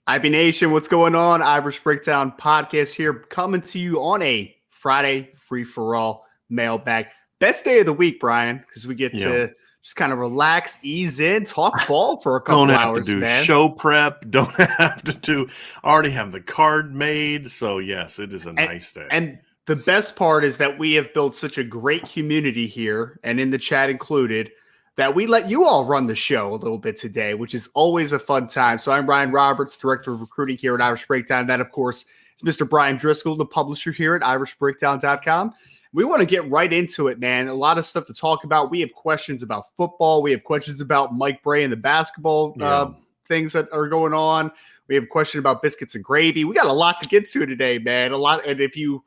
IB Nation, what's going on? Irish Breakdown Podcast here, coming to you on a Friday free-for-all mailbag. Best day of the week, Brian, because we get to just kind of relax, ease in, talk ball for a couple hours, man. Don't have to do show prep. Don't have to do – already have the card made. So, yes, it is a nice day. And the best part is that we have built such a great community here, and in the chat included, that we let you all run the show a little bit today, which is always a fun time. So I'm Ryan Roberts, Director of Recruiting here at Irish Breakdown. That, of course, is Mr. Brian Driscoll, the publisher here at irishbreakdown.com. We want to get right into it, man. A lot of stuff to talk about. We have questions about football. We have questions about Mike Bray and the basketball things that are going on. We have a question about biscuits and gravy. We got a lot to get to today, man. A lot. And if you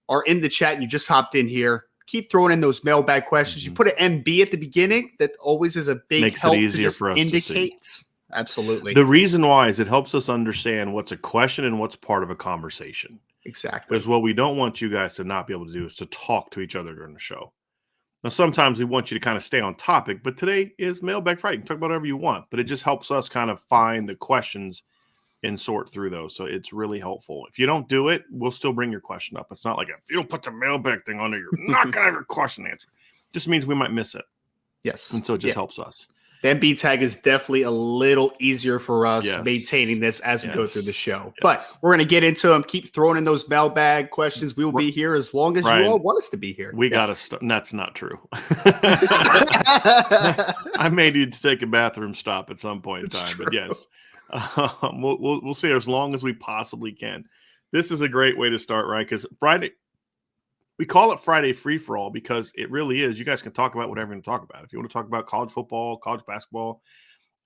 are in the chat and you just hopped in here, keep throwing in those mailbag questions. You put an MB at the beginning. That always is a big help to just indicate. Absolutely. The reason why is it helps us understand what's a question and what's part of a conversation. Exactly. Because what we don't want you guys to not be able to do is to talk to each other during the show. Now, sometimes we want you to kind of stay on topic, but today is Mailbag Friday. You can talk about whatever you want, but it just helps us kind of find the questions and sort through those. So it's really helpful. If you don't do it, we'll still bring your question up. It's not like if you don't put the mailbag thing on there, you're not going to have your question answered. Just means we might miss it. Yes. And so it just helps us. The MB tag is definitely a little easier for us maintaining this as we go through the show. But we're going to get into them. Keep throwing in those mailbag questions. We will be here as long as you all want us to be here. We got to start. That's not true. I may need to take a bathroom stop at some point in time, but yes. We'll see as long as we possibly can. This is a great way to start, right? Because Friday, we call it Friday free for all because it really is. You guys can talk about whatever you want to talk about. If you want to talk about college football, college basketball,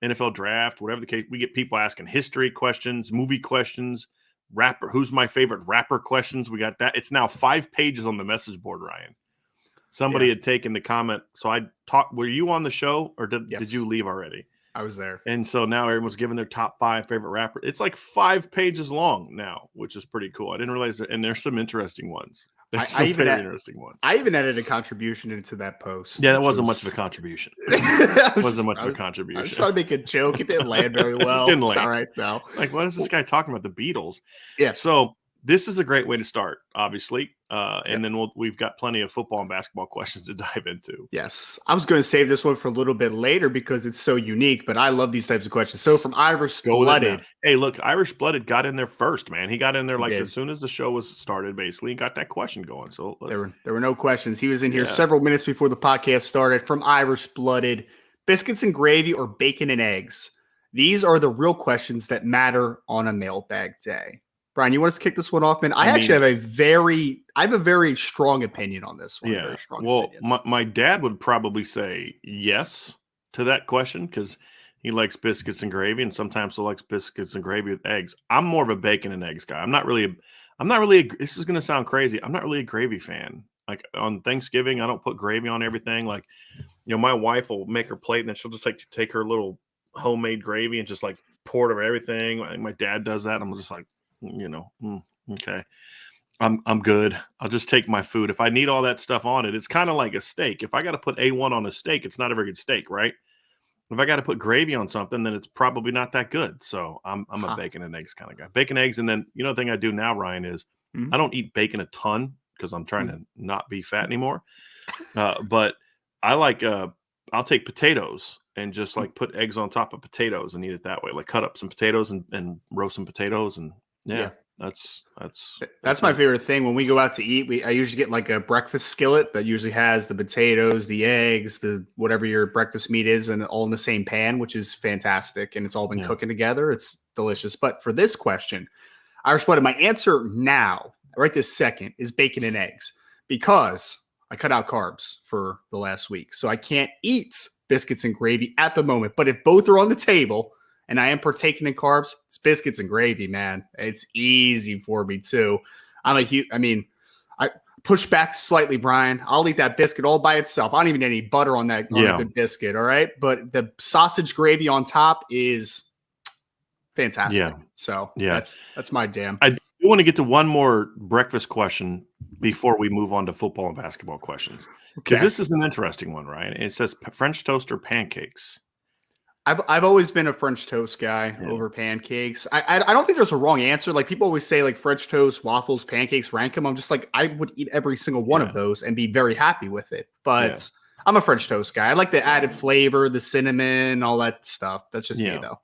NFL draft, whatever the case, we get people asking history questions, movie questions, rapper. Who's my favorite rapper questions? We got that. It's now 5 pages on the message board, Ryan. Somebody had taken the comment. So I talked. Were you on the show or did you leave already? I was there. And so now everyone's giving their top 5 favorite rappers. It's like 5 pages long now, which is pretty cool. I didn't realize that. And there's some interesting ones. I even added a contribution into that post. Yeah, that wasn't much of a contribution. Wasn't much of a contribution. I was trying to make a joke. It didn't land very well. It's all right now. Like, what is this guy talking about? The Beatles? Yeah. So this is a great way to start, obviously. And then we've got plenty of football and basketball questions to dive into. Yes. I was going to save this one for a little bit later because it's so unique, but I love these types of questions. So from Irish Blooded. Hey, look, Irish Blooded got in there first, man. He got in there as soon as the show was started, basically, and got that question going. So there were no questions. He was in here several minutes before the podcast started. From Irish Blooded, biscuits and gravy or bacon and eggs? These are the real questions that matter on a mailbag day. Brian, you want us to kick this one off, man? I actually have a very strong opinion on this one. Yeah. My dad would probably say yes to that question because he likes biscuits and gravy, and sometimes he likes biscuits and gravy with eggs. I'm more of a bacon and eggs guy. I'm not really. This is going to sound crazy. I'm not really a gravy fan. Like on Thanksgiving, I don't put gravy on everything. Like, my wife will make her plate, and then she'll just like take her little homemade gravy and just like pour it over everything. My dad does that. I'm just like, okay, I'm good. I'll just take my food. If I need all that stuff on it, it's kind of like a steak. If I got to put A1 on a steak, it's not a very good steak, right? If I got to put gravy on something, then it's probably not that good. So I'm a bacon and eggs kind of guy. Bacon, eggs, and then the thing I do now, Ryan, is I don't eat bacon a ton because I'm trying to not be fat anymore. But I like I'll take potatoes and just like put eggs on top of potatoes and eat it that way. Like cut up some potatoes and roast some potatoes and. Yeah, that's my favorite thing. When we go out to eat, I usually get like a breakfast skillet that usually has the potatoes, the eggs, the whatever your breakfast meat is, and all in the same pan, which is fantastic. And it's all been cooking together. It's delicious. But for this question, Irish Blooded, my answer now, right this second, is bacon and eggs because I cut out carbs for the last week. So I can't eat biscuits and gravy at the moment. But if both are on the table and I am partaking in carbs, it's biscuits and gravy, man. It's easy for me too. I push back slightly, Brian. I'll eat that biscuit all by itself. I don't even need any butter on that on a good biscuit, all right? But the sausage gravy on top is fantastic. Yeah. So that's my jam. I do want to get to one more breakfast question before we move on to football and basketball questions. Because this is an interesting one, right? It says French toast or pancakes. I've always been a French toast guy Yeah. over pancakes. I don't think there's a wrong answer. Like people always say like French toast, waffles, pancakes, rank them. I'm just like I would eat every single one of those and be very happy with it. But I'm a French toast guy. I like the added flavor, the cinnamon, all that stuff. That's just me though.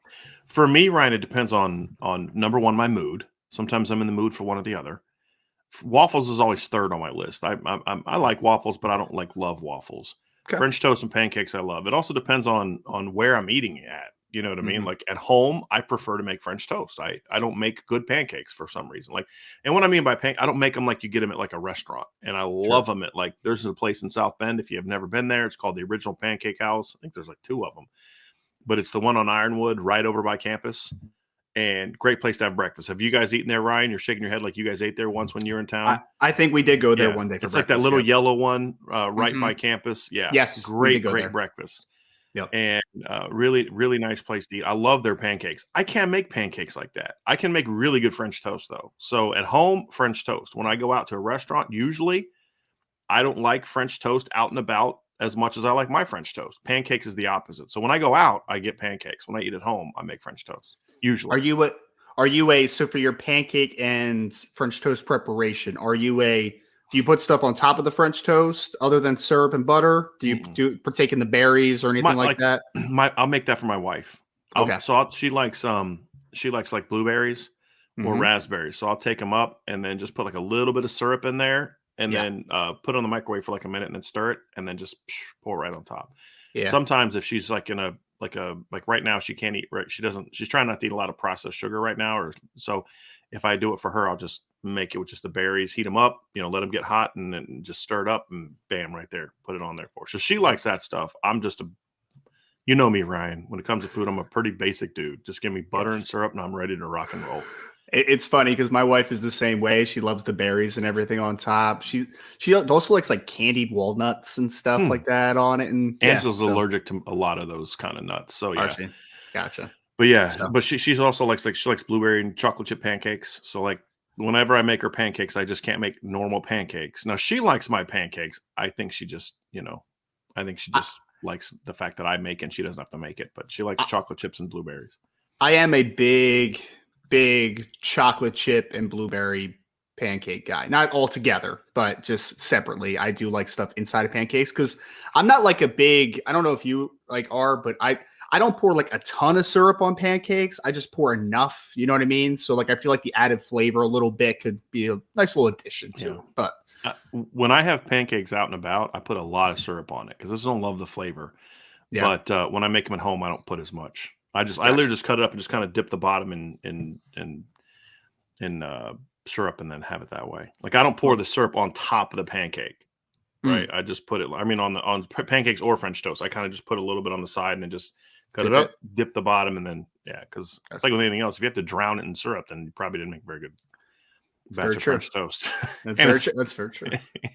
For me, Ryan, it depends on number one, my mood. Sometimes I'm in the mood for one or the other. Waffles is always third on my list. I like waffles, but I don't love waffles. Okay. French toast and pancakes I love. It also depends on where I'm eating it at. You know what I mean? Like at home, I prefer to make French toast. I don't make good pancakes for some reason. And what I mean by I don't make them like you get them at like a restaurant. And I love them at there's a place in South Bend. If you have never been there, it's called the Original Pancake House. I think there's like 2 of them, but it's the one on Ironwood right over by campus. And great place to have breakfast. Have you guys eaten there, Ryan? You're shaking your head like you guys ate there once when you were in town. I think we did go there one day for it's breakfast. Like that little yellow one right by campus. Yeah. Yes. Great breakfast. Yep. And really, really nice place to eat. I love their pancakes. I can't make pancakes like that. I can make really good French toast, though. So at home, French toast. When I go out to a restaurant, usually I don't like French toast out and about as much as I like my French toast. Pancakes is the opposite. So when I go out, I get pancakes. When I eat at home, I make French toast. Usually. So for your pancake and French toast preparation, do you put stuff on top of the French toast other than syrup and butter? Do you partake in the berries or anything like that? I'll make that for my wife. Okay. She likes like blueberries or raspberries. So I'll take them up and then just put like a little bit of syrup in there and then put it on the microwave for like a minute and then stir it and then just pour right on top. Yeah. Sometimes if she's like in like right now she can't eat, she's trying not to eat a lot of processed sugar right now. So if I do it for her, I'll just make it with just the berries, heat them up, let them get hot and then just stir it up and bam, right there, put it on there for her. So she likes that stuff. I'm just you know me, Ryan, when it comes to food, I'm a pretty basic dude. Just give me butter and syrup and I'm ready to rock and roll. It's funny because my wife is the same way. She loves the berries and everything on top. She also likes like candied walnuts and stuff like that on it. And Angela's allergic to a lot of those kind of nuts. So yeah, gotcha. But but she's also she likes blueberry and chocolate chip pancakes. So like whenever I make her pancakes, I just can't make normal pancakes. Now she likes my pancakes. I think she just likes the fact that I make it and she doesn't have to make it. But she likes chocolate chips and blueberries. I am a big chocolate chip and blueberry pancake guy. Not all together, but just separately. I do like stuff inside of pancakes because I'm not like I don't know if you are, but I don't pour like a ton of syrup on pancakes. I just pour enough, you know what I mean? So I feel like the added flavor a little bit could be a nice little addition too. Yeah. But when I have pancakes out and about, I put a lot of syrup on it because I just don't love the flavor. Yeah. But when I make them at home, I don't put as much. I literally just cut it up and just kind of dip the bottom in syrup and then have it that way. Like I don't pour the syrup on top of the pancake, right? I just put it. I mean, on pancakes or French toast, I kind of just put a little bit on the side and then just cut it up, dip the bottom, and then because it's like with anything else. If you have to drown it in syrup, then you probably didn't make a very good batch of French toast. That's very true.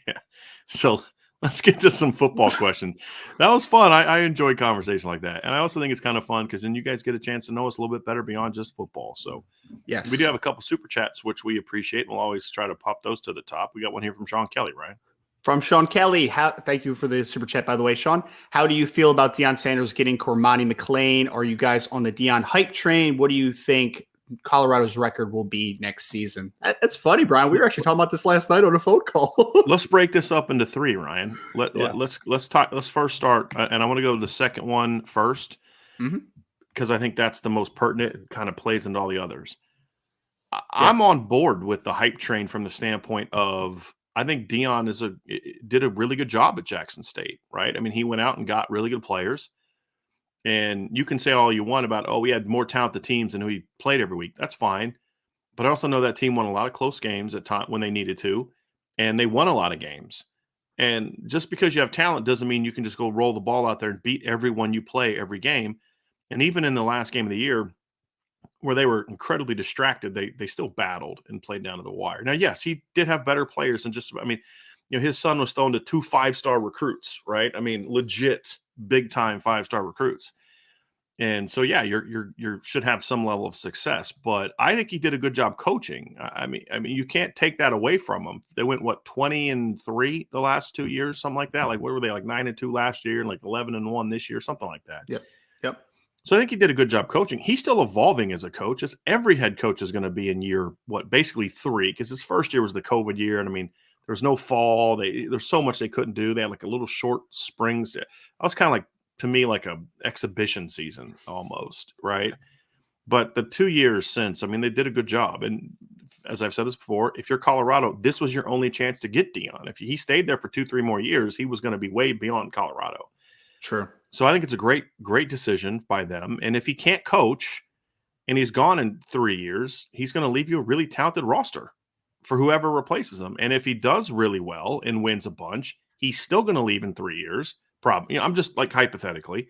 Yeah. So. Let's get to some football questions. That was fun. I enjoy conversation like that. And I also think it's kind of fun because then you guys get a chance to know us a little bit better beyond just football. So yes, we do have a couple super chats, which we appreciate. We'll always try to pop those to the top. We got one here from Sean Kelly, Ryan. From Sean Kelly. Thank you for the super chat, by the way, Sean. How do you feel about Deion Sanders getting Cormani McLean? Are you guys on the Deion hype train? What do you think Colorado's record will be next season? That's funny, Brian. We were actually talking about this last night on a phone call. Let's break this up into 3, Ryan. Let's talk. Let's first start, and I want to go to the second one first because I think that's the most pertinent. It kind of plays into all the others. I'm on board with the hype train from the standpoint of I think Deion did a really good job at Jackson State, right? I mean, he went out and got really good players. And you can say all you want about, we had more talented teams than who he played every week. That's fine. But I also know that team won a lot of close games at time when they needed to, and they won a lot of games. And just because you have talent doesn't mean you can just go roll the ball out there and beat everyone you play every game. And even in the last game of the year, where they were incredibly distracted, they still battled and played down to the wire. Now, yes, he did have better players than his son was thrown to 2 5-star recruits, right? I mean, legit big time 5-star recruits. And so, you should have some level of success, but I think he did a good job coaching. I mean, you can't take that away from him. They went 20-3 the last 2 years, something like that. Like what were they, like 9-2 last year and like 11-1 this year, something like that. Yep. So I think he did a good job coaching. He's still evolving as a coach, as every head coach is going to be in year, basically 3, because his first year was the COVID year. And I mean, there was no fall. There's so much they couldn't do. They had like a little short springs. That was kind of like, to me, like a exhibition season almost, right? But the 2 years since, I mean, they did a good job. And as I've said this before, if you're Colorado, this was your only chance to get Deion. If he stayed there for 2-3 more years, he was going to be way beyond Colorado. Sure. So I think it's a great decision by them. And if he can't coach and he's gone in 3 years, he's going to leave you a really talented roster for whoever replaces him. And if he does really well and wins a bunch, he's still going to leave in 3 years. Probably. I'm just like hypothetically.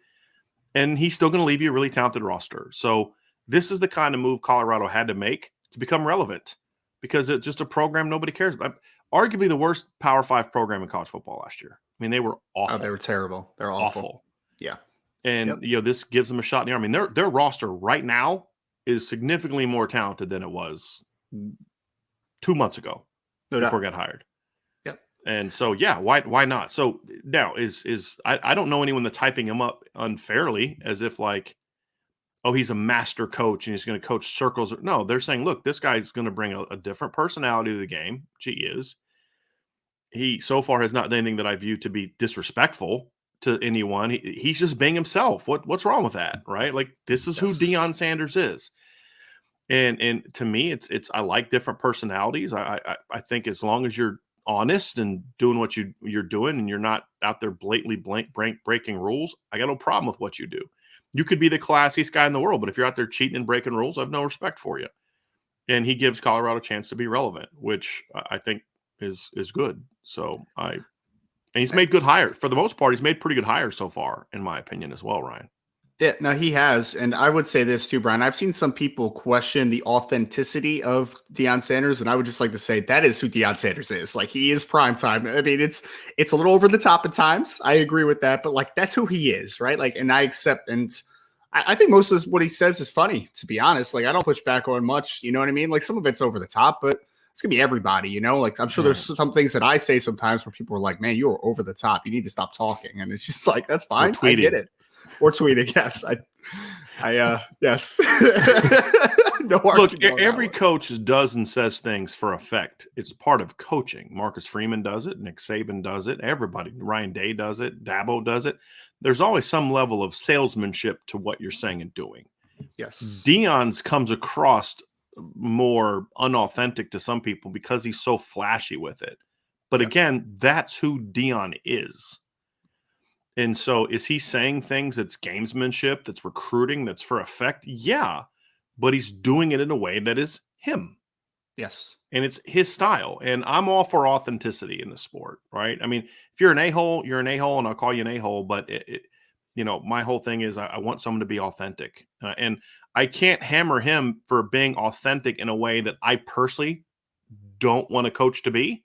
And he's still going to leave you a really talented roster. So this is the kind of move Colorado had to make to become relevant, because it's just a program nobody cares about. Arguably the worst Power 5 program in college football last year. I mean, they were awful. Oh, they were terrible. They're awful. Yeah. And, this gives them a shot in the arm. I mean, their roster right now is significantly more talented than it was 2 months ago before it got hired. Yep. And so, why not? So now I don't know anyone that's hyping him up unfairly as if like, oh, he's a master coach and he's going to coach circles. No, they're saying, look, this guy's going to bring a different personality to the game, which he is. He so far has not done anything that I view to be disrespectful to anyone. He's just being himself. What's wrong with that, right? Like, this is who Deion Sanders is. And to me, it's I like different personalities. I think as long as you're honest and doing what you're doing and you're not out there blatantly breaking rules, I got no problem with what you do. You could be the classiest guy in the world, but if you're out there cheating and breaking rules, I have no respect for you. And he gives Colorado a chance to be relevant, which I think is good. So and he's made good hires. For the most part, he's made pretty good hires so far, in my opinion, as well, Ryan. Yeah, no, he has. And I would say this too, Brian. I've seen some people question the authenticity of Deion Sanders, and I would just like to say that is who Deion Sanders is. Like, he is primetime. I mean, it's a little over the top at times. I agree with that, but like, that's who he is, right? Like, and I accept, and I think most of what he says is funny, to be honest. Like, I don't push back on much, you know what I mean? Like, some of it's over the top, but it's gonna be everybody, you know? Like, I'm sure there's some things that I say sometimes where people are like, man, you're over the top. You need to stop talking. And it's just like, that's fine. I get it. Or tweeting, yes. Yes. No Look, every coach does and says things for effect. It's part of coaching. Marcus Freeman does it. Nick Saban does it. Everybody. Ryan Day does it. Dabo does it. There's always some level of salesmanship to what you're saying and doing. Yes. Deion's comes across more unauthentic to some people because he's so flashy with it. But again, that's who Deion is. And so is he saying things that's gamesmanship, that's recruiting, that's for effect? Yeah, but he's doing it in a way that is him. Yes. And it's his style. And I'm all for authenticity in the sport, right? I mean, if you're an a-hole, you're an a-hole, and I'll call you an a-hole. But, my whole thing is I want someone to be authentic. And I can't hammer him for being authentic in a way that I personally don't want a coach to be.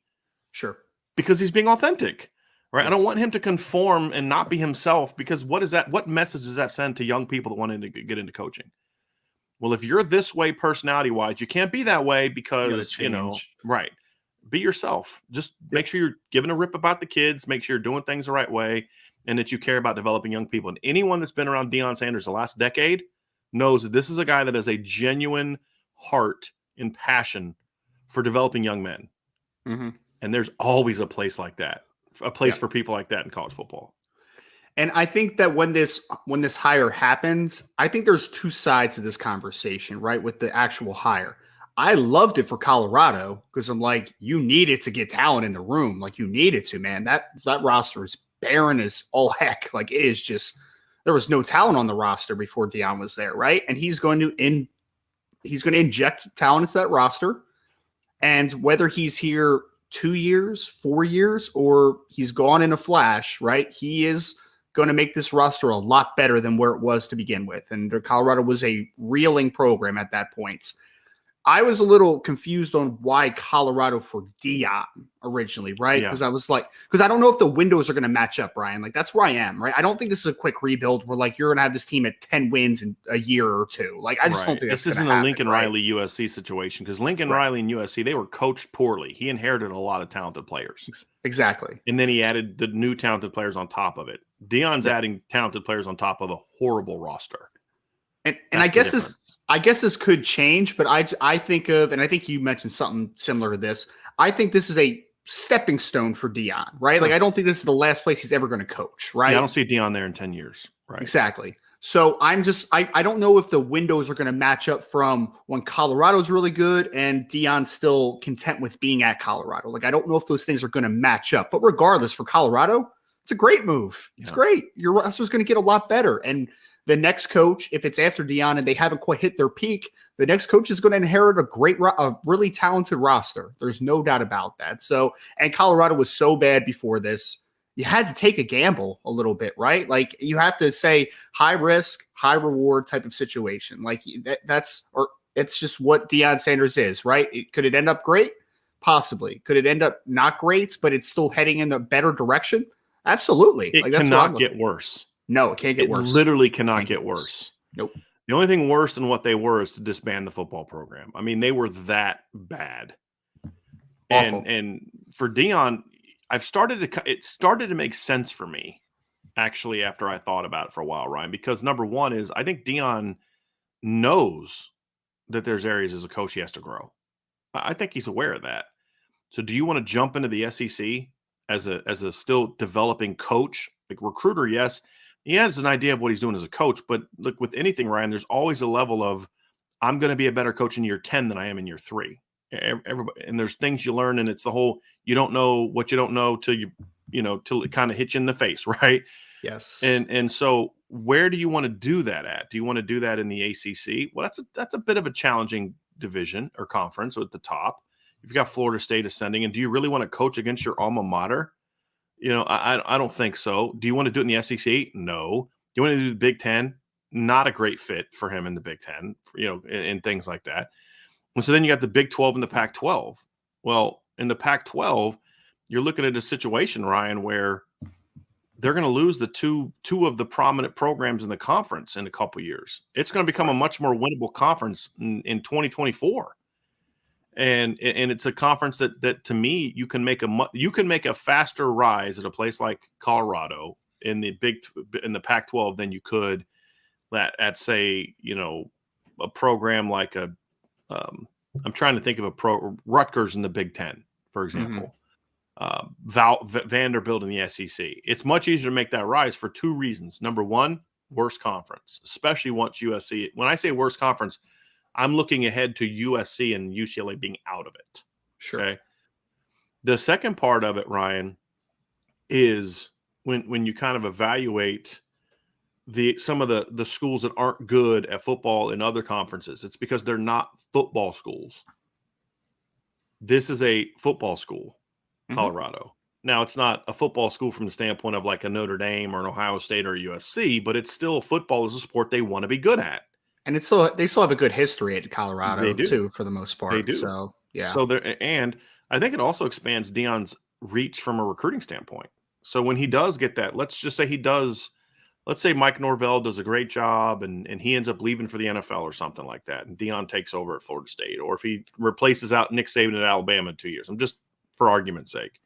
Sure. Because he's being authentic. Right. Yes. I don't want him to conform and not be himself, because what is that? What message does that send to young people that want to get into coaching? Well, if you're this way personality wise, you can't be that way because, right. Be yourself. Just make sure you're giving a rip about the kids, make sure you're doing things the right way, and that you care about developing young people. And anyone that's been around Deion Sanders the last decade knows that this is a guy that has a genuine heart and passion for developing young men. Mm-hmm. And there's always a place like that. A place for people like that in college football. And I think that when this hire happens, I think there's two sides to this conversation, right? With the actual hire. I loved it for Colorado because I'm like, you needed to get talent in the room. Like, you needed to, man. That roster is barren as all heck. Like, it is just, there was no talent on the roster before Deion was there, right? And he's going to inject talent into that roster. And whether he's here 2 years, 4 years, or he's gone in a flash, right? He is going to make this roster a lot better than where it was to begin with. And Colorado was a reeling program at that point. I was a little confused on why Colorado for Deion originally, right? Because I was like, because I don't know if the windows are going to match up, Brian. Like, that's where I am, right? I don't think this is a quick rebuild where like you're going to have this team at 10 wins in a year or two. Like, I just don't think that's this isn't happen, a Lincoln Riley USC situation, because Lincoln Riley and USC, they were coached poorly. He inherited a lot of talented players. Exactly. And then he added the new talented players on top of it. Deion's adding talented players on top of a horrible roster. And I guess this could change, but I think of, and I think you mentioned something similar to this. I think this is a stepping stone for Deion, right? Sure. Like, I don't think this is the last place he's ever going to coach, right? Yeah, I don't see Deion there in 10 years. Right. Exactly. So I don't know if the windows are going to match up from when Colorado's really good and Deion's still content with being at Colorado. Like, I don't know if those things are going to match up, but regardless, for Colorado, it's a great move. It's great. Your roster's going to get a lot better. And the next coach, if it's after Deion and they haven't quite hit their peak, the next coach is going to inherit a really talented roster. There's no doubt about that. So, and Colorado was so bad before this. You had to take a gamble a little bit, right? Like, you have to say high risk, high reward type of situation. Like, it's just what Deion Sanders is, right? Could it end up great? Possibly. Could it end up not great, but it's still heading in the better direction? Absolutely. It cannot get worse. No, it can't get worse. It literally cannot get worse. Nope. The only thing worse than what they were is to disband the football program. I mean, they were that bad. Awful. And for Deion, it started to make sense for me, actually, after I thought about it for a while, Ryan, because number one is I think Deion knows that there's areas as a coach he has to grow. I think he's aware of that. So do you want to jump into the SEC as a still developing coach? Like, recruiter, yes, he has an idea of what he's doing as a coach, but look, with anything, Ryan, there's always a level of, I'm going to be a better coach in year 10 than I am in year 3. Everybody, and there's things you learn, and it's the whole, you don't know what you don't know till till it kind of hits you in the face, right? Yes. And so where do you want to do that at? Do you want to do that in the ACC? Well, that's a bit of a challenging division or conference at the top. You've got Florida State ascending, and do you really want to coach against your alma mater? I don't think so. Do you want to do it in the SEC? No. Do you want to do the Big Ten? Not a great fit for him in the Big Ten, and things like that. And so then you got the Big 12 and the Pac-12. Well, in the Pac-12, you're looking at a situation, Ryan, where they're going to lose the two of the prominent programs in the conference in a couple years. It's going to become a much more winnable conference in 2024. And it's a conference that to me, you can make a faster rise at a place like Colorado in the Pac-12 than you could at say, a program like I'm trying to think of Rutgers in the Big Ten, for example, Vanderbilt in the SEC. It's much easier to make that rise for two reasons. Number one, worst conference, especially once USC. When I say worst conference, I'm looking ahead to USC and UCLA being out of it. Sure. Okay. The second part of it, Ryan, is when you kind of evaluate some of the schools that aren't good at football in other conferences, it's because they're not football schools. This is a football school, Colorado. Now, it's not a football school from the standpoint of like a Notre Dame or an Ohio State or a USC, but it's still, football is a sport they want to be good at. And they still have a good history at Colorado too, for the most part. They do. So yeah. So and I think it also expands Deion's reach from a recruiting standpoint. So when he does get that, let's say Mike Norvell does a great job and he ends up leaving for the NFL or something like that, and Deion takes over at Florida State, or if he replaces out Nick Saban at Alabama in 2 years. I'm just for argument's sake.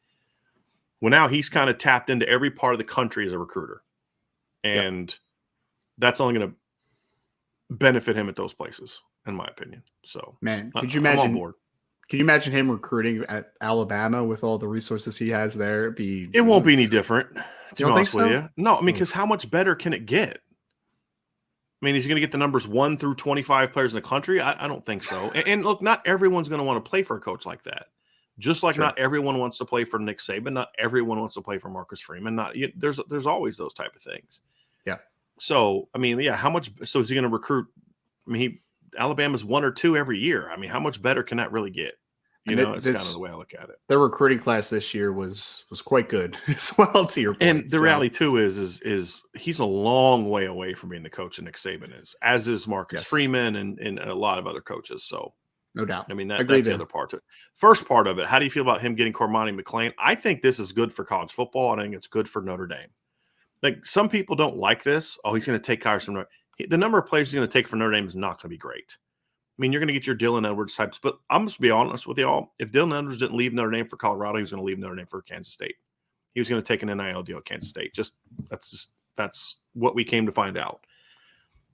Well, now he's kind of tapped into every part of the country as a recruiter, and that's only going to benefit him at those places, in my opinion. So, man, I'm on board. Could you imagine him recruiting at Alabama with all the resources he has there? It won't be any different, to be honest with you. No, I mean, because how much better can it get? I mean, is he going to get the numbers 1 through 25 players in the country? I don't think so. And look, not everyone's going to want to play for a coach like that. Just like not everyone wants to play for Nick Saban, not everyone wants to play for Marcus Freeman. There's always those type of things. Yeah. So, I mean, how much? So is he going to recruit? I mean, Alabama's 1 or 2 every year. I mean, how much better can that really get? It's kind of the way I look at it. Their recruiting class this year was quite good as well, to your point. And the reality too is he's a long way away from being the coach that Nick Saban is, as is Marcus Freeman and a lot of other coaches. So no doubt. I mean, that's the other part to it. First part of it, how do you feel about him getting Cormani McClain? I think this is good for college football, and I think it's good for Notre Dame. Like, some people don't like this. Oh, he's going to take Kyrie from Notre Dame. The number of players he's going to take for Notre Dame is not going to be great. I mean, you're going to get your Dylan Edwards types, but I'm just be honest with y'all. If Dylan Edwards didn't leave Notre Dame for Colorado, he was going to leave Notre Dame for Kansas State. He was going to take an NIL deal at Kansas State. That's what we came to find out.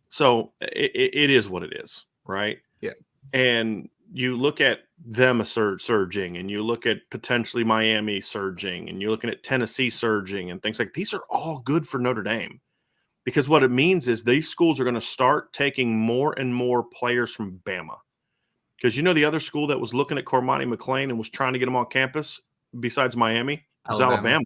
So it is what it is, right? Yeah. And you look at them surging, and you look at potentially Miami surging, and you're looking at Tennessee surging, and things like these are all good for Notre Dame, because what it means is these schools are going to start taking more and more players from Bama. Because the other school that was looking at Cormani McClain and was trying to get him on campus besides Miami was Alabama.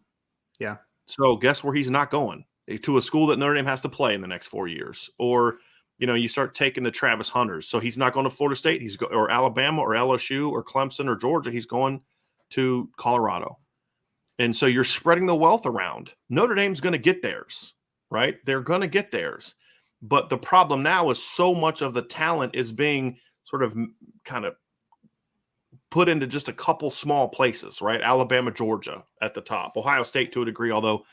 Yeah. So guess where he's not going? To a school that Notre Dame has to play in the next 4 years. Or, you start taking the Travis Hunters. So he's not going to Florida State. Or Alabama or LSU or Clemson or Georgia. He's going to Colorado. And so you're spreading the wealth around. Notre Dame's going to get theirs, right? They're going to get theirs. But the problem now is so much of the talent is being sort of kind of put into just a couple small places, right? Alabama, Georgia at the top. Ohio State to a degree, although,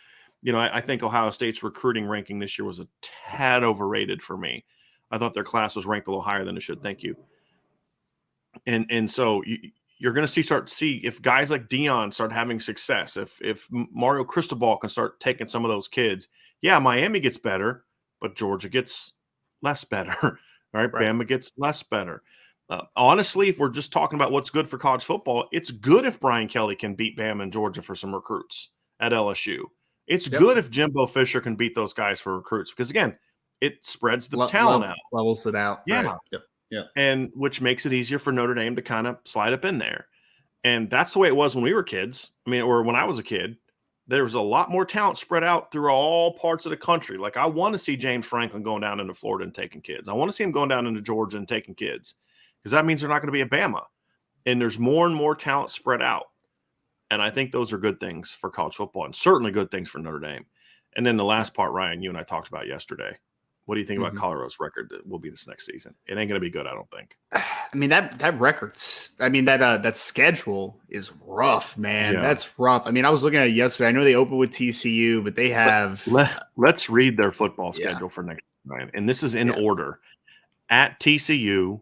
I think Ohio State's recruiting ranking this year was a tad overrated for me. I thought their class was ranked a little higher than it should. Thank you. And so you're going to start to see if guys like Deion start having success, if Mario Cristobal can start taking some of those kids. Yeah, Miami gets better, but Georgia gets less better, right? Bama gets less better. Honestly, if we're just talking about what's good for college football, it's good if Brian Kelly can beat Bama and Georgia for some recruits at LSU. It's good if Jimbo Fisher can beat those guys for recruits, because, again, it spreads the talent out. Levels it out. Yeah. Right. Yep. Yeah. And which makes it easier for Notre Dame to kind of slide up in there. And that's the way it was when we were kids. Or when I was a kid. There was a lot more talent spread out through all parts of the country. Like, I want to see James Franklin going down into Florida and taking kids. I want to see him going down into Georgia and taking kids, because that means they're not going to be at Bama. And there's more and more talent spread out. And I think those are good things for college football, and certainly good things for Notre Dame. And then the last part, Ryan, you and I talked about yesterday. What do you think about Colorado's record that will be this next season? It ain't going to be good, I don't think. That schedule is rough, man. Yeah. That's rough. I was looking at it yesterday. I know they opened with TCU, but they have. Let's read their football schedule for next year, and this is in order: at TCU,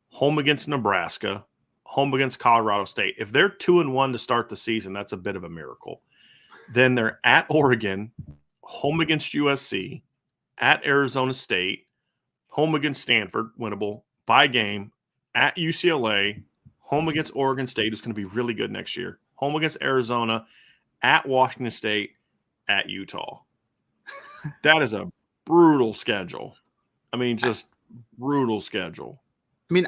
home against Nebraska, home against Colorado State. If they're 2-1 to start the season, that's a bit of a miracle. Then they're at Oregon, home against USC, at Arizona State, home against Stanford, winnable, by game, at UCLA, home against Oregon State, who's going to be really good next year, home against Arizona, at Washington State, at Utah. That is a brutal schedule. Just brutal schedule.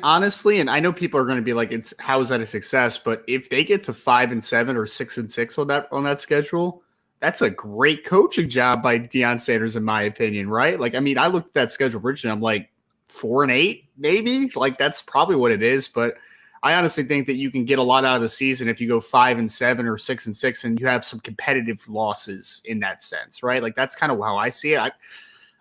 Honestly, and I know people are going to be like, how is that a success? But if they get to 5-7 or 6-6 on that schedule, that's a great coaching job by Deion Sanders, in my opinion, right? I looked at that schedule originally. I'm like 4-8, maybe. That's probably what it is. But I honestly think that you can get a lot out of the season if you go 5-7 or 6-6, and you have some competitive losses in that sense, right? That's kind of how I see it.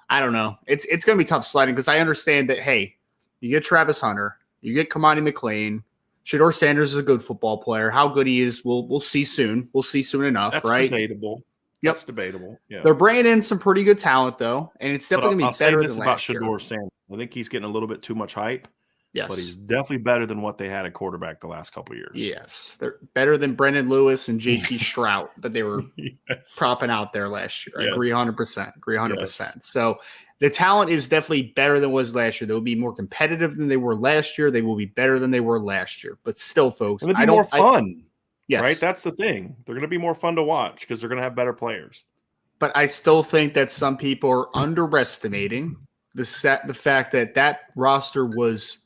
I don't know. It's going to be tough sledding, because I understand that, hey, you get Travis Hunter, you get Kamani McClain. Shedeur Sanders is a good football player. How good he is, we'll see soon. We'll see soon enough, That's right? Debatable. Yep. That's debatable. Yeah. They're bringing in some pretty good talent, though, and it's definitely going to be better than last year. Shedeur Sanders. I think he's getting a little bit too much hype. Yes. But he's definitely better than what they had at quarterback the last couple of years. Yes. They're better than Brendan Lewis and JT Strout that they were propping out there last year. I agree 100%. Agree 100%. Yes. So the talent is definitely better than it was last year. They will be more competitive than they were last year. They will be better than they were last year. But still, folks, it'll be more fun. Yes. Right? That's the thing. They're going to be more fun to watch because they're going to have better players. But I still think that some people are underestimating the fact that roster was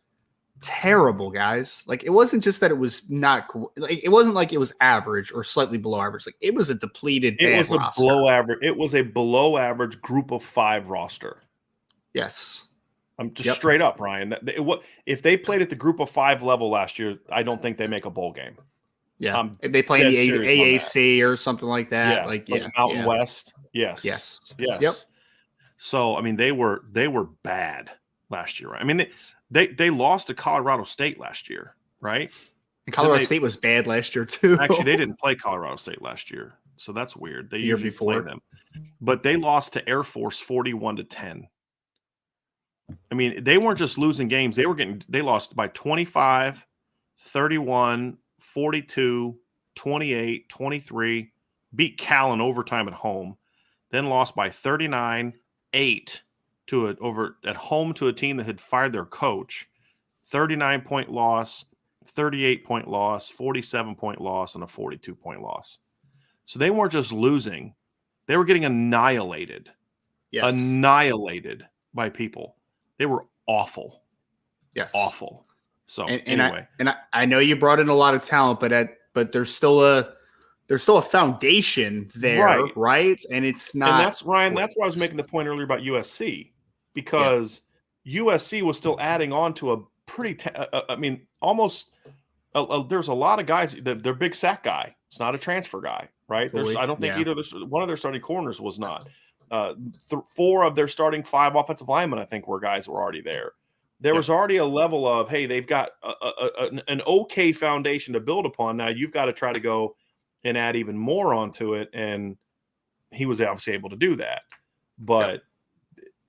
terrible, guys. It wasn't just that it was not it wasn't like it was average or slightly below average. It was a depleted bad roster. It was a below average group of 5 roster. Yes. I'm just straight up, Ryan. If they played at the group of 5 level last year, I don't think they make a bowl game. Yeah. If they play in the AAC or something like that, Mountain West. Yes. Yes. Yes. Yep. So, they were bad last year, right? They lost to Colorado State last year, right? And Colorado State was bad last year too. Actually, they didn't play Colorado State last year, so that's weird. They usually play them, but they lost to Air Force 41-10. They weren't just losing games; they lost by 25, 31, 42, 28, 23. Beat Cal in overtime at home, then lost by 39, 8. over at home to a team that had fired their coach. 39-point loss, 38-point loss, 47-point loss, and a 42-point loss. So they weren't just losing. They were getting annihilated. Yes. Annihilated by people. They were awful. Yes. Awful. So anyway. I know you brought in a lot of talent, but there's still a foundation there, right? And it's not. And that's, Ryan, that's why I was making the point earlier about USC, because USC was still adding on to a pretty almost there's a lot of guys. Their big sack guy, it's not a transfer guy, right? I don't think either one of their starting corners was not. 4 of their starting 5 offensive linemen, I think, were guys that were already there. There was already a level of, hey, they've got an okay foundation to build upon. Now you've got to try to go and add even more onto it, and he was obviously able to do that. But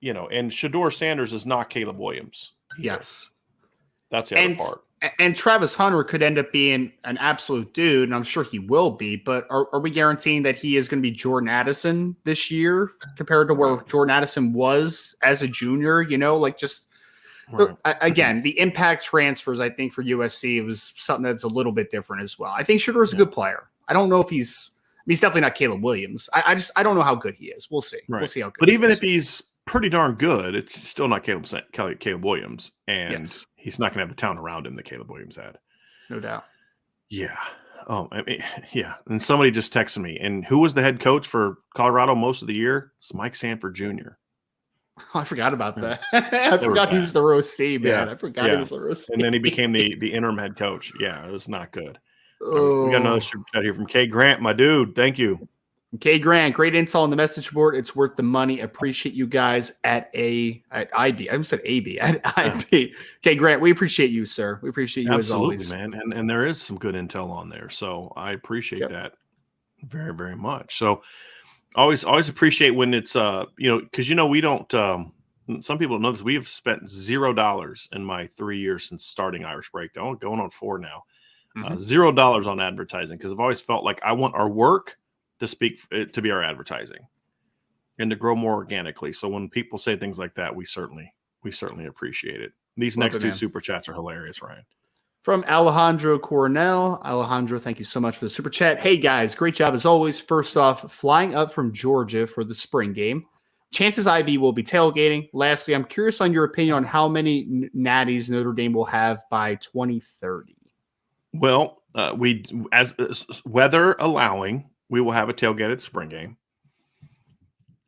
and Shedeur Sanders is not Caleb Williams. Yes. That's the other part. And Travis Hunter could end up being an absolute dude, and I'm sure he will be, but are we guaranteeing that he is going to be Jordan Addison this year compared to where Jordan Addison was as a junior? Again, the impact transfers, I think, for USC was something that's a little bit different as well. I think Shedeur a good player. I don't know if he's definitely not Caleb Williams. I don't know how good he is. We'll see. Right. We'll see how good But even if he's pretty darn good, it's still not Caleb Williams, and he's not going to have the talent around him that Caleb Williams had. No doubt. Yeah. Oh, yeah. And somebody just texted me. And who was the head coach for Colorado most of the year? It's Mike Sanford Jr. I forgot about that. I forgot he was the row C, man. I forgot he was the row C. And then he became the interim head coach. Yeah, it was not good. We got another super chat here from Kay Grant, my dude. Thank you. Kay Grant, great intel on the message board. It's worth the money. Appreciate you guys at IB. I almost said AB at IB. Kay Grant, we appreciate you, sir. We appreciate you as always, man. And there is some good intel on there, so I appreciate that very, very much. So always appreciate when it's because we don't. Some people don't know this. We have spent $0 in my 3 years since starting Irish Breakdown, going on 4 now. $0 on advertising, because I've always felt like I want our work to be our advertising and to grow more organically. So when people say things like that, we certainly appreciate it. These next 2 super chats are hilarious, Ryan. From Alejandro Cornell. Alejandro, thank you so much for the super chat. Hey guys, great job as always. First off, flying up from Georgia for the spring game. Chances IB will be tailgating. Lastly, I'm curious on your opinion on how many natties Notre Dame will have by 2030. Well, as weather allowing, we will have a tailgate at the spring game.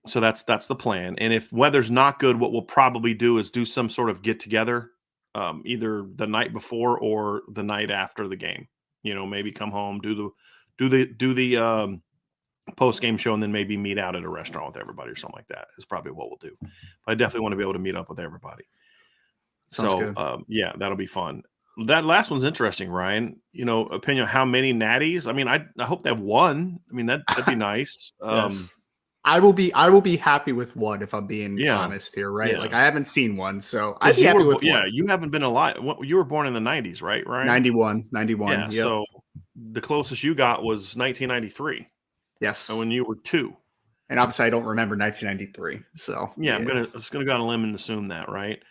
So that's the plan. And if weather's not good, what we'll probably do is do some sort of get together, either the night before or the night after the game. Maybe come home, do the post game show, and then maybe meet out at a restaurant with everybody or something like that. Is probably what we'll do. But I definitely want to be able to meet up with everybody. Sounds good. That'll be fun. That last one's interesting, Ryan. Opinion on how many natties? I mean, I hope they have 1. I mean, that'd be nice. Yes. I will be happy with 1 if I'm being honest here, right? Yeah. Like I haven't seen one, so I'd be happy with 1. Yeah, you haven't been alive. You were born in the 90s, right, Ryan? 91. Yeah, so the closest you got was 1993. Yes. And when you were 2. And obviously I don't remember 1993. So I'm just gonna go on a limb and assume that, right?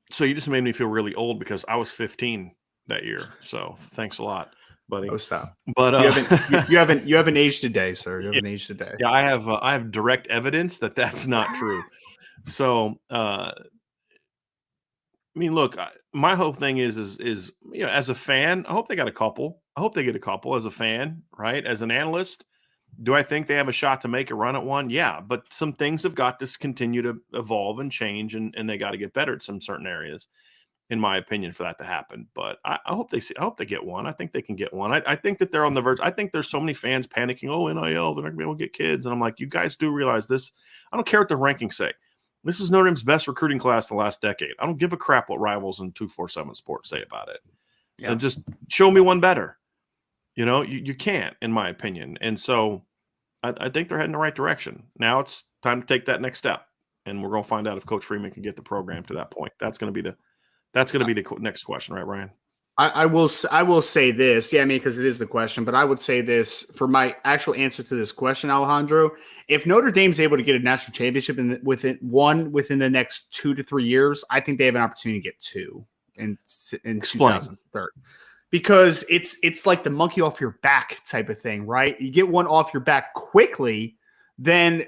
So you just made me feel really old because I was 15 that year. So thanks a lot, buddy. Oh, stop. But you haven't aged a day, sir. You haven't aged a day. Yeah, I have direct evidence that that's not true. So I mean, look, my whole thing is as a fan, I hope they got a couple. I hope they get a couple as a fan, right? As an analyst, do I think they have a shot to make a run at one? Yeah, but some things have got to continue to evolve and change, and they got to get better at some certain areas, in my opinion, for that to happen. But I hope they get one. I think they can get one. I think that they're on the verge. I think there's so many fans panicking. Oh, NIL, they're not gonna be able to get kids. And I'm like, you guys do realize this. I don't care what the rankings say. This is Notre Dame's best recruiting class the last decade. I don't give a crap what Rivals and 247 Sports say about it. Yeah. And just show me one better. You can't, in my opinion. And so I think they're heading the right direction. Now it's time to take that next step, and we're going to find out if Coach Freeman can get the program to that point. That's going to be the next question, right, Ryan? I will say this. Yeah, I mean, because it is the question, but I would say this for my actual answer to this question, Alejandro. If Notre Dame's able to get a national championship within the next 2 to 3 years, I think they have an opportunity to get two in Explain. 2030. Because it's like the monkey off your back type of thing, right? You get one off your back quickly, then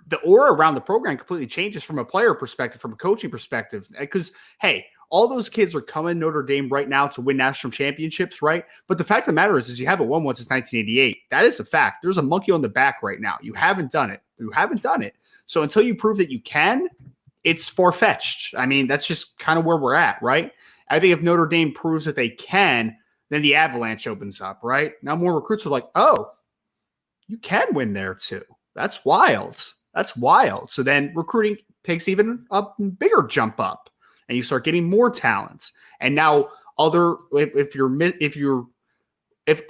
the aura around the program completely changes from a player perspective, from a coaching perspective. Because, hey, all those kids are coming Notre Dame right now to win national championships, right? But the fact of the matter is you haven't won one since 1988. That is a fact. There's a monkey on the back right now. You haven't done it. So until you prove that you can, it's far-fetched. I mean, that's just kind of where we're at, right? I think if Notre Dame proves that they can, then the avalanche opens up, right? Now more recruits are like, oh, you can win there too. That's wild. So then recruiting takes even a bigger jump up, and you start getting more talents. And now if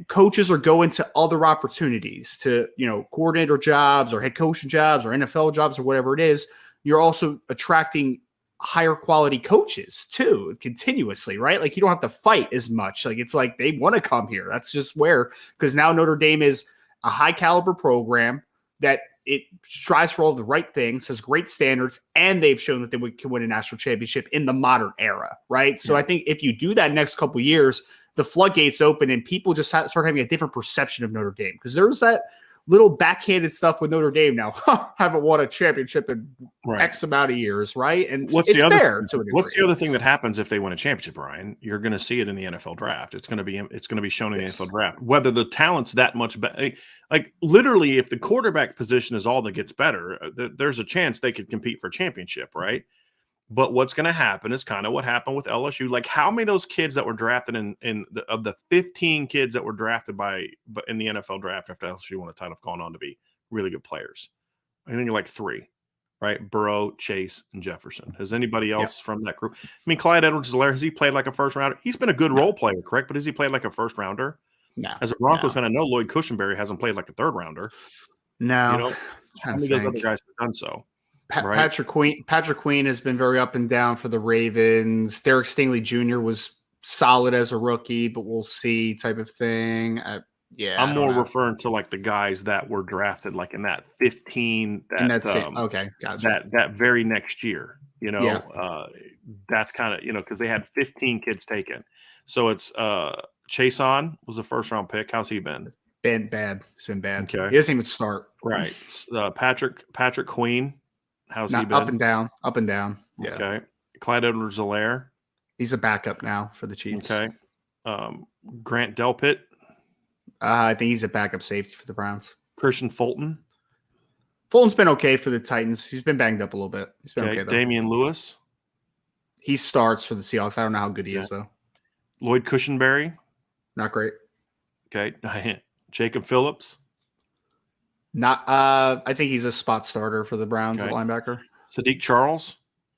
coaches are going to other opportunities to, coordinator jobs or head coaching jobs or NFL jobs or whatever it is, you're also attracting higher quality coaches too, continuously, right? Like you don't have to fight as much. Like it's like they want to come here. That's just because now Notre Dame is a high caliber program that it strives for all the right things, has great standards, and they've shown that they can win a national championship in the modern era, right? So I think if you do that next couple of years, the floodgates open and people just start having a different perception of Notre Dame, because there's that little backhanded stuff with Notre Dame now. Haven't won a championship in X amount of years, right? And it's fair. What's the other thing that happens if they win a championship, Ryan? You're going to see it in the NFL draft. It's going to be shown in the NFL draft. Whether the talent's that much better, like literally, if the quarterback position is all that gets better, there's a chance they could compete for a championship, right? But what's going to happen is kind of what happened with LSU. Like how many of those kids that were drafted of the 15 kids that were drafted in the NFL draft after LSU won a title have gone on to be really good players? I think like 3, right? Burrow, Chase, and Jefferson. Has anybody else from that group? I mean, Clyde Edwards-Helaire, has he played like a first rounder? He's been a good role player, correct? But has he played like a first rounder? No. As a Broncos fan, I know Lloyd Cushenberry hasn't played like a third rounder. No. How many of those other guys have done so? Right. Patrick Queen has been very up and down for the Ravens. Derek Stingley Jr. was solid as a rookie, but we'll see type of thing. I'm more referring to like the guys that were drafted like in that 15. Okay, gotcha. That very next year, that's kind of because they had 15 kids taken. So it's Chase On was a first round pick. How's he been? Bad. It's been bad. Okay. He doesn't even start. Right. Patrick Queen. How's he been? Up and down. Yeah. Okay. Clyde Edwards-Helaire. He's a backup now for the Chiefs. Okay. Grant Delpit. I think he's a backup safety for the Browns. Christian Fulton. Fulton's been okay for the Titans. He's been banged up a little bit. He's been okay though. Damian Lewis. He starts for the Seahawks. I don't know how good he is though. Lloyd Cushenberry. Not great. Okay. Jacob Phillips. I think he's a spot starter for the Browns, the linebacker. Sadiq Charles.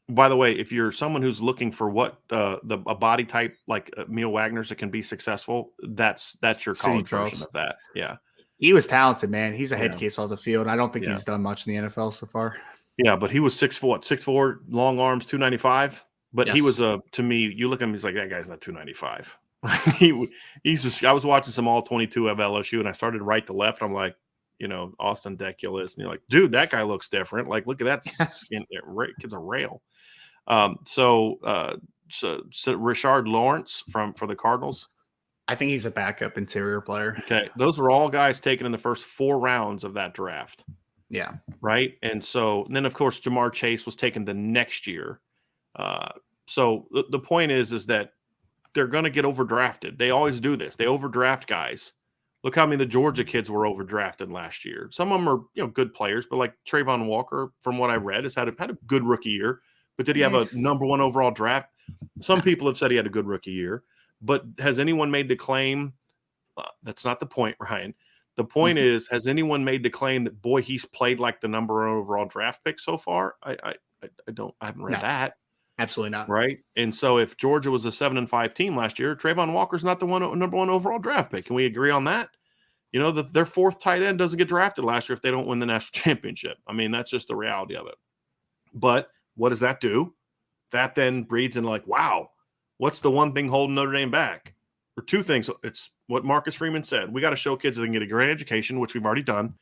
By the way, if you're someone who's looking for what a body type like Emil Wagner's that can be successful, that's your college version of that. Yeah. He was talented, man. He's a head case off the field. I don't think he's done much in the NFL so far. Yeah, but he was 6'4", long arms, 295. But he was to me, you look at him, he's like, that guy's not 295. He's just. I was watching some all 22 of LSU, and I started right to left. I'm like, Austin Deculus, and you're like, dude, that guy looks different. Like, look at that skin. Kid's a rail. So Richard Lawrence for the Cardinals. I think he's a backup interior player. Okay, those were all guys taken in the first 4 rounds of that draft. Yeah. Right, and then of course Jamar Chase was taken the next year. So the point is that they're going to get overdrafted. They always do this. They overdraft guys. Look how many of the Georgia kids were overdrafted last year. Some of them are, good players, but like Trayvon Walker, from what I read, has had a good rookie year. But did he have a number 1 overall draft? Some people have said he had a good rookie year. But has anyone made the claim? That's not the point, Ryan. The point is, has anyone made the claim that, boy, he's played like the number 1 overall draft pick so far? I haven't read that. Absolutely not. Right. And so if Georgia was a 7-5 team last year, Trayvon Walker's not the number 1 overall draft pick. Can we agree on that? Their 4th tight end doesn't get drafted last year if they don't win the national championship. I mean, that's just the reality of it. But what does that do? That then breeds in like, wow, What's the one thing holding Notre Dame back? Or two things. It's what Marcus Freeman said. We got to show kids that they can get a great education, which we've already done.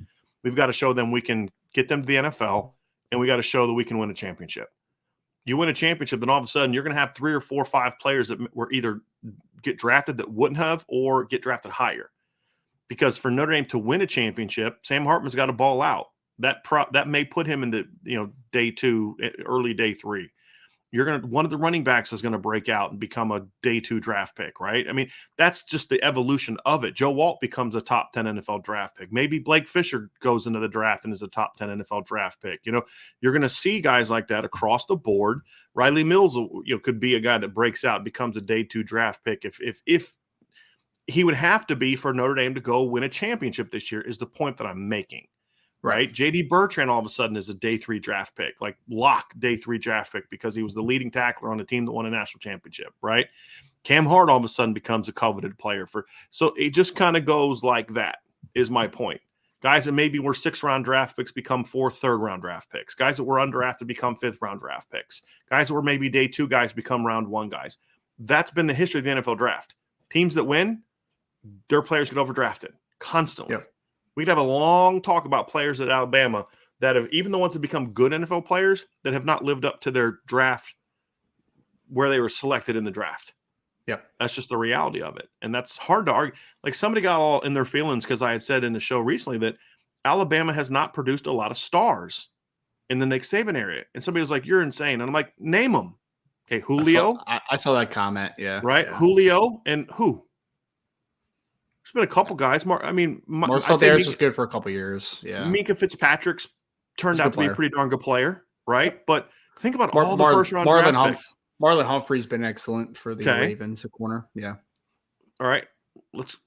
We've got to show them we can get them to the NFL, and we got to show that we can win a championship. You win a championship, then all of a sudden you're going to have 3 or 4 or 5 players that were either get drafted that wouldn't have or get drafted higher. Because for Notre Dame to win a championship, Sam Hartman's got to ball out. That may put him in the day 2, early day 3. One of the running backs is going to break out and become a day 2 draft pick, right? I mean, that's just the evolution of it. Joe Walt becomes a top 10 NFL draft pick. Maybe Blake Fisher goes into the draft and is a top 10 NFL draft pick. You're going to see guys like that across the board. Riley Mills, could be a guy that breaks out and becomes a day 2 draft pick. If he would have to be for Notre Dame to go win a championship this year is the point that I'm making. Right. JD Bertrand all of a sudden is a day 3 draft pick, like lock day 3 draft pick because he was the leading tackler on the team that won a national championship. Right. Cam Hart all of a sudden becomes a coveted player so it just kind of goes like that is my point. Guys that maybe were 6th-round draft picks become 4th, 3rd-round draft picks. Guys that were undrafted become 5th-round draft picks. Guys that were maybe day 2 guys become round 1 guys. That's been the history of the NFL draft. Teams that win, their players get overdrafted constantly. Yep. We could have a long talk about players at Alabama that have, even the ones that become good NFL players, that have not lived up to their draft where they were selected in the draft. Yeah. That's just the reality of it. And that's hard to argue. Like somebody got all in their feelings because I had said in the show recently that Alabama has not produced a lot of stars in the Nick Saban area. And somebody was like, you're insane. And I'm like, name them. Okay, Julio. I saw that comment. Yeah. Right? Yeah. Julio and who? There's been a couple guys. Marcel Davis was good for a couple years. Yeah. Minka Fitzpatrick's turned out to be a pretty darn good player, right? But think about all the first-round draft picks. Marlon Humphrey's been excellent for the Ravens at corner. Yeah. All right.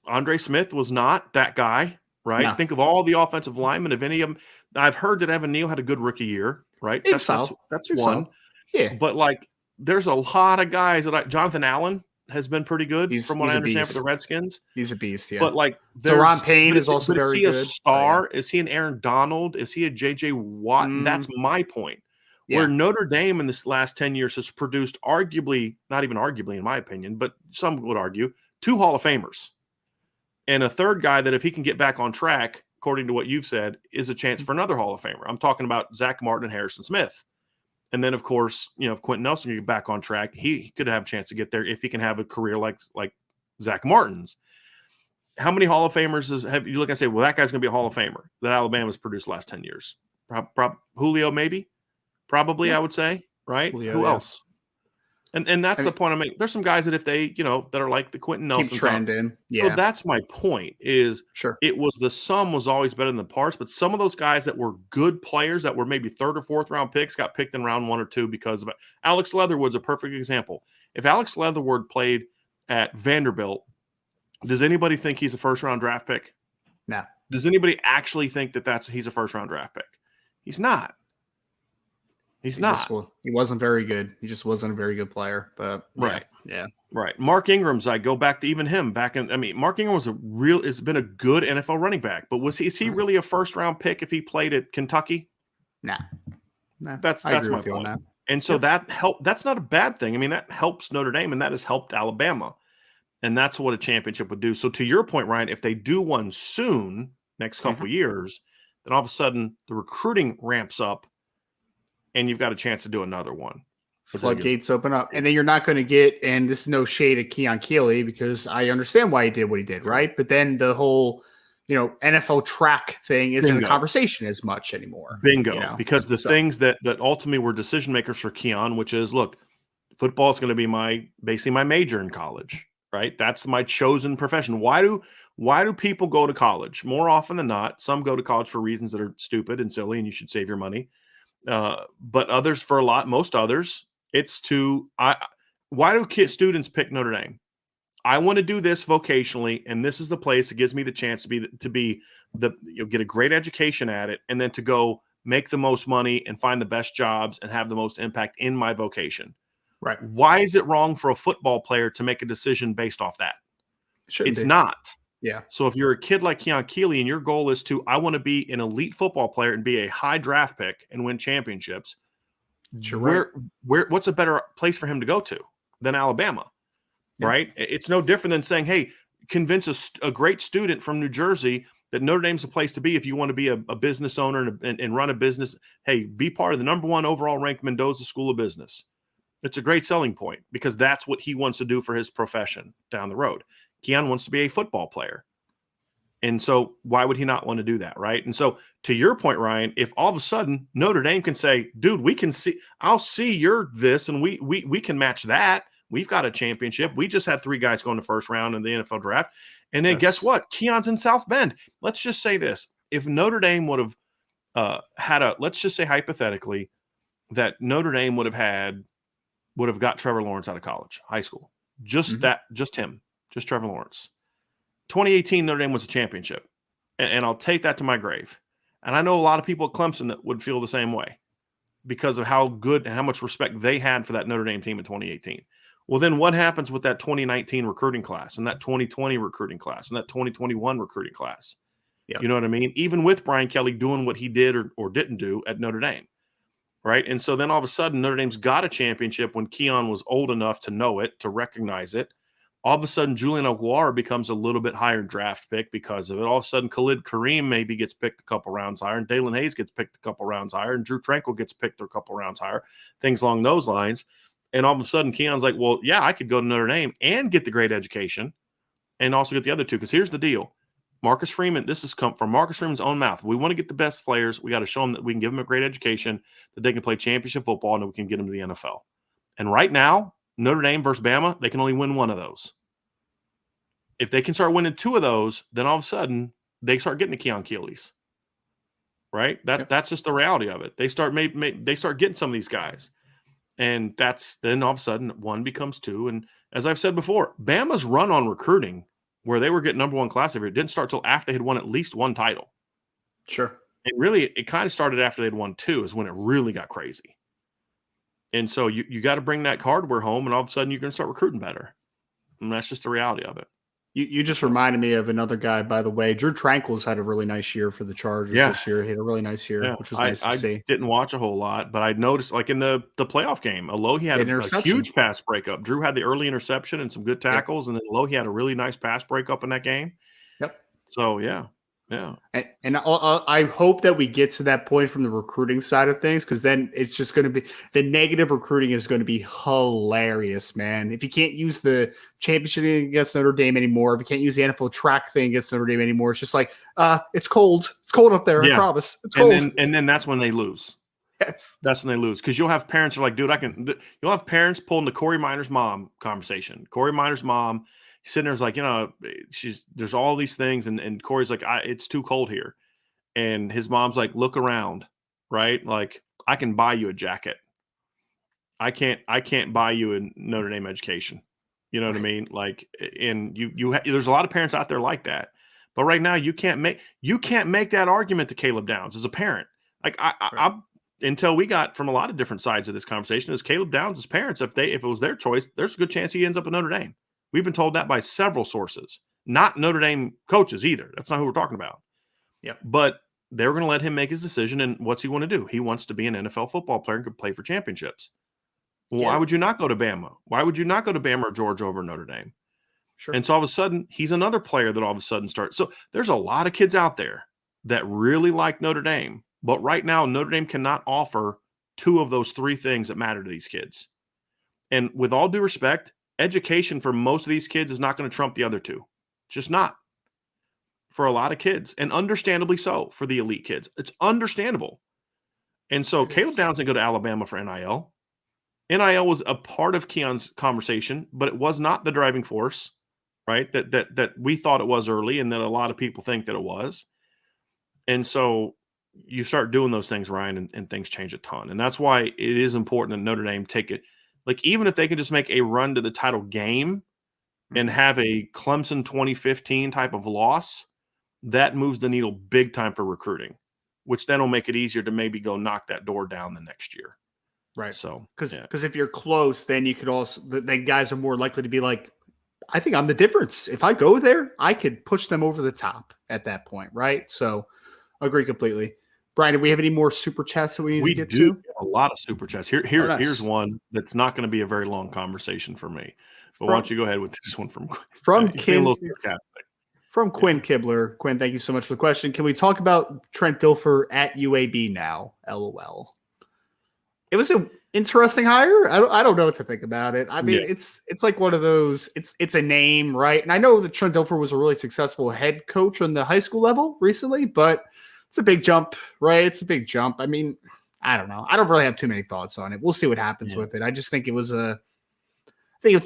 Andre Smith was not that guy, right? No. Think of all the offensive linemen. Of any of them, I've heard that Evan Neal had a good rookie year, right? That's one. Yeah. But there's a lot of guys that Jonathan Allen has been pretty good from what I understand for the Redskins. He's a beast, yeah. But Deron Payne is also very good. Is he a star? Is he an Aaron Donald? Is he a J.J. Watt? That's my point. Yeah. Where Notre Dame in this last 10 years has produced arguably, not even arguably in my opinion, but some would argue, 2 Hall of Famers. And a third guy that if he can get back on track, according to what you've said, is a chance for another Hall of Famer. I'm talking about Zach Martin and Harrison Smith. And then, of course, if Quentin Nelson can get back on track, he could have a chance to get there if he can have a career like Zach Martin's. How many Hall of Famers have you look and say, well, that guy's going to be a Hall of Famer that Alabama's produced the last 10 years? Julio, maybe? Probably, yeah. I would say, right? Julio, who else? And that's the point I make. There's some guys that if they, that are like the Quentin Nelson. Keep trending. Yeah. So that's my point is It was the sum was always better than the parts, but some of those guys that were good players that were maybe 3rd or 4th round picks got picked in round 1 or 2 because of it. Alex Leatherwood's a perfect example. If Alex Leatherwood played at Vanderbilt, does anybody think he's a 1st round draft pick? No. Does anybody actually think that he's a 1st round draft pick? He's not. He wasn't very good. He just wasn't a very good player. But right. Yeah. Right. Mark Ingram's, I go back to even him Mark Ingram has been a good NFL running back, but is he really a 1st round pick if he played at Kentucky? Nah. That's my point. And so that's not a bad thing. I mean, that helps Notre Dame and that has helped Alabama. And that's what a championship would do. So to your point, Ryan, if they do one soon, next couple years, then all of a sudden the recruiting ramps up and you've got a chance to do another one. Floodgates open up. And then you're not going to get, and this is no shade at Keon Keeley because I understand why he did what he did, right? But then the whole, NFL track thing isn't a conversation as much anymore. Bingo. Because the things that ultimately were decision makers for Keon, which is, look, football is going to be basically my major in college, right? That's my chosen profession. Why do people go to college? More often than not, some go to college for reasons that are stupid and silly and you should save your money. But others, most others, it's why do students pick Notre Dame? I want to do this vocationally, and this is the place that gives me the chance to get a great education at it, and then to go make the most money and find the best jobs and have the most impact in my vocation. Right. Why is it wrong for a football player to make a decision based off that? It's not. Yeah. So if you're a kid like Keon Keeley and your goal is I want to be an elite football player and be a high draft pick and win championships, what's a better place for him to go to than Alabama? Yeah. right? It's no different than saying, hey, convince a great student from New Jersey that Notre Dame's the place to be if you want to be a business owner and run a business. Hey, be part of the #1 overall ranked Mendoza School of Business. It's a great selling point because that's what he wants to do for his profession down the road. Keon wants to be a football player. And so why would he not want to do that, right? And so to your point, Ryan, if all of a sudden Notre Dame can say, dude, we can see, I'll see you're this, and we can match that. We've got a championship. We just had 3 guys go in the first round in the NFL draft. And then guess what? Keon's in South Bend. Let's just say this. If Notre Dame would have let's just say hypothetically that Notre Dame would have got Trevor Lawrence out of college, high school. Just him, just Trevor Lawrence. 2018, Notre Dame was a championship, and I'll take that to my grave. And I know a lot of people at Clemson that would feel the same way because of how good and how much respect they had for that Notre Dame team in 2018. Well, then what happens with that 2019 recruiting class and that 2020 recruiting class and that 2021 recruiting class? Yep. You know what I mean? Even with Brian Kelly doing what he did or didn't do at Notre Dame, right? And so then all of a sudden, Notre Dame's got a championship when Keon was old enough to know it, to recognize it. All of a sudden, Julian Oguara becomes a little bit higher draft pick because of it. All of a sudden, Khalid Kareem maybe gets picked a couple rounds higher, and Dalen Hayes gets picked a couple rounds higher, and Drew Tranquill gets picked a couple rounds higher, things along those lines. And all of a sudden, Keon's like, well, yeah, I could go to Notre Dame and get the great education and also get the other 2. Because here's the deal. Marcus Freeman, this has come from Marcus Freeman's own mouth. If we want to get the best players, we got to show them that we can give them a great education, that they can play championship football, and that we can get them to the NFL. And right now, Notre Dame versus Bama, they can only win 1 of those. If they can start winning 2 of those, then all of a sudden they start getting to Keon Keeley's, right? That's just the reality of it. They start they start getting some of these guys, and then all of a sudden 1 becomes 2. And as I've said before, Bama's run on recruiting, where they were getting #1 class every year, didn't start till after they had won at least 1 title. Sure. And really, it kind of started after they'd won 2 is when it really got crazy. And so you got to bring that hardware home, and all of a sudden you're going to start recruiting better. And that's just the reality of it. You just reminded me of another guy, by the way. Drew Tranquill's had a really nice year for the Chargers this year. He had a really nice year, which was nice to see. I didn't watch a whole lot, but I noticed, like in the playoff game, Alohi had a huge pass breakup. Drew had the early interception and some good tackles, and then Alohi had a really nice pass breakup in that game. Yep. So, yeah. And I hope that we get to that point from the recruiting side of things, because then it's just going to be the negative recruiting is going to be hilarious, man. If you can't use the championship thing against Notre Dame anymore, if you can't use the NFL track thing against Notre Dame anymore, it's just like, it's cold. It's cold up there. I promise. It's cold. And then that's when they lose. Yes. That's when they lose. Because you'll have parents who are like, dude, you'll have parents pulling the Corey Minor's mom conversation. Corey Minor's mom sitting there's like, there's all these things. And Corey's like, it's too cold here. And his mom's like, look around, right? Like, I can buy you a jacket. I can't buy you a Notre Dame education. You know what I mean? Like, and there's a lot of parents out there like that. But right now you can't make that argument to Caleb Downs as a parent. Like I until we got from a lot of different sides of this conversation, as Caleb Downs' parents, if it was their choice, there's a good chance he ends up at Notre Dame. We've been told that by several sources, not Notre Dame coaches either. That's not who we're talking about. Yeah. But they're going to let him make his decision. And what's he want to do? He wants to be an NFL football player and could play for championships. Well, why would you not go to Bama? Why would you not go to Bama or Georgia over Notre Dame? Sure. And so all of a sudden, he's another player that all of a sudden starts. So there's a lot of kids out there that really like Notre Dame. But right now, Notre Dame cannot offer 2 of those 3 things that matter to these kids. And with all due respect, education for most of these kids is not going to trump the other 2. It's just not. For a lot of kids, and understandably so for the elite kids. It's understandable. And so Caleb Downs didn't go to Alabama for NIL. NIL was a part of Keon's conversation, but it was not the driving force, right? That we thought it was early, and that a lot of people think that it was. And so you start doing those things, Ryan, and things change a ton. And that's why it is important that Notre Dame take it. Like, even if they can just make a run to the title game and have a Clemson 2015 type of loss, that moves the needle big time for recruiting, which then will make it easier to maybe go knock that door down the next year. Right. So, because if you're close, then you could also, then guys are more likely to be like, I think I'm the difference. If I go there, I could push them over the top at that point. Right. So agree completely. Brian, do we have any more super chats that we need We to get do to? have a lot of super chats. Oh, nice. Here's one that's not going to be a very long conversation for me. But why don't you go ahead with this one from Quinn Yeah. Kibler. Quinn, thank you so much for the question. Can we talk about Trent Dilfer at UAB now? LOL. It was an interesting hire. I don't know what to think about it. I mean, it's like one of those. It's a name, right? And I know that Trent Dilfer was a really successful head coach on the high school level recently, but it's a big jump, right? It's a big jump. I mean, I don't know. I don't really have too many thoughts on it. We'll see what happens with it. I just think it's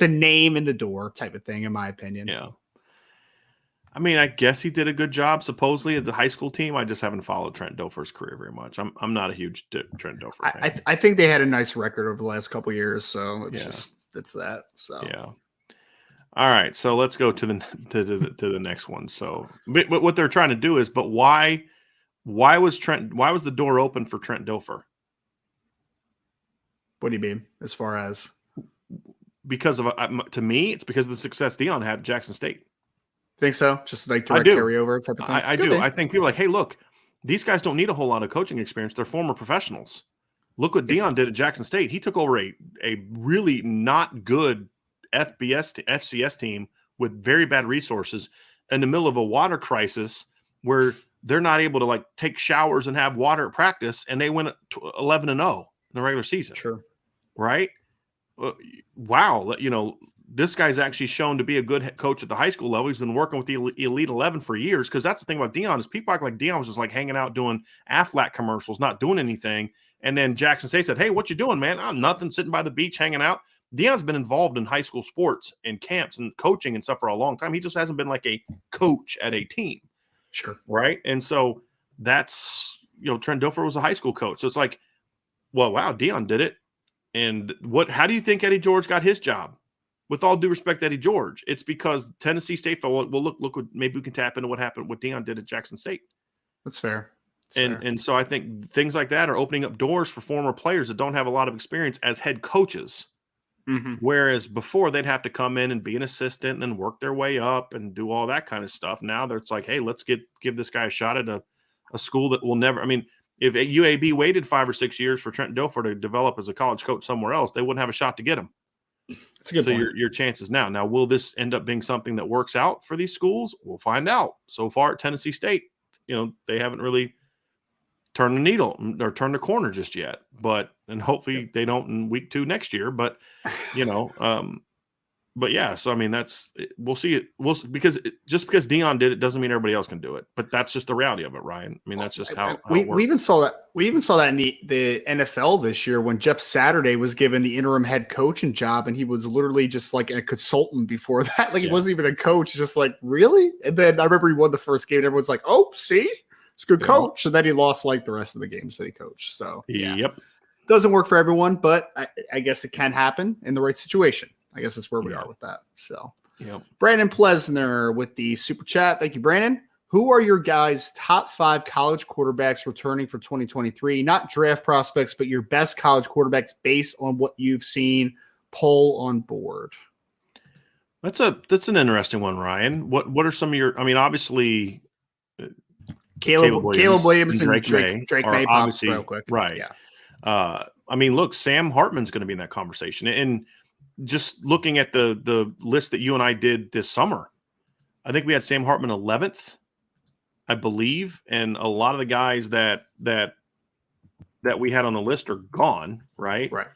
a name in the door type of thing, in my opinion. Yeah. I mean, I guess he did a good job supposedly at the high school team. I just haven't followed Trent Dilfer's career very much. I'm not a huge Trent Dilfer fan. I think they had a nice record over the last couple of years, so it's that. So yeah. All right, so let's go to the next one. So, but what they're trying to do is, but why was the door open for Trent Dilfer? What do you mean, as far as? Because of to me, it's because of the success Deion had at Jackson State. Think so? Just like direct carryover type of thing? I do. I think people are like, hey, look, these guys don't need a whole lot of coaching experience. They're former professionals. Look what Deion did at Jackson State. He took over a really not good FCS team with very bad resources in the middle of a water crisis where they're not able to like take showers and have water at practice, and they went 11-0 in the regular season. Sure. Right? Wow. This guy's actually shown to be a good head coach at the high school level. He's been working with the Elite 11 for years, because that's the thing about Deion is people act like Deion was just like hanging out doing Aflac commercials, not doing anything. And then Jackson State said, hey, what you doing, man? I'm nothing, sitting by the beach, hanging out. Deion's been involved in high school sports and camps and coaching and stuff for a long time. He just hasn't been like a coach at a team. Sure. Right? And so that's, Trent Dilfer was a high school coach. So it's like, well, wow, Deion did it. And how do you think Eddie George got his job? With all due respect, Eddie George, it's because Tennessee State felt, well, look, maybe we can tap into what Deion did at Jackson State. That's fair. And so I think things like that are opening up doors for former players that don't have a lot of experience as head coaches. Mm-hmm. Whereas before they'd have to come in and be an assistant and then work their way up and do all that kind of stuff. Now it's like, hey, let's give this guy a shot at a school that will never. I mean, if UAB waited 5 or 6 years for Trent Dilfer to develop as a college coach somewhere else, they wouldn't have a shot to get him. That's a good point. Your chances now. Now, will this end up being something that works out for these schools? We'll find out. So far at Tennessee State, they haven't really turned the needle or turned the corner just yet. And hopefully they don't in week 2 next year. But but yeah. So I mean, we'll see it. Just because Deion did it doesn't mean everybody else can do it. But that's just the reality of it, Ryan. I mean, that's just how we it works. we even saw that. We even saw that in the NFL this year when Jeff Saturday was given the interim head coaching job, and he was literally just like a consultant before that. Like he wasn't even a coach. Just like, really? And then I remember he won the first game, and everyone's like, "Oh, see, it's a good coach." And then he lost like the rest of the games that he coached. So Yep, doesn't work for everyone, but I guess it can happen in the right situation. I guess that's where we are with that. So, Brandon Plesner with the super chat. Thank you, Brandon. Who are your guys' top 5 college quarterbacks returning for 2023? Not draft prospects, but your best college quarterbacks based on what you've seen. Poll on board. That's an interesting one, Ryan. What are some of your? I mean, obviously, Caleb Williams and Drake are May pops obviously real quick. Right. Yeah. I mean, look, Sam Hartman's going to be in that conversation, and just looking at the list that you and I did this summer, I think we had Sam Hartman 11th, I believe, and a lot of the guys that we had on the list are gone, right? Right.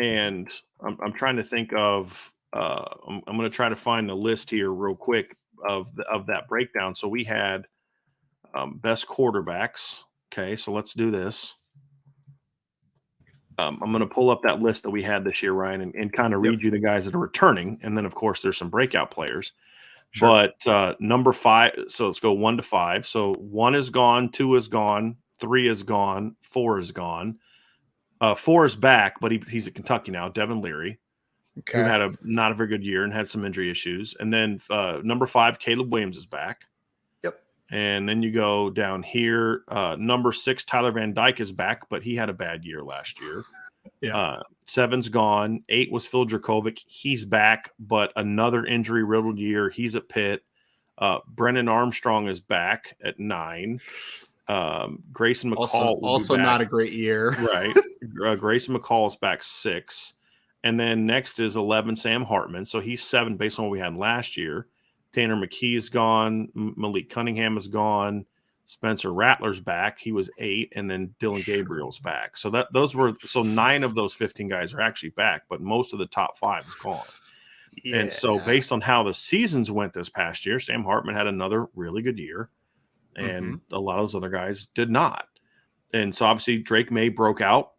And I'm trying to think of I'm going to try to find the list here real quick of that breakdown. So we had best quarterbacks. Okay, so let's do this. I'm going to pull up that list that we had this year, Ryan, and kind of read you the guys that are returning. And then, of course, there's some breakout players. Sure. But number 5, so let's go 1 to 5. So 1 is gone, 2 is gone, 3 is gone, 4 is gone. 4 is back, but he's at Kentucky now, Devin Leary, who had not a very good year and had some injury issues. And then number 5, Caleb Williams is back. And then you go down here. Number 6, Tyler Van Dyke is back, but he had a bad year last year. 7's gone. 8 was Phil Dracovic. He's back, but another injury-riddled year. He's at Pitt. Brennan Armstrong is back at 9. Grayson McCall also not a great year. Right. Grayson McCall is back 6. And then next is 11, Sam Hartman. So he's 7 based on what we had last year. Tanner McKee is gone. Malik Cunningham is gone. Spencer Rattler's back. He was 8. And then Dylan Gabriel's back. So so 9 of those 15 guys are actually back, but most of the top 5 is gone. Yeah. And so based on how the seasons went this past year, Sam Hartman had another really good year. And a lot of those other guys did not. And so obviously Drake May broke out.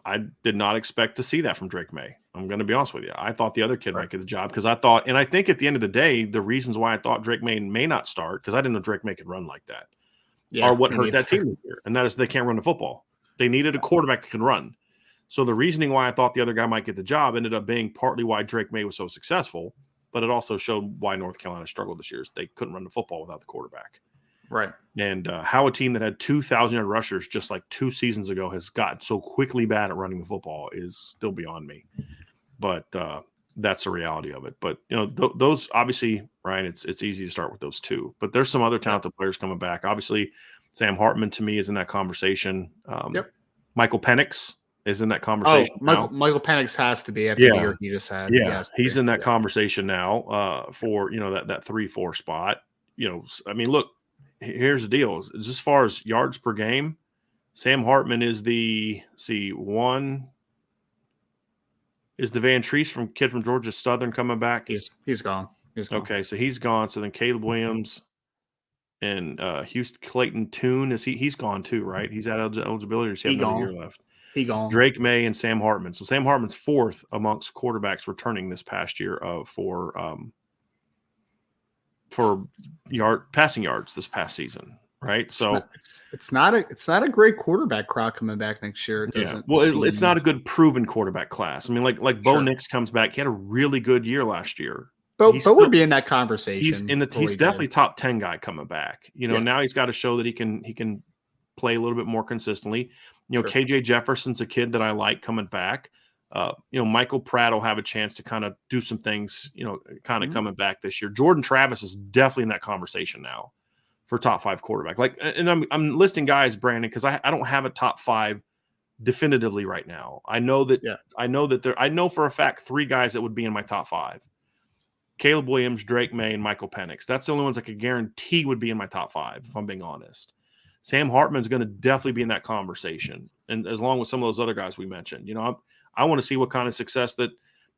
I did not expect to see that from Drake May. I'm going to be honest with you. I thought the other kid might get the job because I think at the end of the day, the reasons why I thought Drake may not start, because I didn't know Drake May could run like that, are what hurt that team this year. And that is they can't run the football. They needed a quarterback that can run. So the reasoning why I thought the other guy might get the job ended up being partly why Drake May was so successful, but it also showed why North Carolina struggled this year. They couldn't run the football without the quarterback. Right. And how a team that had 2,000-yard rushers just like 2 seasons ago has gotten so quickly bad at running the football is still beyond me. But that's the reality of it. But, those obviously, Ryan, it's easy to start with those 2. But there's some other talented players coming back. Obviously, Sam Hartman, to me, is in that conversation. Michael Penix is in that conversation. Michael Penix has to be after the year he just had. Yeah, he's in that conversation now for, that 3-4 spot. I mean, look. Here's the deal. As far as yards per game, Sam Hartman is the Van Treese kid from Georgia Southern coming back. He's gone. Okay, so he's gone. So then Caleb Williams and Houston Clayton Toon he's gone too, right? He's out of eligibility. Or does he have another year left? He gone. Drake May and Sam Hartman. So Sam Hartman's 4th amongst quarterbacks returning this past year for passing yards this past season, right? So it's not a great quarterback crowd coming back next year. It doesn't. Well, it's not a good proven quarterback class. I mean, like Bo Nix comes back. He had a really good year last year. Bo would be in that conversation. He's definitely top 10 guy coming back. Now he's got to show that he can play a little bit more consistently. KJ Jefferson's a kid that I like coming back. Michael Pratt will have a chance to kind of do some things, coming back this year. Jordan Travis is definitely in that conversation now for top 5 quarterback. And I'm listing guys, Brandon, because I don't have a top 5 definitively right now. I know for a fact 3 guys that would be in my top 5. Caleb Williams, Drake May, and Michael Penix. That's the only ones I could guarantee would be in my top 5, if I'm being honest. Sam Hartman's going to definitely be in that conversation, and as long with some of those other guys we mentioned. I want to see what kind of success that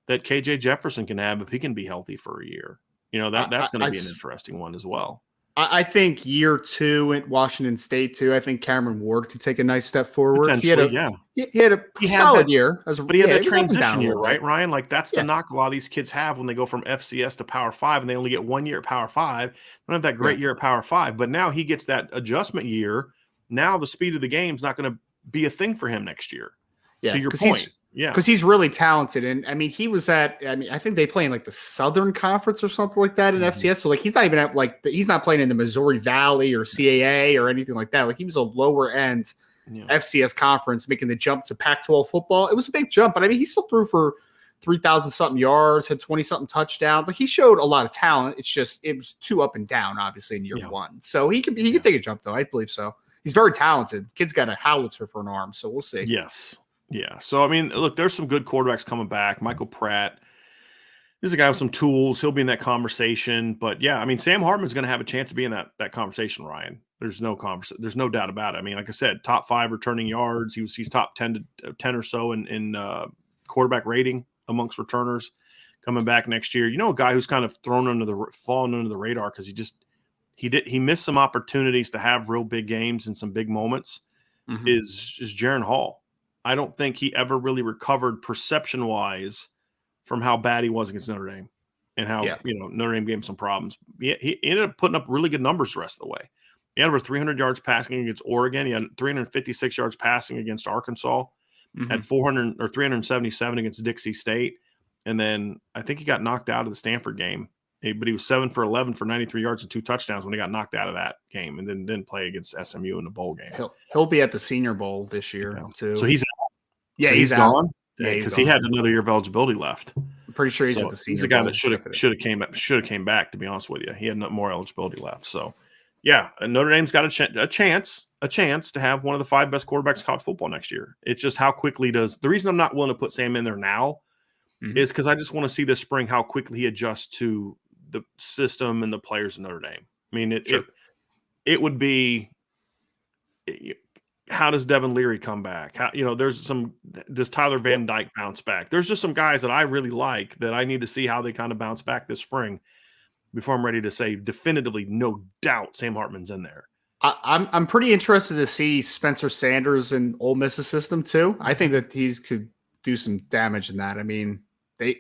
KJ Jefferson can have if he can be healthy for a year. That's going to be an interesting one as well. I think year 2 at Washington State too. I think Cameron Ward could take a nice step forward. He had a solid year, but he had that transition year, right, Ryan? Like that's the knock a lot of these kids have when they go from FCS to Power 5, and they only get 1 year at Power 5. They don't have that great year at Power 5, but now he gets that adjustment year. Now the speed of the game is not going to be a thing for him next year. Yeah, to your point. Yeah, because he's really talented, and I mean, he was at. I mean, I think they play in like the Southern Conference or something like that in FCS. So like, he's not even at he's not playing in the Missouri Valley or CAA or anything like that. Like, he was a lower end FCS conference, making the jump to Pac-12 football. It was a big jump, but I mean, he still threw for 3,000 something yards, had 20 something touchdowns. Like, he showed a lot of talent. It's just it was too up and down, obviously, in year 1. So he could take a jump though. I believe so. He's very talented. Kid's got a howitzer for an arm, so we'll see. Yes. Yeah. So, I mean, look, there's some good quarterbacks coming back. Michael Pratt is a guy with some tools. He'll be in that conversation. But, yeah, I mean, Sam Hartman's going to have a chance to be in that conversation, Ryan. There's no doubt about it. I mean, like I said, top 5 returning yards. He's top 10 or so in quarterback rating amongst returners coming back next year. A guy who's kind of fallen under the radar because he missed some opportunities to have real big games and some big moments is Jaron Hall. I don't think he ever really recovered perception-wise from how bad he was against Notre Dame and how Notre Dame gave him some problems. He ended up putting up really good numbers the rest of the way. He had over 300 yards passing against Oregon. He had 356 yards passing against Arkansas. Had 377 against Dixie State. And then I think he got knocked out of the Stanford game. But he was 7 for 11 for 93 yards and 2 touchdowns when he got knocked out of that game, and then didn't play against SMU in the bowl game. He'll be at the Senior Bowl this year too. So he's out. Yeah, so he's gone. Yeah, because he had another year of eligibility left. I'm pretty sure he's at the Senior Bowl. He's a guy Bowl that should have came back. To be honest with you, he had more eligibility left. So, yeah, Notre Dame's got a chance. a chance to have one of the 5 best quarterbacks in college football next year. It's just how quickly does – the reason I'm not willing to put Sam in there now is because I just want to see this spring how quickly he adjusts to the system and the players in Notre Dame. I mean, it would be – how does Devin Leary come back? How, there's some – does Tyler Van Dyke bounce back? There's just some guys that I really like that I need to see how they kind of bounce back this spring before I'm ready to say definitively, no doubt, Sam Hartman's in there. I'm pretty interested to see Spencer Sanders in Ole Miss's system too. I think that he could do some damage in that. I mean, I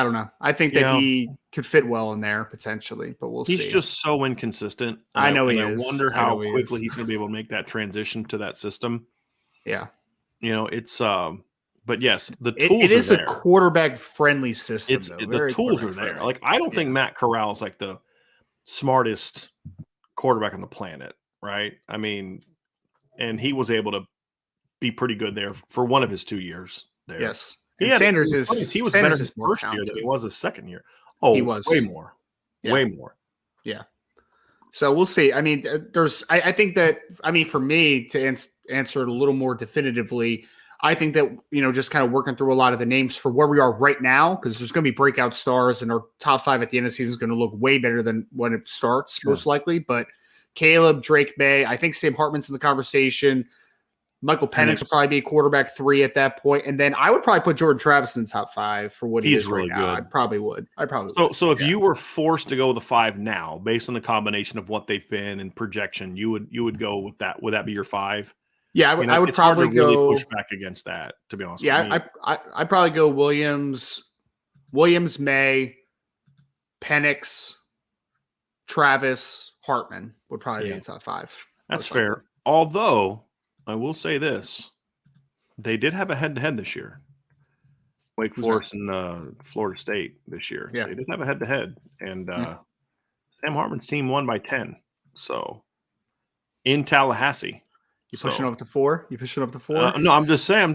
don't know. I think that he could fit well in there potentially, but we'll see. He's just so inconsistent. I know he is. I wonder how quickly he's going to be able to make that transition to that system. Yeah. It's but yes, the tools it is are there. A quarterback friendly system. The tools are there. Like, I don't think Matt Corral is like the smartest quarterback on the planet, right? I mean, and he was able to be pretty good there for one of his 2 years there. Yes. He was better his first year than he was his second year. Oh, he was way more. Yeah. Way more. Yeah. So we'll see. I mean, I think that, for me to answer it a little more definitively, I think that, just kind of working through a lot of the names for where we are right now, because there's going to be breakout stars and our top 5 at the end of the season is going to look way better than when it starts, most likely. But Caleb, Drake May, I think Sam Hartman's in the conversation. Michael Penix will probably be quarterback 3 at that point. And then I would probably put Jordan Travis in the top 5 for what he is really right now. good. I probably would. So if you were forced to go with the 5 now, based on the combination of what they've been and projection, you would go with that. Would that be your 5? Yeah, I would probably go really push back against that, to be honest with you. I'd probably go Williams, May, Penix, Travis, Hartman would probably be the top 5. That's fair. Although I will say this, they did have a head-to-head this year. Wake Forest and Florida State this year. Yeah. They did have a head-to-head, and Sam Hartman's team won by 10. So in Tallahassee. You pushing up to 4? No, I'm just saying.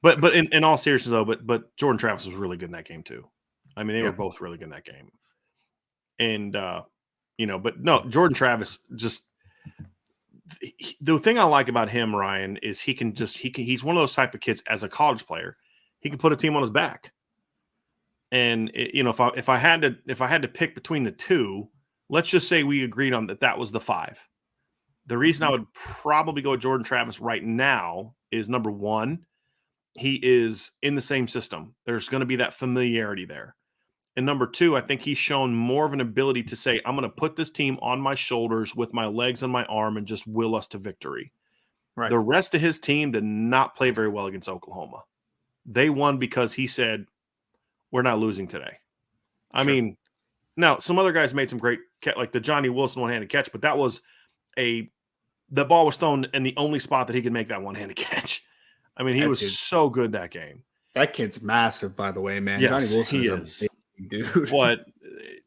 But in all seriousness though, but Jordan Travis was really good in that game too. I mean, they were both really good in that game. And but no, Jordan Travis the thing I like about him, Ryan, is he's one of those type of kids as a college player. He can put a team on his back. And if I had to pick between the two, let's just say we agreed on that was the 5. The reason I would probably go Jordan Travis right now is, number one, he is in the same system. There's going to be that familiarity there. And number 2, I think he's shown more of an ability to say, I'm going to put this team on my shoulders with my legs and my arm and just will us to victory. Right. The rest of his team did not play very well against Oklahoma. They won because he said, we're not losing today. I mean, now some other guys made some great like the Johnny Wilson one-handed catch, but that was the ball was thrown in the only spot that he could make that one-handed catch. I mean, he was so good that game. That kid's massive, by the way, man. Yes, Johnny Wilson is a big dude. But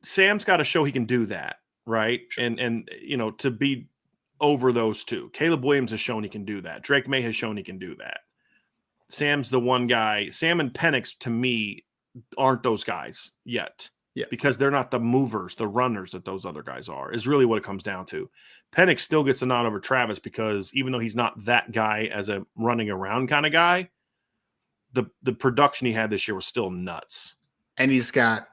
Sam's got to show he can do that, right? And to be over those two. Caleb Williams has shown he can do that. Drake May has shown he can do that. Sam's the one guy. Sam and Penix, to me, aren't those guys yet. Yeah. Because they're not the movers, the runners that those other guys are, is really what it comes down to. Penix still gets a nod over Travis because even though he's not that guy as a running around kind of guy, the production he had this year was still nuts. And he's got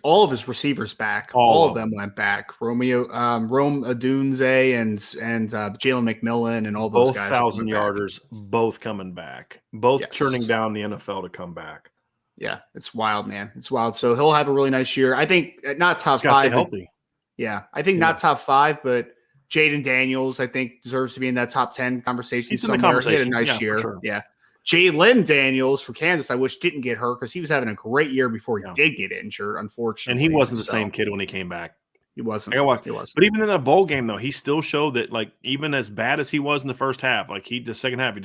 all of his receivers back. All of them went back. Rome Odunze and Jalen McMillan and all those guys. 1,000-yarders, both coming back. Both turning down the NFL to come back. Yeah, it's wild, man. It's wild. So he'll have a really nice year. I think not top 5. Stay healthy. Yeah, I think not top 5, but Jaden Daniels, I think, deserves to be in that top 10 conversation. He's somewhere. In the conversation. He had a nice year. Sure. Yeah. Jalen Daniels from Kansas, I wish didn't get hurt because he was having a great year before he did get injured, unfortunately. And he wasn't the same kid when he came back. He wasn't. He wasn't. But even in that bowl game, though, he still showed that, like, even as bad as he was in the first half, like the second half,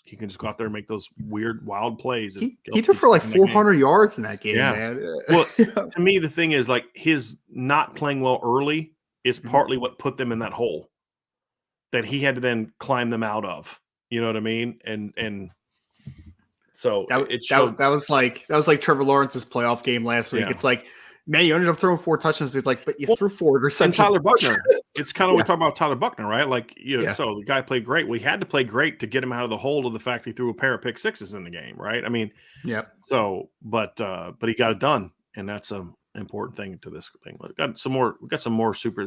he can just go out there and make those weird, wild plays. He threw for like 400 yards in that game, man. Well, to me, the thing is, like, his not playing well early is partly what put them in that hole that he had to then climb them out of. You know what I mean? And so that was like Trevor Lawrence's playoff game last week. Yeah. It's like, man, you ended up throwing 4 touchdowns, but it's like, but you threw 4 interceptions. And Tyler Buchner. it's kind of what we talk about Tyler Buckner, right? Like, so the guy played great. We had to play great to get him out of the hole of the fact he threw a pair of pick sixes in the game, right? I mean, so, but he got it done, and that's an important thing to this thing. We've got some more super.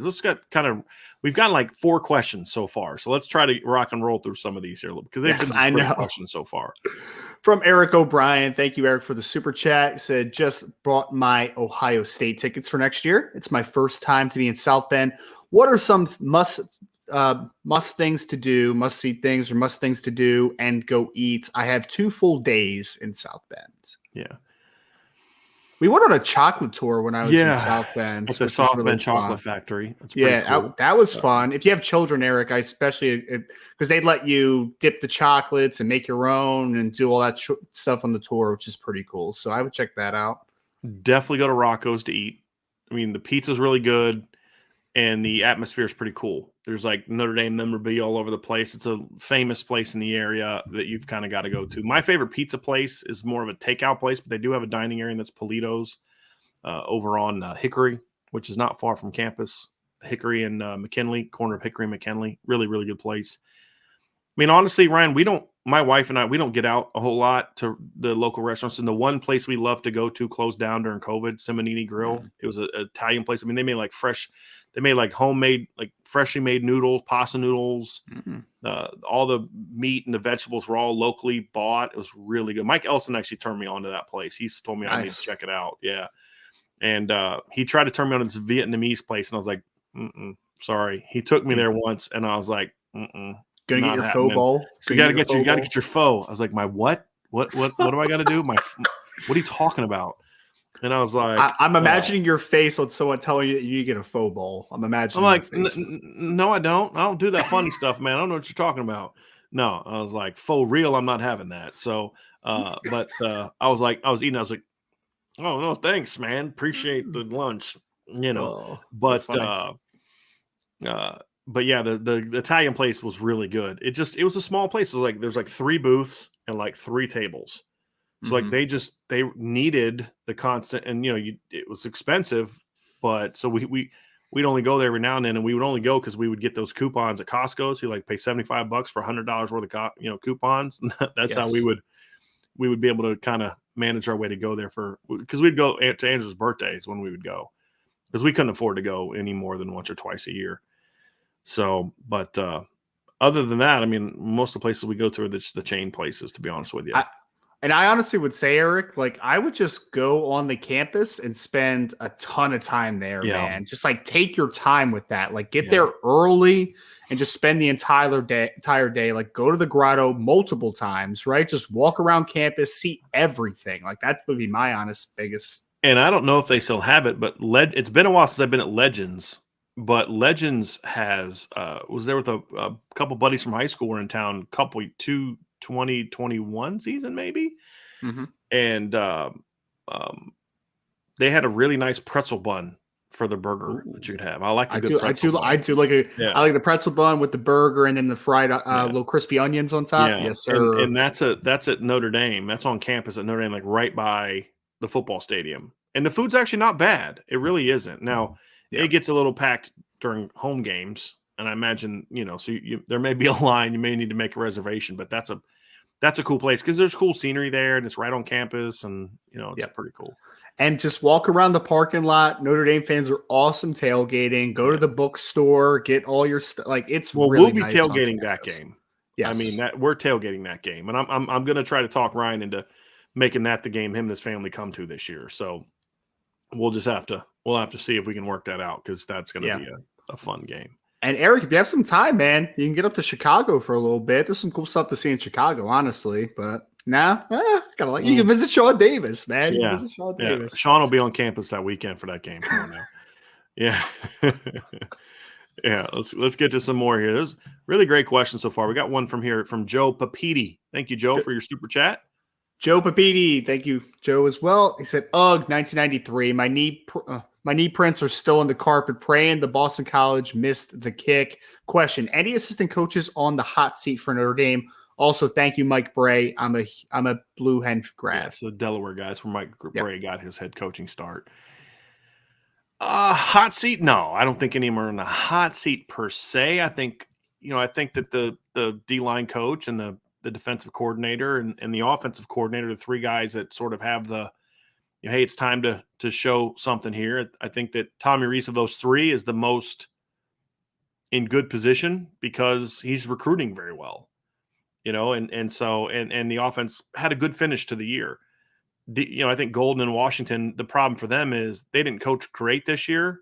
We've got like 4 questions so far. So let's try to rock and roll through some of these here because they've been some great questions so far. From Eric O'Brien. Thank you, Eric, for the super chat. He said, just bought my Ohio State tickets for next year. It's my first time to be in South Bend. What are some must things to do, must see things or must things to do and go eat? I have 2 full days in South Bend. Yeah. We went on a chocolate tour when I was in South Bend. At the South Bend Chocolate Factory. That's cool. That was fun. If you have children, Eric, I especially because they'd let you dip the chocolates and make your own and do all that stuff on the tour, which is pretty cool. So I would check that out. Definitely go to Rocco's to eat. I mean, the pizza's really good, and the atmosphere is pretty cool. There's like Notre Dame memorabilia all over the place. It's a famous place in the area that you've kind of got to go to. My favorite pizza place is more of a takeout place, but they do have a dining area that's Polito's over on Hickory, which is not far from campus. Hickory and McKinley, corner of Hickory and McKinley. Really, really good place. I mean, honestly, Ryan, my wife and I, we don't get out a whole lot to the local restaurants. And the one place we love to go to closed down during COVID, Simonini Grill. It was an Italian place. I mean, they made like homemade, like freshly made noodles, pasta noodles. All the meat and the vegetables were all locally bought. It was really good. Mike Elson actually turned me on to that place. He's told me I need to check it out. Yeah. And he tried to turn me on to this Vietnamese place. And I was like, sorry. He took me there once and I was like, Gonna get your faux bowl. So you gotta get your faux. I was like, my what? What do I gotta do? What are you talking about? And I was like, I'm imagining your face on someone telling you that you get a faux bowl. I'm imagining. I'm like, no, I don't. I don't do that funny stuff, man. I don't know what you're talking about. No, I was like, faux real. I'm not having that. So, but I was eating. I was like, oh no, thanks, man. Appreciate the lunch. But yeah, the Italian place was really good. It was a small place. So there's like 3 booths and like 3 tables. So like they needed the constant, and it was expensive, but so we'd only go there every now and then, and we would only go because we would get those coupons at Costco. So you like pay $75 for $100 worth of coupons. That's how we would be able to kind of manage our way to go there because we'd go to Andrew's birthdays when we would go because we couldn't afford to go any more than once or twice a year. So, but other than that, I mean, most of the places we go to are the chain places, to be honest with you. And I honestly would say, Eric, like I would just go on the campus and spend a ton of time there, man. Just like take your time with that. Like get there early and just spend the entire day. Like go to the grotto multiple times, right? Just walk around campus, see everything. Like that would be my honest biggest. And I don't know if they still have it, but it's been a while since I've been at Legends. But Legends was there with a couple buddies from high school were in town, 2021 season maybe, and they had a really nice pretzel bun for the burger that you could have. I like pretzel bun. I like the pretzel bun with the burger and then the fried little crispy onions on top. Yeah. Yes, sir. And that's at Notre Dame. That's on campus at Notre Dame, like right by the football stadium. And the food's actually not bad. It really isn't. Now it gets a little packed during home games. And I imagine, so there may be a line, you may need to make a reservation, but that's a cool place because there's cool scenery there and it's right on campus and, it's pretty cool. And just walk around the parking lot. Notre Dame fans are awesome tailgating. Go to the bookstore, get all your stuff. Like we'll be tailgating that game. Yes. I mean, we're tailgating that game. And I'm going to try to talk Ryan into making that the game him and his family come to this year. So we'll have to see if we can work that out because that's going to be a fun game. And Eric, if you have some time, man, you can get up to Chicago for a little bit. There's some cool stuff to see in Chicago, honestly. But you can visit Sean Davis, man. You can visit Sean Davis. Sean will be on campus that weekend for that game. Come on now. Yeah. Yeah. Let's get to some more here. There's really great questions so far. We got one from Joe Papiti. Thank you, Joe, for your super chat. Joe Papiti, thank you, Joe, as well. He said, 1993. My knee prints are still on the carpet praying the Boston College missed the kick. Question, any assistant coaches on the hot seat for Notre Dame? Also, thank you, Mike Bray. I'm a Blue Hen grad. Yeah, so the Delaware guy. That's where Mike Bray got his head coaching start. Hot seat? No, I don't think any of them are in the hot seat per se. I think that the D-line coach and the defensive coordinator and the offensive coordinator, the three guys that sort of have the, hey, it's time to show something here. I think that Tommy Rees of those three is the most in good position because he's recruiting very well, and so the offense had a good finish to the year. I think Golden and Washington, the problem for them is they didn't coach great this year,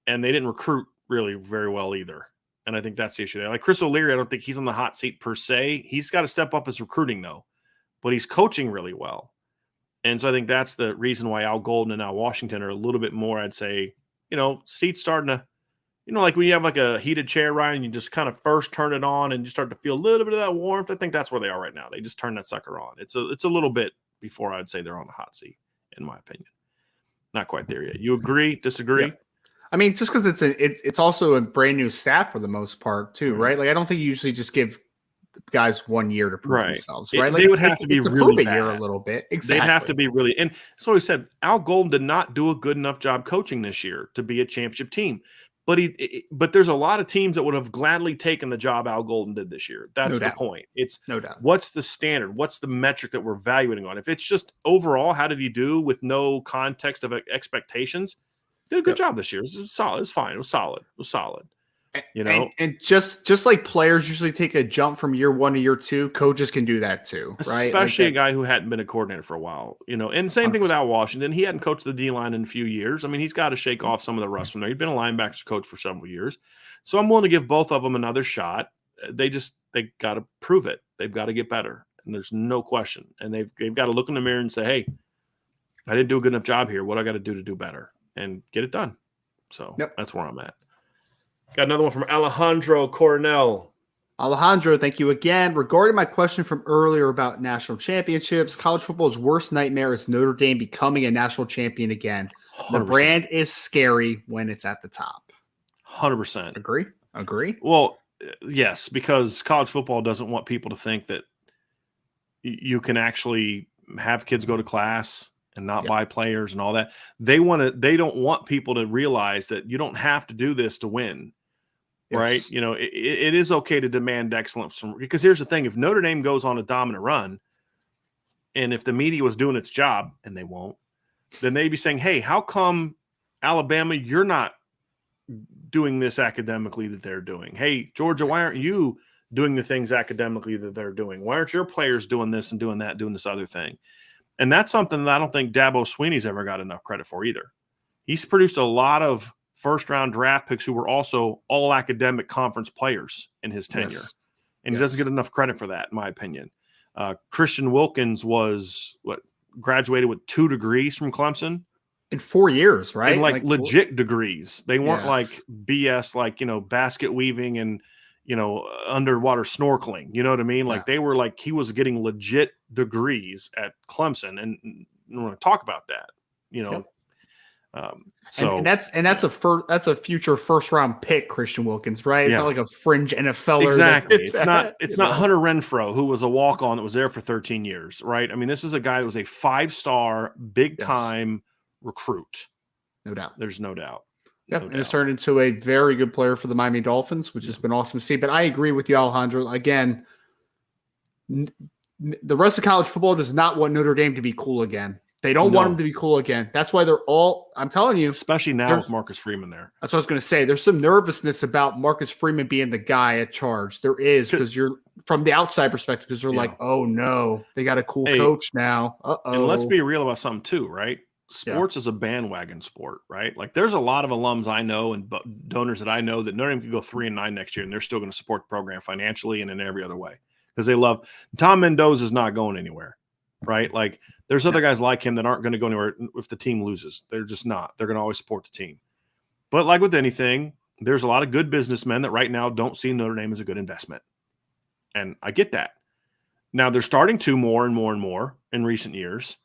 and they didn't recruit really very well either. And I think that's the issue there. Like Chris O'Leary, I don't think he's on the hot seat per se. He's got to step up his recruiting, though. But he's coaching really well. And so I think that's the reason why Al Golden and Al Washington are a little bit more, I'd say, seats starting to, like when you have like a heated chair, Ryan, you just kind of first turn it on and you start to feel a little bit of that warmth. I think that's where they are right now. They just turn that sucker on. It's a little bit before I'd say they're on the hot seat, in my opinion. Not quite there yet. You agree? Disagree? Yeah. I mean, just because it's also a brand new staff for the most part too, right? Like I don't think you usually just give guys 1 year to prove themselves, right? They would have to be really bad. Year a little bit. Exactly. They'd have to be really, and so we said Al Golden did not do a good enough job coaching this year to be a championship team. But there's a lot of teams that would have gladly taken the job Al Golden did this year. That's the point. It's no doubt. What's the standard? What's the metric that we're evaluating on? If it's just overall, how did he do with no context of expectations? Did a good job this year. It was solid. It was fine. It was solid. And just like players usually take a jump from year 1 to year 2, coaches can do that too, right? Especially a guy who hadn't been a coordinator for a while, And same 100%. Thing with Al Washington. He hadn't coached the D-line in a few years. I mean, he's got to shake off some of the rust from there. He'd been a linebackers coach for several years. So I'm willing to give both of them another shot. They got to prove it. They've got to get better. And there's no question. And they've got to look in the mirror and say, hey, I didn't do a good enough job here. What do I got to do better? And get it done. So That's where I'm at. Got another one from Alejandro Coronel. Alejandro, thank you again. Regarding my question from earlier about national championships, college football's worst nightmare is Notre Dame becoming a national champion again. 100%. The brand is scary when it's at the top. 100%. Agree? Well, yes, because college football doesn't want people to think that you can actually have kids go to class and not buy players and all that. They don't want people to realize that you don't have to do this to win. Yes. Right. It is okay to demand excellence because here's the thing. If Notre Dame goes on a dominant run and if the media was doing its job, and they won't, then they'd be saying, hey, how come Alabama, you're not doing this academically that they're doing? Hey, Georgia, why aren't you doing the things academically that they're doing? Why aren't your players doing this and doing that, doing this other thing? And that's something that I don't think Dabo Swinney's ever got enough credit for either. He's produced a lot of first-round draft picks who were also all academic conference players in his tenure. And he doesn't get enough credit for that, in my opinion. Christian Wilkins graduated with 2 degrees from Clemson. In 4 years, right? And like legit degrees. They weren't like BS, like, basket weaving and, underwater snorkeling. You know what I mean? Like they were like, he was getting legit degrees at Clemson. And we want to talk about that, So that's a future first round pick, Christian Wilkins, right? It's not like a fringe NFLer. Exactly. It's not Hunter Renfrow, who was a walk-on that was there for 13 years, right? I mean, this is a guy that was a 5-star, big-time recruit. No doubt. There's no doubt. Yep, and it's turned into a very good player for the Miami Dolphins, which has been awesome to see. But I agree with you, Alejandro. Again, the rest of college football does not want Notre Dame to be cool again. They don't want them to be cool again. That's why they're all, I'm telling you. Especially now with Marcus Freeman there. That's what I was going to say. There's some nervousness about Marcus Freeman being the guy at charge. There is, because you're from the outside perspective, because they're like, oh no, they got a cool coach now. Uh-oh. And let's be real about something too, right? Sports is a bandwagon sport, right? Like there's a lot of alums I know and donors that I know that Notre Dame could go 3-9 next year, and they're still going to support the program financially and in every other way because they love Tom Mendoza's not going anywhere, right? Like there's other guys like him that aren't going to go anywhere if the team loses. They're just not. They're going to always support the team. But like with anything, there's a lot of good businessmen that right now don't see Notre Dame as a good investment, and I get that. Now they're starting to more and more and more in recent years.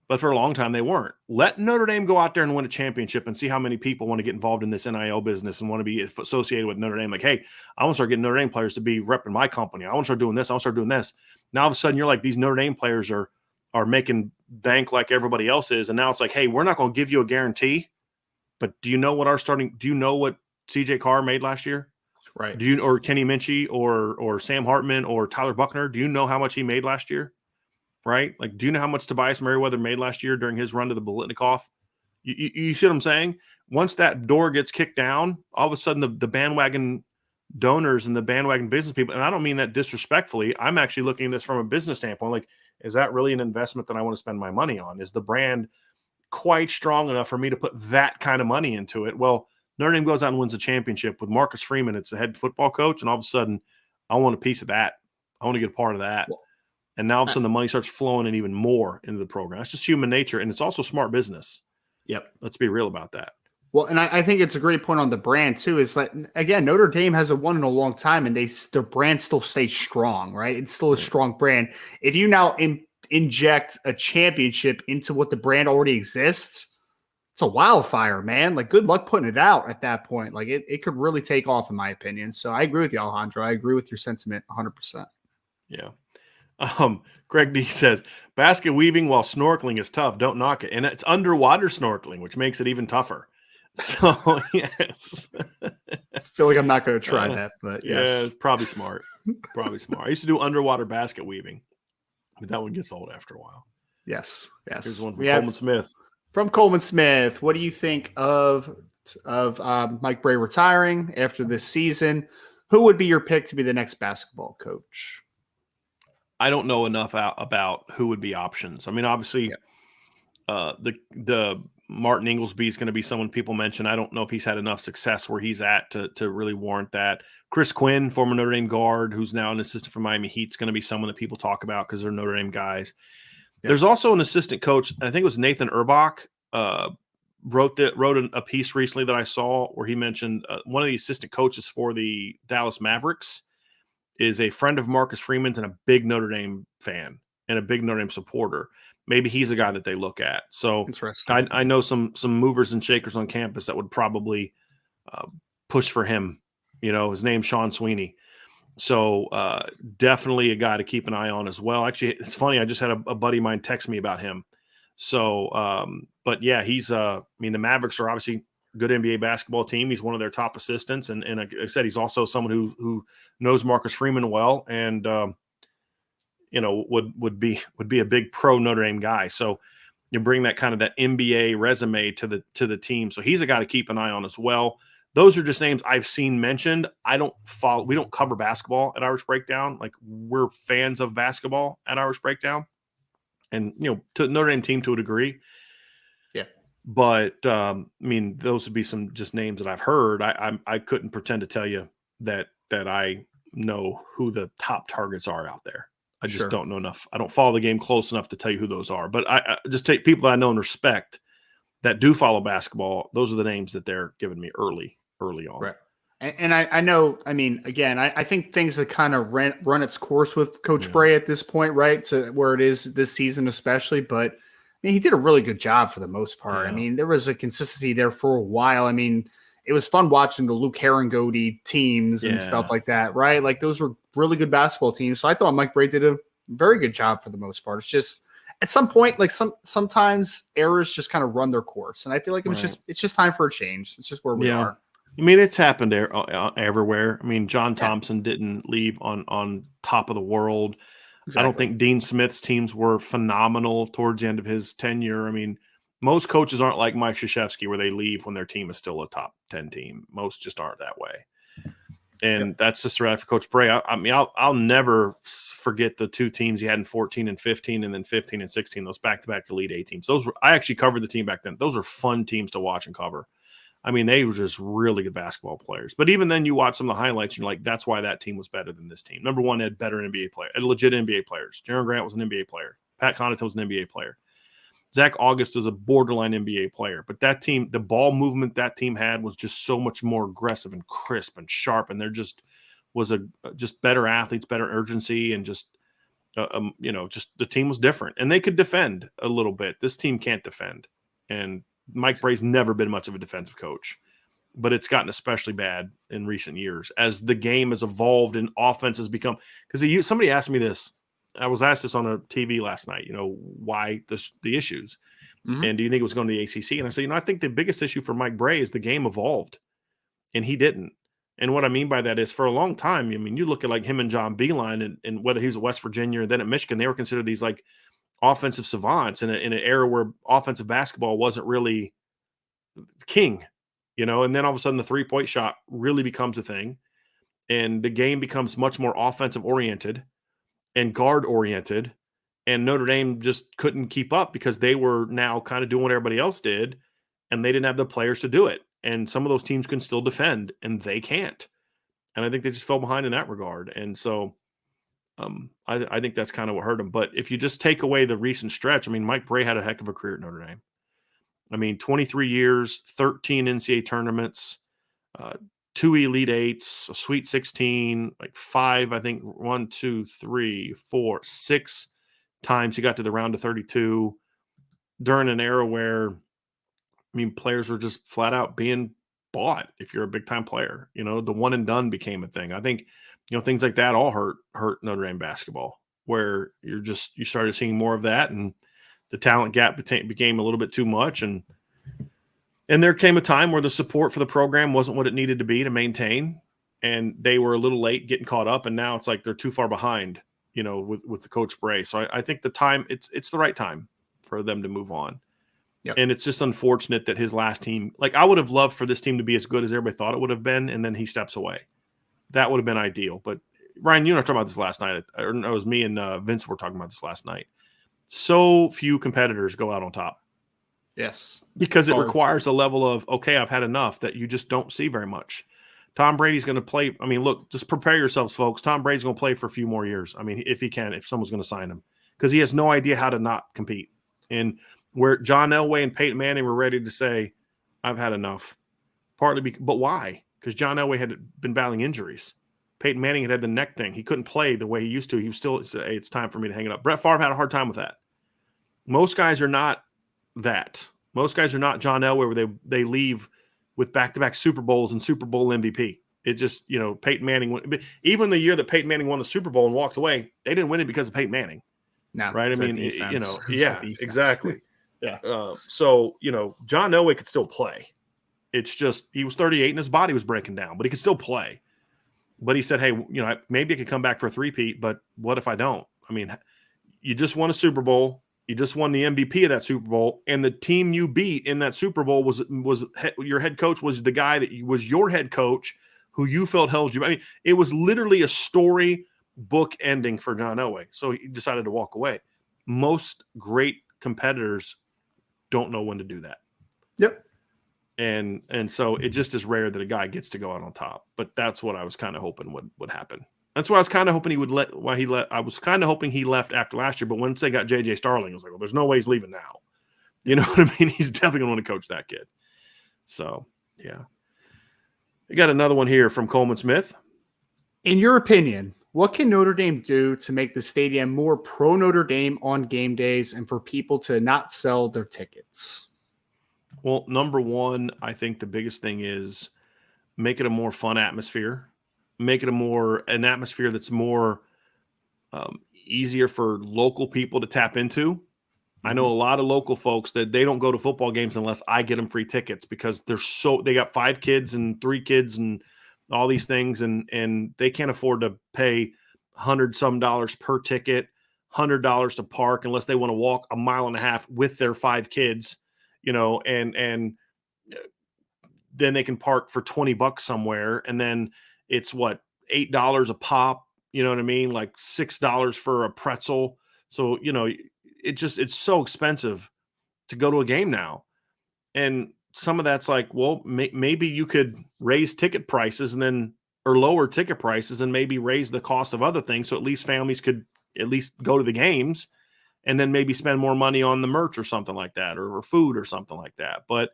But for a long time, they weren't. Let Notre Dame go out there and win a championship and see how many people want to get involved in this NIL business and want to be associated with Notre Dame. Like, hey, I want to start getting Notre Dame players to be repping my company. I want to start doing this. I want to start doing this. Now, all of a sudden, you're like, these Notre Dame players are making bank like everybody else is. And now it's like, hey, we're not going to give you a guarantee. But do you know what CJ Carr made last year? Right. Or Kenny Minchie or Sam Hartman or Tyler Buckner? Do you know how much he made last year? Right? Like, do you know how much Tobias Merriweather made last year during his run to the Biletnikoff? You see what I'm saying? Once that door gets kicked down, all of a sudden the bandwagon donors and the bandwagon business people, and I don't mean that disrespectfully, I'm actually looking at this from a business standpoint. Like, is that really an investment that I want to spend my money on? Is the brand quite strong enough for me to put that kind of money into it? Well, Notre Dame goes out and wins the championship with Marcus Freeman. It's the head football coach, and all of a sudden, I want a piece of that. I want to get a part of that. Well, and now all of a sudden, the money starts flowing in even more into the program. That's just human nature, and it's also smart business. Yep. Let's be real about that. Well, and I think it's a great point on the brand too. Is that, again, Notre Dame hasn't won in a long time, and their brand still stays strong, right? It's still a strong brand. If you now inject a championship into what the brand already exists, it's a wildfire, man. Like, good luck putting it out at that point. Like, it could really take off, in my opinion. So I agree with you, Alejandro. I agree with your sentiment 100%. Yeah. Greg D says, basket weaving while snorkeling is tough. Don't knock it. And it's underwater snorkeling, which makes it even tougher. So, yes. I feel like I'm not going to try that, but yes. Yeah, it's probably smart. Probably smart. I used to do underwater basket weaving, but that one gets old after a while. Yes. Here's one from Coleman Smith. From Coleman Smith, what do you think of Mike Brey retiring after this season? Who would be your pick to be the next basketball coach? I don't know enough about who would be options. I mean, obviously, the Martin Inglesby is going to be someone people mention. I don't know if he's had enough success where he's at to really warrant that. Chris Quinn, former Notre Dame guard, who's now an assistant for Miami Heat, is going to be someone that people talk about because they're Notre Dame guys. Yeah. There's also an assistant coach. I think it was Nathan Urbach, wrote a piece recently that I saw where he mentioned one of the assistant coaches for the Dallas Mavericks is a friend of Marcus Freeman's and a big Notre Dame fan and a big Notre Dame supporter. Maybe he's a guy that they look at. So I know some movers and shakers on campus that would probably push for him. You know, his name's Sean Sweeney. So definitely a guy to keep an eye on as well. Actually, it's funny. I just had a buddy of mine text me about him. So, but yeah, he's the Mavericks are obviously a good NBA basketball team. He's one of their top assistants. And like I said, he's also someone who knows Marcus Freeman well and, would be a big pro Notre Dame guy. So you bring that kind of that NBA resume to the team. So he's a guy to keep an eye on as well. Those are just names I've seen mentioned. We don't cover basketball at Irish Breakdown. Like, we're fans of basketball at Irish Breakdown and, to Notre Dame team to a degree. Yeah. But those would be some just names that I've heard. I couldn't pretend to tell you that I know who the top targets are out there. I just don't know enough. I don't follow the game close enough to tell you who those are, but I just take people that I know and respect that do follow basketball. Those are the names that they're giving me early on. Right. And I know, again, I think things have kind of run its course with Coach Brey at this point, right? To where it is this season, especially, but he did a really good job for the most part. Yeah. There was a consistency there for a while. It was fun watching the Luke Herringody teams and stuff like that, right? Like, those were really good basketball teams. So I thought Mike Brey did a very good job for the most part. It's just at some point, like sometimes errors just kind of run their course. And I feel like it's just time for a change. It's just where we are. It's happened everywhere. John Thompson didn't leave on top of the world. Exactly. I don't think Dean Smith's teams were phenomenal towards the end of his tenure. Most coaches aren't like Mike Krzyzewski where they leave when their team is still a top 10 team. Most just aren't that way. And that's just right for Coach Brey. I'll never forget the two teams he had in 14 and 15 and then 15 and 16, those back-to-back Elite Eight teams. I actually covered the team back then. Those are fun teams to watch and cover. They were just really good basketball players. But even then you watch some of the highlights and you're like, that's why that team was better than this team. Number one, had better NBA players, had legit NBA players. Jaron Grant was an NBA player. Pat Connaughton was an NBA player. Zach August is a borderline NBA player, but that team, the ball movement that team had was just so much more aggressive and crisp and sharp. And there just was just better athletes, better urgency, and just the team was different and they could defend a little bit. This team can't defend. And Mike Brey's never been much of a defensive coach, but it's gotten especially bad in recent years as the game has evolved and offense has become, because somebody asked me this. I was asked this on a TV last night, why the issues. Mhm. And do you think it was going to the ACC? And I said, I think the biggest issue for Mike Bray is the game evolved, and he didn't. And what I mean by that is for a long time, I mean, you look at like him and John Beilein and whether he was at West Virginia or then at Michigan, they were considered these like offensive savants in an era where offensive basketball wasn't really king, and then all of a sudden the 3-point shot really becomes a thing, and the game becomes much more offensive oriented and guard oriented, and Notre Dame just couldn't keep up because they were now kind of doing what everybody else did, and they didn't have the players to do it. And some of those teams can still defend, and they can't. And I think they just fell behind in that regard. And so I think that's kind of what hurt them. But if you just take away the recent stretch, I mean, Mike Bray had a heck of a career at Notre Dame. I mean, 23 years, 13 NCAA tournaments, 2 Elite Eights, a Sweet 16, like 5, I think 1, 2, 3, 4, 6 times he got to the round of 32 during an era where, I mean, players were just flat out being bought if you're a big time player. The one and done became a thing. I think, things like that all hurt Notre Dame basketball, where you started seeing more of that, and the talent gap became a little bit too much. And there came a time where the support for the program wasn't what it needed to be to maintain, and they were a little late getting caught up. And now it's like they're too far behind, with the Coach Bray. So I think the time it's the right time for them to move on. Yep. And it's just unfortunate that his last team, like I would have loved for this team to be as good as everybody thought it would have been, and then he steps away. That would have been ideal. But Ryan, you and I were talking about this last night. Or it was me and Vince were talking about this last night. So few competitors go out on top. Yes. Because it requires a level of, okay, I've had enough, that you just don't see very much. Tom Brady's going to play. I mean, look, just prepare yourselves, folks. Tom Brady's going to play for a few more years. I mean, if he can, if someone's going to sign him, because he has no idea how to not compete. And where John Elway and Peyton Manning were ready to say, I've had enough. But why? Because John Elway had been battling injuries. Peyton Manning had the neck thing. He couldn't play the way he used to. He was still, hey, it's time for me to hang it up. Brett Favre had a hard time with that. Most guys are not that. Most guys are not John Elway, where they leave with back-to-back Super Bowls and Super Bowl MVP. It just, Peyton Manning, even the year that Peyton Manning won the Super Bowl and walked away, they didn't win it because of Peyton Manning. No, right? I mean, yeah, exactly. Yeah. So, John Elway could still play. It's just he was 38 and his body was breaking down, but he could still play. But he said, hey, maybe I could come back for a three-peat, but what if I don't? I mean, you just won a Super Bowl. You just won the MVP of that Super Bowl, and the team you beat in that Super Bowl was your head coach was the guy that was your head coach who you felt held you. I mean, it was literally a story book ending for John Elway. So he decided to walk away. Most great competitors don't know when to do that. Yep. And so it just is rare that a guy gets to go out on top. But that's what I was kind of hoping would happen. That's why I was kind of hoping he would I was kind of hoping he left after last year. But once they got J.J. Starling, I was like, well, there's no way he's leaving now. You know what I mean? He's definitely going to want to coach that kid. So, yeah. We got another one here from Coleman Smith. In your opinion, what can Notre Dame do to make the stadium more pro Notre Dame on game days and for people to not sell their tickets? Well, number one, I think the biggest thing is make it a more fun atmosphere. Make it an atmosphere that's more easier for local people to tap into. I know a lot of local folks that they don't go to football games unless I get them free tickets because they got 5 kids and 3 kids and all these things, and they can't afford to pay $100 per ticket, $100 to park unless they want to walk a mile and a half with their 5 kids, and then they can park for $20 somewhere, and then it's what, $8 a pop, you know what I mean? Like $6 for a pretzel. So, it's so expensive to go to a game now. And some of that's like, well, maybe you could raise ticket prices or lower ticket prices and maybe raise the cost of other things. So at least families could at least go to the games and then maybe spend more money on the merch or something like that, or food or something like that. But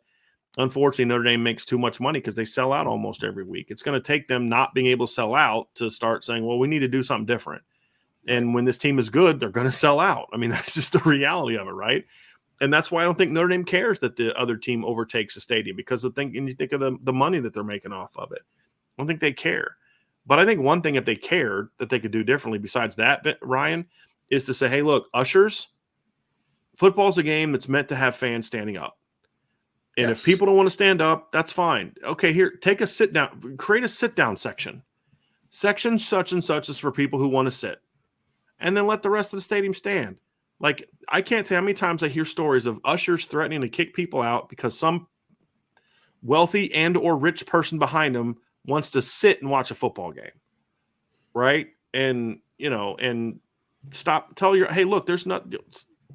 unfortunately, Notre Dame makes too much money because they sell out almost every week. It's going to take them not being able to sell out to start saying, well, we need to do something different. And when this team is good, they're going to sell out. I mean, that's just the reality of it, right? And that's why I don't think Notre Dame cares that the other team overtakes the stadium, because you think of the money that they're making off of it. I don't think they care. But I think one thing, if they cared, that they could do differently besides that, Ryan, is to say, hey, look, ushers, Football's a game that's meant to have fans standing up. And Yes. if people don't want to stand up, that's fine. Okay, here, take a sit down, create a sit down section. Section such and such is for people who want to sit. And then let the rest of the stadium stand. Like, I can't tell how many times I hear stories of ushers threatening to kick people out because some wealthy and or rich person behind them wants to sit and watch a football game. Right? And, and hey, look, there's not,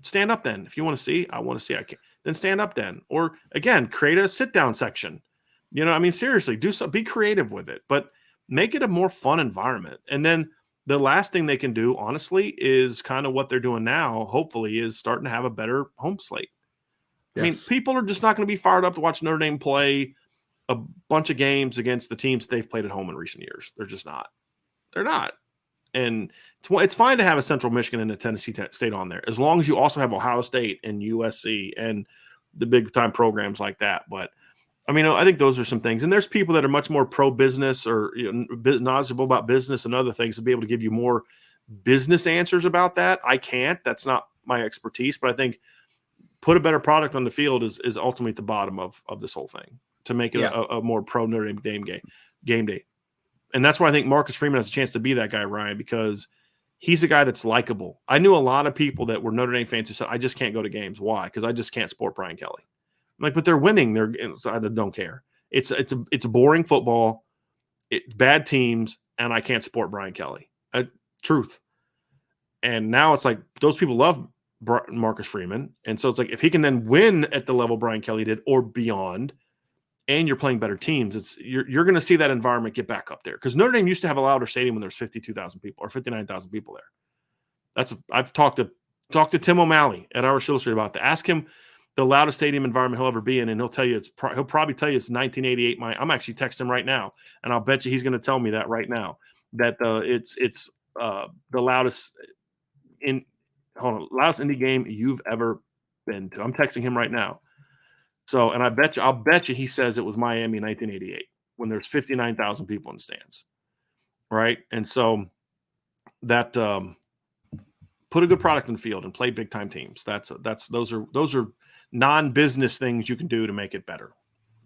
stand up then. If you want to see, I want to see, I can't. Then stand up then. Or again, create a sit down section. Seriously, be creative with it, but make it a more fun environment. And then the last thing they can do, honestly, is kind of what they're doing now, hopefully, is starting to have a better home slate. Yes. I mean, people are just not going to be fired up to watch Notre Dame play a bunch of games against the teams they've played at home in recent years. They're just not. They're not. And it's fine to have a Central Michigan and a Tennessee State on there, as long as you also have Ohio State and USC and the big-time programs like that. But, I think those are some things. And there's people that are much more pro-business or knowledgeable about business and other things to be able to give you more business answers about that. I can't. That's not my expertise. But I think put a better product on the field is ultimately at the bottom of this whole thing to make it a more pro-Notre Dame game day. And that's why I think Marcus Freeman has a chance to be that guy, Ryan, because he's a guy that's likable. I knew a lot of people that were Notre Dame fans who said, I just can't go to games. Why? Because I just can't support Brian Kelly. I'm like, but they're winning. I don't care. It's boring football. It's bad teams, and I can't support Brian Kelly. Truth. And now it's like those people love Marcus Freeman. And so it's like if he can then win at the level Brian Kelly did or beyond, and you're playing better teams, you're going to see that environment get back up there. Because Notre Dame used to have a louder stadium when there's 52,000 people or 59,000 people there. I've talked to Tim O'Malley at Irish Illustrated about that. Ask him the loudest stadium environment he'll ever be in, and he'll tell you he'll probably tell you it's 1988. I'm actually texting him right now, and I'll bet you he's going to tell me that right now that it's the loudest loudest indie game you've ever been to. I'm texting him right now. So, and I'll bet you he says it was Miami in 1988 when there's 59,000 people in the stands, right? And so that put a good product in the field and play big time teams. Those are non-business things you can do to make it better.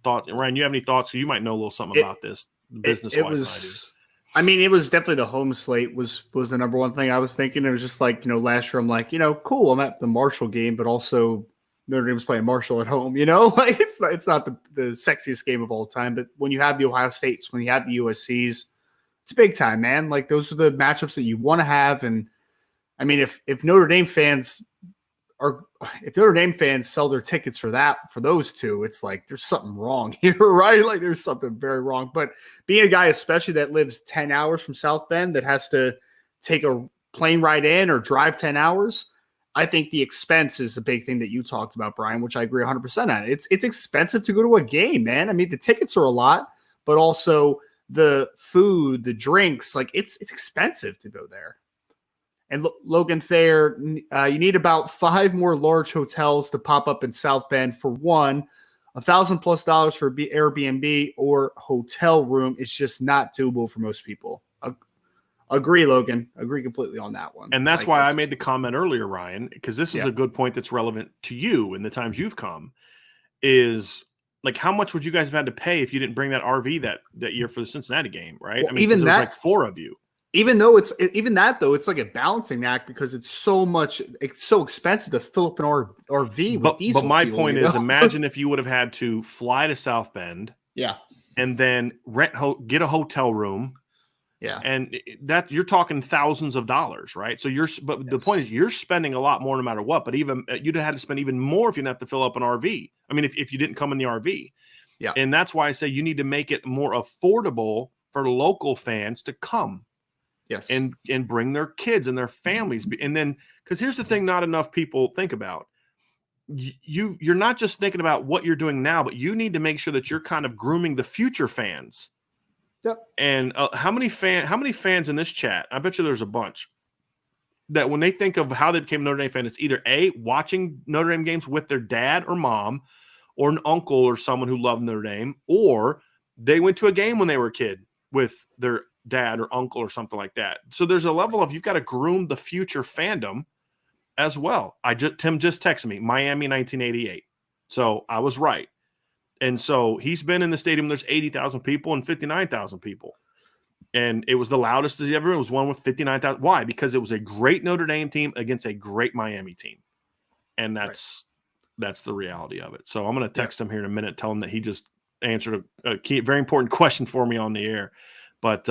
Ryan, you have any thoughts? You might know a little something about this business-wise. It was definitely the home slate was the number one thing I was thinking. It was just like, last year I'm like, cool, I'm at the Marshall game, but also Notre Dame was playing Marshall at home, like it's not the sexiest game of all time, but when you have the Ohio States, when you have the USCs, it's big time, man. Like those are the matchups that you want to have. And if Notre Dame fans sell their tickets for those two, it's like there's something wrong here, right? Like there's something very wrong. But being a guy, especially that lives 10 hours from South Bend, that has to take a plane ride in or drive 10 hours, I think the expense is a big thing that you talked about, Brian, which I agree 100% on. It's expensive to go to a game, man. The tickets are a lot, but also the food, the drinks, like it's expensive to go there. And Logan Thayer, you need about 5 more large hotels to pop up in South Bend. For one, $1,000+ for Airbnb or hotel room is just not doable for most people. Agree, Logan. Agree completely on that one. And that's why I made the comment earlier, Ryan, because this is a good point that's relevant to you in the times you've come, is like how much would you guys have had to pay if you didn't bring that RV that year for the Cincinnati game, right? Well, even that, there was like 4 of you. Even it's like a balancing act because it's so expensive to fill up an RV with diesel. But my point is, imagine if you would have had to fly to South Bend, and then get a hotel room, and that you're talking thousands of dollars, right? So the point is, you're spending a lot more no matter what. But even you'd have had to spend even more if you didn't have to fill up an RV. If you didn't come in the RV, and that's why I say you need to make it more affordable for local fans to come. Yes. And bring their kids and their families. And then, because here's the thing not enough people think about. You're not just thinking about what you're doing now, but you need to make sure that you're kind of grooming the future fans. Yep. And how many fans in this chat, I bet you there's a bunch, that when they think of how they became a Notre Dame fan, it's either A, watching Notre Dame games with their dad or mom or an uncle or someone who loved Notre Dame, or they went to a game when they were a kid with their dad or uncle or something like that. So there's a level of, you've got to groom the future fandom. as well. Tim just texted me, Miami 1988. So I was right. And so he's been in the stadium. There's 80,000 people and 59,000 people. And it was the loudest as ever. It was one with 59,000. Why? Because it was a great Notre Dame team against a great Miami team. And that's the reality of it. So I'm going to text him here in a minute, tell him that he just answered a key, very important question for me on the air. But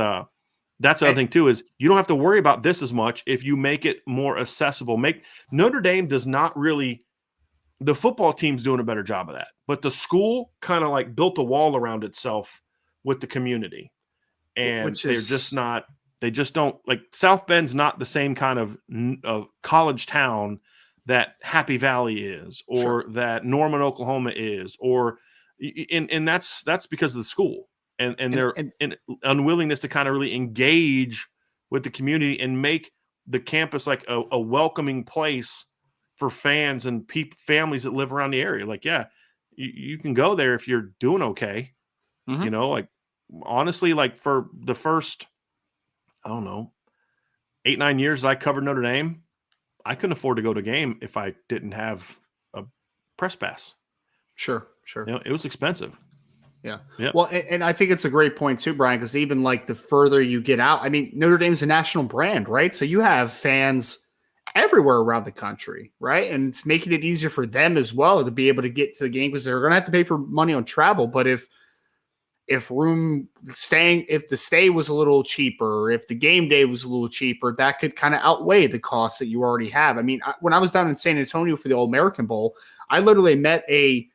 that's the other thing too, is you don't have to worry about this as much if you make it more accessible. Notre Dame does not really, the football team's doing a better job of that. But the school kind of like built a wall around itself with the community. And they're just not, they just don't, like South Bend's not the same kind of college town that Happy Valley is, or that Norman, Oklahoma is, or and that's because of the school and their unwillingness to kind of really engage with the community and make the campus like a welcoming place for fans and families that live around the area. Like, yeah, you can go there if you're doing okay, you know, like, honestly, like for the first, I don't know, 8-9 years that I covered Notre Dame, I couldn't afford to go to a game if I didn't have a press pass. Sure. You know, it was expensive. Yeah. Well, and I think it's a great point too, Brian, because even like the further you get out, I mean, Notre Dame's a national brand, right? So you have fans everywhere around the country, right? And it's making it easier for them as well to be able to get to the game, because they're going to have to pay for money on travel. But if the stay was a little cheaper, if the game day was a little cheaper, that could kind of outweigh the costs that you already have. I mean, when I was down in San Antonio for the All-American Bowl, I literally met a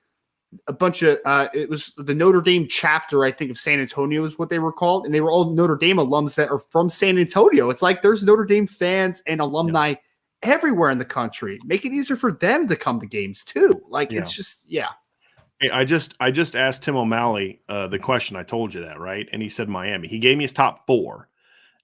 bunch of, it was the Notre Dame chapter, I think, of San Antonio is what they were called. And they were all Notre Dame alums that are from San Antonio. It's like there's Notre Dame fans and alumni everywhere in the country. Make it easier for them to come to games too. Like, it's just, Hey, I just asked Tim O'Malley the question. I told you that, right? And he said Miami. He gave me his top 4.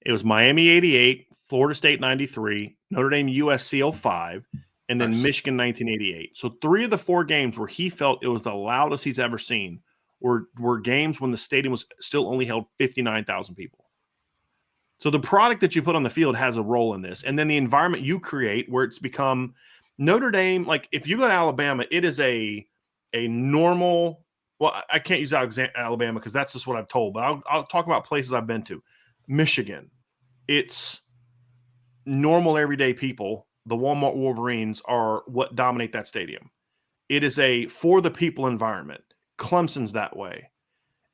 It was Miami 88, Florida State 93, Notre Dame USC 05, and then Michigan 1988. So 3 of the 4 games where he felt it was the loudest he's ever seen were games when the stadium was still only held 59,000 people. So the product that you put on the field has a role in this. And then the environment you create where it's become Notre Dame. Like if you go to Alabama, it is a normal, well, I can't use Alabama because that's just what I've told, but I'll talk about places I've been to. Michigan, it's normal everyday people. The Walmart Wolverines are what dominate that stadium. It is a for the people environment. Clemson's that way.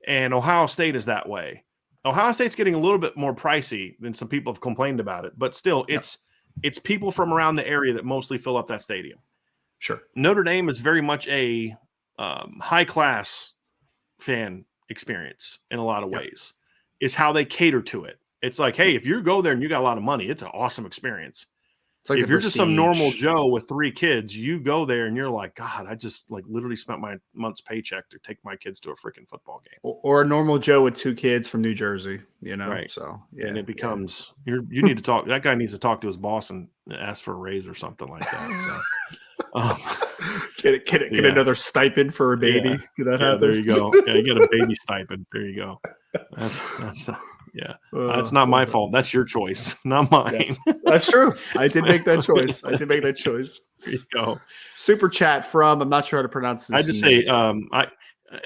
And Ohio State is that way. Ohio State's getting a little bit more pricey than some people have complained about it, but still it's people from around the area that mostly fill up that stadium. Sure. Notre Dame is very much a high-class fan experience in a lot of ways, is how they cater to it. It's like, hey, if you go there and you got a lot of money, it's an awesome experience. It's like if you're just some normal Joe with 3 kids, you go there and you're like, God, I just like literally spent my month's paycheck to take my kids to a freaking football game. Or a normal Joe with 2 kids from New Jersey, you know? Right. So, and it becomes, you need to talk, that guy needs to talk to his boss and ask for a raise or something like that. So, get another stipend for a baby. There you go. Yeah, you get a baby stipend. There you go. That's that's not my fault. That's your choice, not mine. Yes, that's true. I did make that choice. There you go. Super chat from, I'm not sure how to pronounce this. I just say,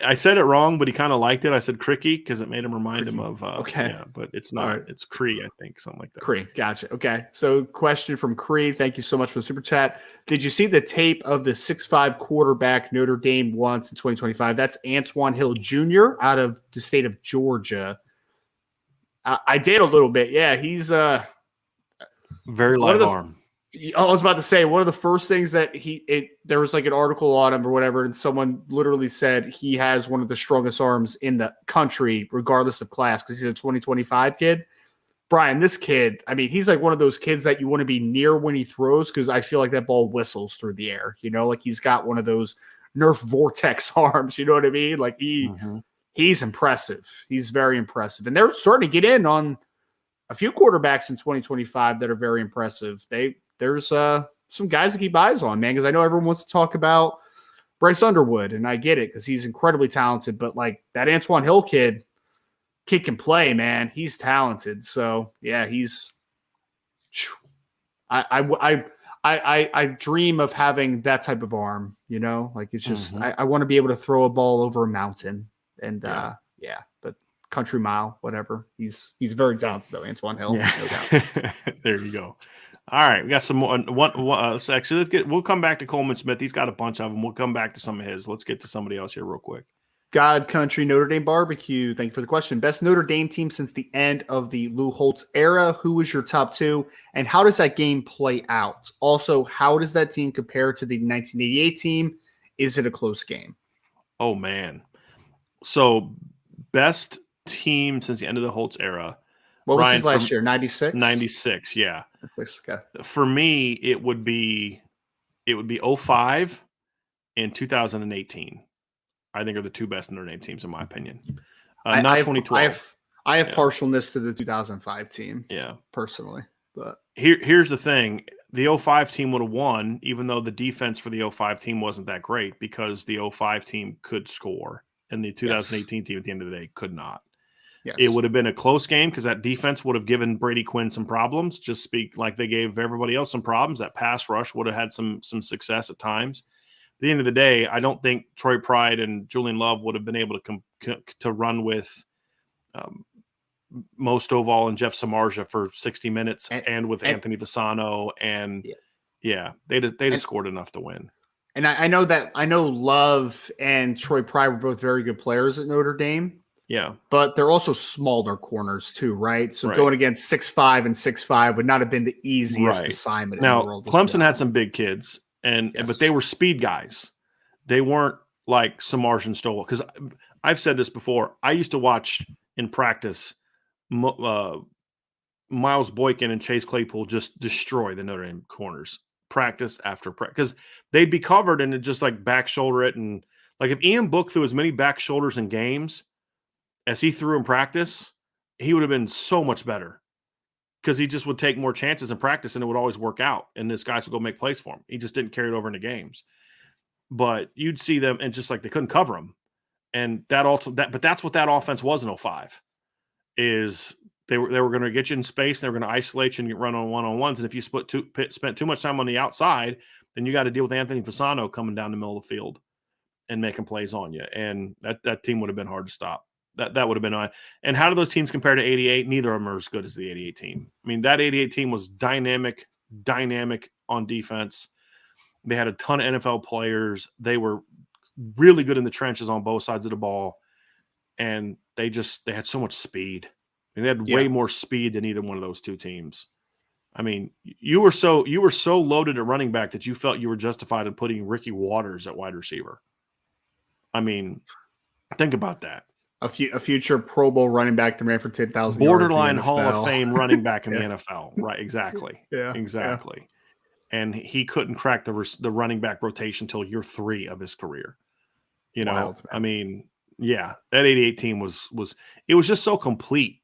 I said it wrong, but he kind of liked it. I said Cricky because it made him remind him of, but it's not. Right. It's Cree, I think, something like that. Cree, gotcha. Okay. So question from Cree. Thank you so much for the super chat. Did you see the tape of the 6'5" quarterback Notre Dame once in 2025? That's Antoine Hill Jr. out of the state of Georgia. I did a little bit. Yeah, he's very light arm. I was about to say, one of the first things that there was like an article on him or whatever, and someone literally said he has one of the strongest arms in the country, regardless of class, because he's a 2025 kid. Brian, this kid, I mean, he's like one of those kids that you want to be near when he throws, because I feel like that ball whistles through the air. You know, like he's got one of those Nerf Vortex arms. You know what I mean? Like he's impressive. He's very impressive. And they're starting to get in on a few quarterbacks in 2025 that are very impressive. There's some guys to keep eyes on, man, because I know everyone wants to talk about Bryce Underwood, and I get it because he's incredibly talented. But like that Antoine Hill kid can play, man. He's talented. So yeah, he's. I I dream of having that type of arm, like it's just, Mhm. I want to be able to throw a ball over a mountain and, Yeah. but country mile, whatever. He's very talented though. Antoine Hill, Yeah. no doubt. There you go. All right. We got some more. We'll come back to Coleman Smith. He's got a bunch of them. We'll come back to some of his. Let's get to somebody else here real quick. God Country Notre Dame Barbecue. Thank you for the question. Best Notre Dame team since the end of the Lou Holtz era. Who was your top two? And how does that game play out? Also, how does that team compare to the 1988 team? Is it a close game? Oh, man. So, best team since the end of the Holtz era. What was Ryan, his last year? 96? 96, yeah. That's okay. For me, it would be 05 and 2018. I think are the two best Notre Dame teams in my opinion. Not 2012. I have partialness to the 2005 team. Yeah, personally. But here's the thing: the 05 team would have won, even though the defense for the 05 team wasn't that great, because the 05 team could score, and the 2018 team at the end of the day could not. Yes. It would have been a close game because that defense would have given Brady Quinn some problems. Just speak like they gave everybody else some problems. That pass rush would have had some success at times. At the end of the day, I don't think Troy Pride and Julian Love would have been able to run with Mo Stovall and Jeff Samardzija for 60 minutes and with Anthony Fasano. And they'd have scored enough to win. And I know Love and Troy Pride were both very good players at Notre Dame. Yeah. But they're also smaller corners too, right? So going against 6'5" and 6'5" would not have been the easiest assignment in the world. Clemson had some big kids, but they were speed guys. They weren't like Samardzija and Stovall. Because I've said this before. I used to watch in practice Miles Boykin and Chase Claypool just destroy the Notre Dame corners practice after practice. Because they'd be covered and just like back shoulder it. And like if Ian Book threw as many back shoulders in games as he threw in practice, he would have been so much better because he just would take more chances in practice and it would always work out. And this guys would go make plays for him. He just didn't carry it over into games. But you'd see them and just like they couldn't cover him. And but that's what that offense was in 05 is they were going to get you in space. And they were going to isolate you and get run on one-on-ones. And if you spent too much time on the outside, then you got to deal with Anthony Fasano coming down the middle of the field and making plays on you. And that team would have been hard to stop. That would have been on. And how do those teams compare to 88? Neither of them are as good as the 88 team. I mean, that 88 team was dynamic on defense. They had a ton of NFL players. They were really good in the trenches on both sides of the ball. And they had so much speed. I mean, they had way more speed than either one of those two teams. I mean, you were so loaded at running back that you felt you were justified in putting Ricky Waters at wide receiver. I mean, think about that. A future Pro Bowl running back that ran for 10,000 yards. Borderline Hall of Fame running back in the NFL. Right, exactly. Exactly. Yeah. And he couldn't crack the running back rotation until year 3 of his career. You know, Wild, I mean, that 88 team was just so complete.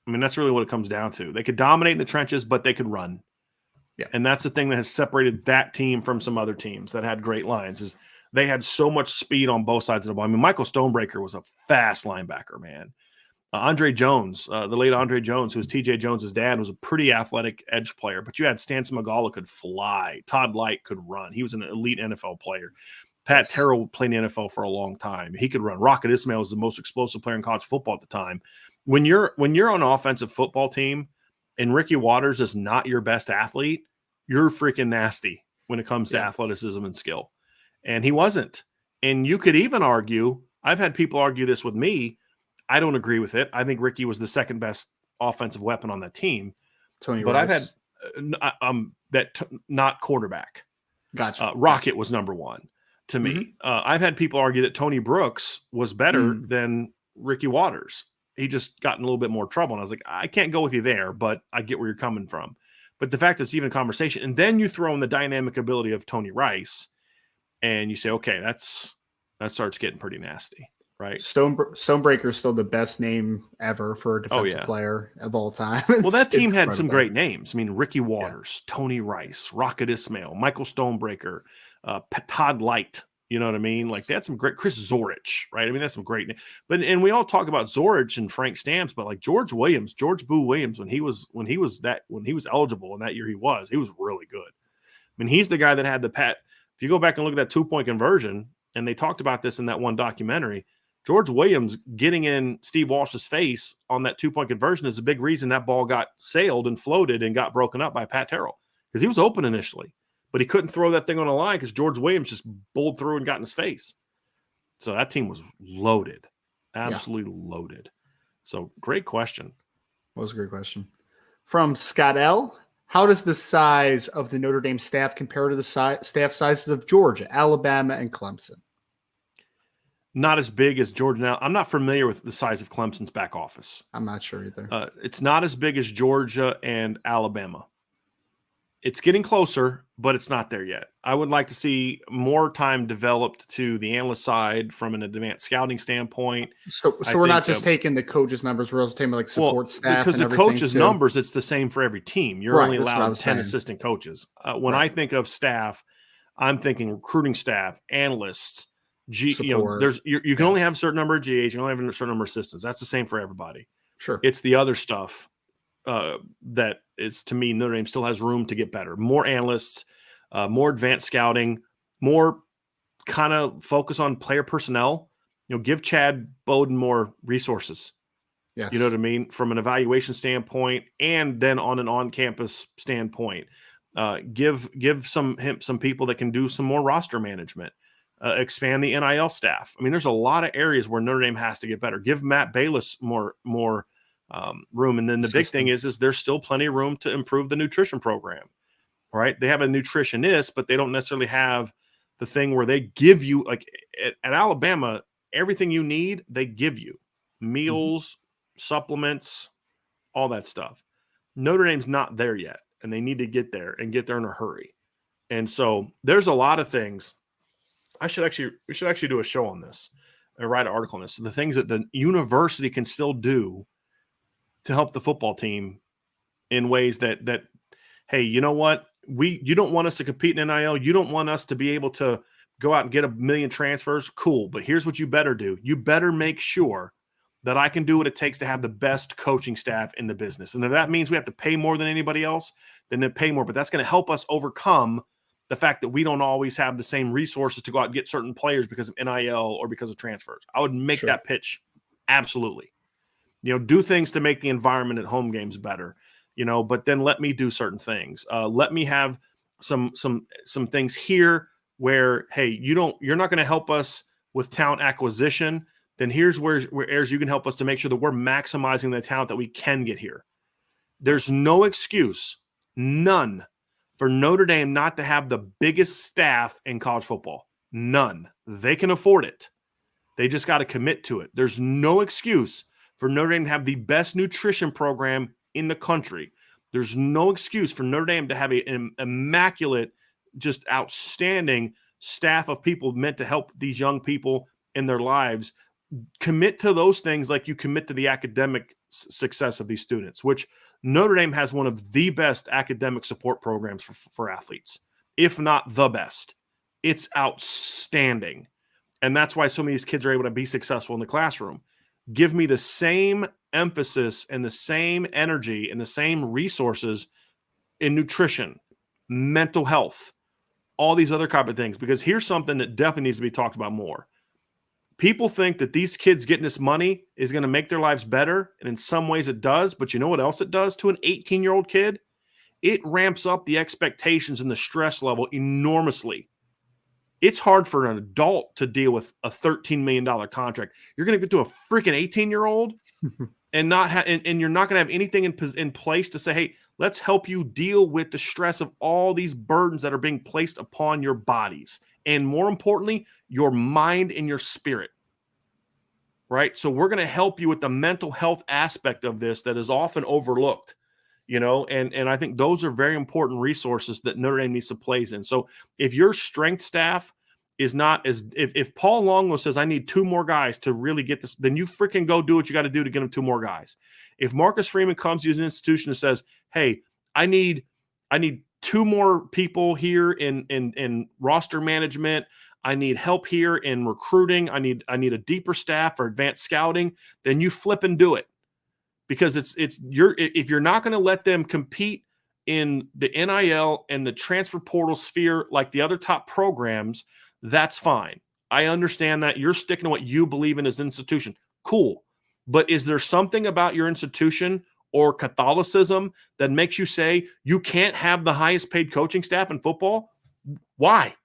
I mean, that's really what it comes down to. They could dominate in the trenches, but they could run. Yeah. And that's the thing that has separated that team from some other teams that had great lines is they had so much speed on both sides of the ball. I mean, Michael Stonebreaker was a fast linebacker, man. Andre Jones, the late Andre Jones, who was TJ Jones's dad, was a pretty athletic edge player. But you had Stanson Magala could fly. Todd Light could run. He was an elite NFL player. Pat Terrell played in the NFL for a long time. He could run. Rocket Ismail was the most explosive player in college football at the time. When you're on an offensive football team and Ricky Waters is not your best athlete, you're freaking nasty when it comes to athleticism and skill. And he wasn't. And you could even argue, I've had people argue this with me. I don't agree with it. I think Ricky was the second best offensive weapon on that team. Tony but Rice. I've had not quarterback. Gotcha. Rocket was number one to me. I've had people argue that Tony Brooks was better than Ricky Waters. He just got in a little bit more trouble. And I was like, I can't go with you there, but I get where you're coming from. But the fact it's even a conversation, and then you throw in the dynamic ability of Tony Rice, and you say, okay, that starts getting pretty nasty, right? Stonebreaker is still the best name ever for a defensive player of all time. Well, that team had some great names. I mean, Ricky Waters, Tony Rice, Rocket Ismail, Michael Stonebreaker, Todd Light. You know what I mean? Like they had some great Chris Zorich, right? I mean, that's some great names. And we all talk about Zorich and Frank Stamps, but like George Boo Williams, when he was eligible in that year, he was really good. mean, he's the guy that had if you go back and look at that 2-point conversion, and they talked about this in that one documentary, George Williams getting in Steve Walsh's face on that 2-point conversion is a big reason that ball got sailed and floated and got broken up by Pat Terrell, because he was open initially, but he couldn't throw that thing on the line because George Williams just bowled through and got in his face. So that team was loaded, absolutely loaded. So great question. That was a great question. From Scott L. How does the size of the Notre Dame staff compare to the staff sizes of Georgia, Alabama, and Clemson? Not as big as Georgia now. I'm not familiar with the size of Clemson's back office. I'm not sure either. It's not as big as Georgia and Alabama. It's getting closer, but it's not there yet. I would like to see more time developed to the analyst side from an advanced scouting standpoint. So we're not just taking the coaches' numbers. We're also taking like support staff. Because and the coaches' numbers, it's the same for every team. You're only allowed 10 assistant coaches. When I think of staff, I'm thinking recruiting staff, analysts, you can only have a certain number of GAs. You can only have a certain number of assistants. That's the same for everybody. Sure. It's the other stuff that is, to me, Notre Dame still has room to get better. More analysts, more advanced scouting, more kind of focus on player personnel. Give Chad Bowden more resources. Yes. You know what I mean? From an evaluation standpoint, and then on an on-campus standpoint. Give him some people that can do some more roster management. Expand the NIL staff. I mean, there's a lot of areas where Notre Dame has to get better. Give Matt Bayless more room. And then the big thing is there's still plenty of room to improve the nutrition program, right? They have a nutritionist, but they don't necessarily have the thing where they give you, like at Alabama, everything you need, they give you meals, supplements, all that stuff. Notre Dame's not there yet, and they need to get there and get there in a hurry. And so there's a lot of things. We should actually do a show on this and write an article on this. So the things that the university can still do to help the football team in ways that, hey, you know what? You don't want us to compete in NIL. You don't want us to be able to go out and get 1 million transfers. Cool. But here's what you better do. You better make sure that I can do what it takes to have the best coaching staff in the business. And if that means we have to pay more than anybody else, then pay more. But that's going to help us overcome the fact that we don't always have the same resources to go out and get certain players because of NIL or because of transfers. I would make that pitch. Absolutely. Do things to make the environment at home games better, but then let me do certain things. Let me have some things here where, hey, you're not going to help us with talent acquisition. Then here's where you can help us to make sure that we're maximizing the talent that we can get here. There's no excuse, none, for Notre Dame not to have the biggest staff in college football. None. They can afford it. They just got to commit to it. There's no excuse for Notre Dame to have the best nutrition program in the country. There's no excuse for Notre Dame to have an immaculate, just outstanding staff of people meant to help these young people in their lives. Commit to those things like you commit to the academic success of these students, which Notre Dame has one of the best academic support programs for athletes, if not the best. It's outstanding. And that's why so many of these kids are able to be successful in the classroom. Give me the same emphasis and the same energy and the same resources in nutrition, mental health, all these other type of things, because here's something that definitely needs to be talked about more. People think that these kids getting this money is going to make their lives better, and in some ways it does, but you know what else it does to an 18-year-old kid? It ramps up the expectations and the stress level enormously. It's hard for an adult to deal with a $13 million contract. You're going to get to a freaking 18-year-old and and you're not going to have anything in place to say, hey, let's help you deal with the stress of all these burdens that are being placed upon your bodies. And more importantly, your mind and your spirit, right? So we're going to help you with the mental health aspect of this that is often overlooked, and I think those are very important resources that Notre Dame needs to place in. So if your strength staff is not if Paul Longlow says, I need 2 more guys to really get this, then you freaking go do what you got to do to get him 2 more guys. If Marcus Freeman comes to an institution and says, hey, I need 2 more people here in roster management. I need help here in recruiting. I need a deeper staff for advanced scouting. Then you flip and do it, because if you're not going to let them compete in the NIL and the transfer portal sphere like the other top programs, that's fine. I understand that you're sticking to what you believe in as an institution. Cool. But is there something about your institution or Catholicism that makes you say you can't have the highest paid coaching staff in football? Why?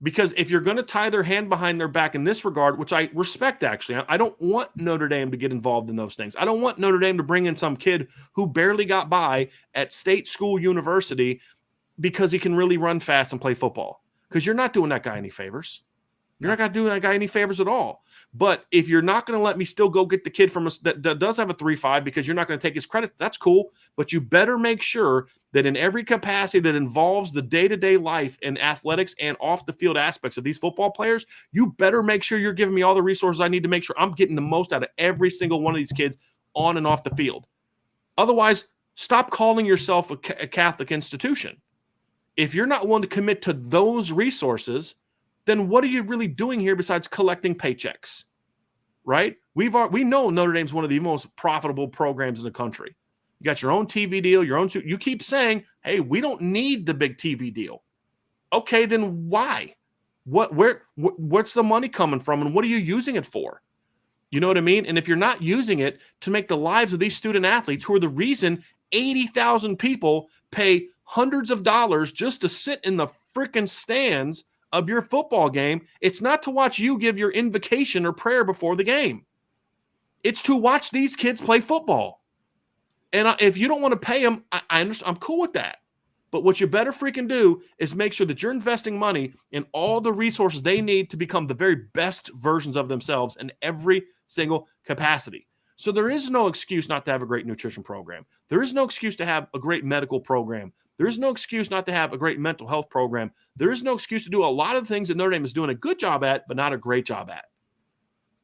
Because if you're going to tie their hand behind their back in this regard, which I respect, actually, I don't want Notre Dame to get involved in those things. I don't want Notre Dame to bring in some kid who barely got by at state school university because he can really run fast and play football. Because you're not doing that guy any favors. You're not going to do that guy any favors at all. But if you're not going to let me still go get the kid from us that does have a 3.5 because you're not going to take his credit, that's cool. But you better make sure that in every capacity that involves the day-to-day life and athletics and off-the-field aspects of these football players, you better make sure you're giving me all the resources I need to make sure I'm getting the most out of every single one of these kids on and off the field. Otherwise, stop calling yourself a Catholic institution. If you're not willing to commit to those resources, then what are you really doing here besides collecting paychecks, right? We know Notre Dame's one of the most profitable programs in the country. You got your own TV deal, you keep saying, hey, we don't need the big TV deal. Okay, then why? What's the money coming from and what are you using it for? You know what I mean? And if you're not using it to make the lives of these student athletes who are the reason 80,000 people pay hundreds of dollars just to sit in the freaking stands of your football game, it's not to watch you give your invocation or prayer before the game. It's to watch these kids play football. And if you don't want to pay them, I understand. I'm cool with that. But what you better freaking do is make sure that you're investing money in all the resources they need to become the very best versions of themselves in every single capacity. So there is no excuse not to have a great nutrition program. There is no excuse to have a great medical program. There is no excuse not to have a great mental health program. There is no excuse to do a lot of things that Notre Dame is doing a good job at, but not a great job at.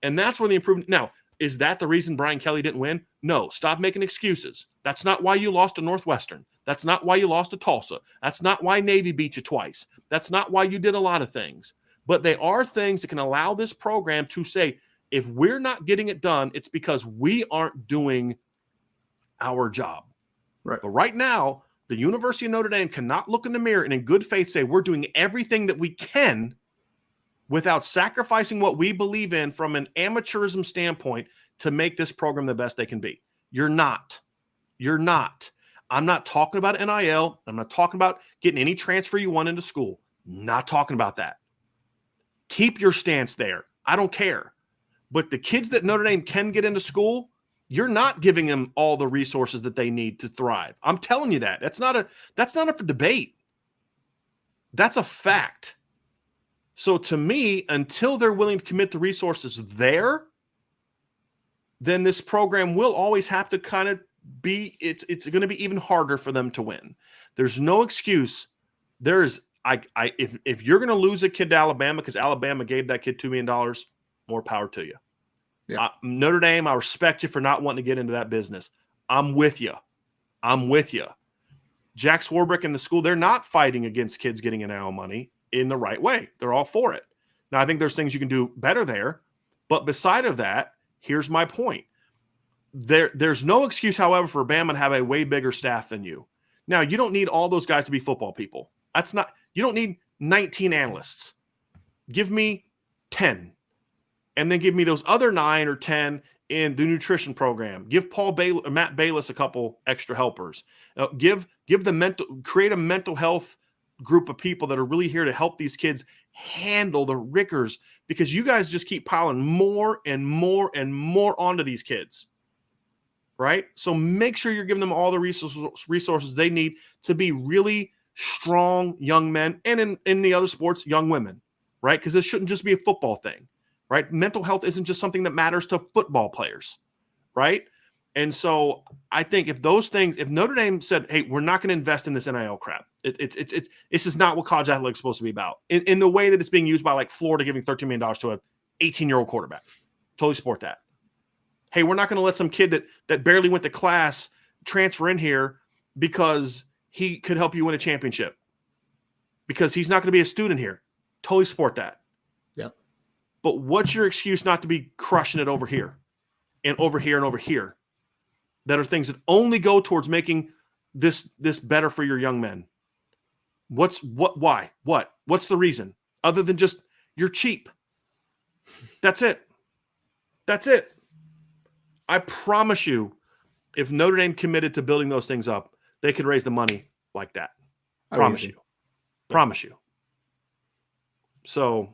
And that's where the improvement. Now, is that the reason Brian Kelly didn't win? No, stop making excuses. That's not why you lost to Northwestern. That's not why you lost to Tulsa. That's not why Navy beat you twice. That's not why you did a lot of things. But they are things that can allow this program to say, if we're not getting it done, it's because we aren't doing our job. Right. But right now, the University of Notre Dame cannot look in the mirror and in good faith say we're doing everything that we can without sacrificing what we believe in from an amateurism standpoint to make this program the best they can be. You're not. You're not. I'm not talking about NIL. I'm not talking about getting any transfer you want into school. Not talking about that. Keep your stance there. I don't care. But the kids that Notre Dame can get into school, you're not giving them all the resources that they need to thrive. I'm telling you that. That's not up for debate. That's a fact. So to me, until they're willing to commit the resources there, then this program will always have to kind of be, it's going to be even harder for them to win. There's no excuse. If you're going to lose a kid to Alabama because Alabama gave that kid $2 million, more power to you. Yeah. Notre Dame, I respect you for not wanting to get into that business. I'm with you. Jack Swarbrick and the school, they're not fighting against kids getting NIL money in the right way. They're all for it. Now, I think there's things you can do better there. But beside of that, here's my point. There's no excuse, however, for Bama to have a way bigger staff than you. Now, you don't need all those guys to be football people. You don't need 19 analysts. Give me 10. And then give me those other 9 or 10 in the nutrition program. Give Matt Bayless a couple extra helpers. Create a mental health group of people that are really here to help these kids handle the rigors, because you guys just keep piling more and more and more onto these kids, right? So make sure you're giving them all the resources they need to be really strong young men, and in the other sports, young women, right? Because this shouldn't just be a football thing. Right? Mental health isn't just something that matters to football players, right? And so I think if Notre Dame said, hey, we're not going to invest in this NIL crap, this is not what college athletics is supposed to be about in the way that it's being used by like Florida giving $13 million to an 18-year-old quarterback. Totally support that. Hey, we're not going to let some kid that barely went to class transfer in here because he could help you win a championship because he's not going to be a student here. Totally support that. Yep. But what's your excuse not to be crushing it over here and over here and over here? that are things that only go towards making this better for your young men? Why? What's the reason? Other than just you're cheap. That's it. I promise you, if Notre Dame committed to building those things up, they could raise the money like that. Promise you. So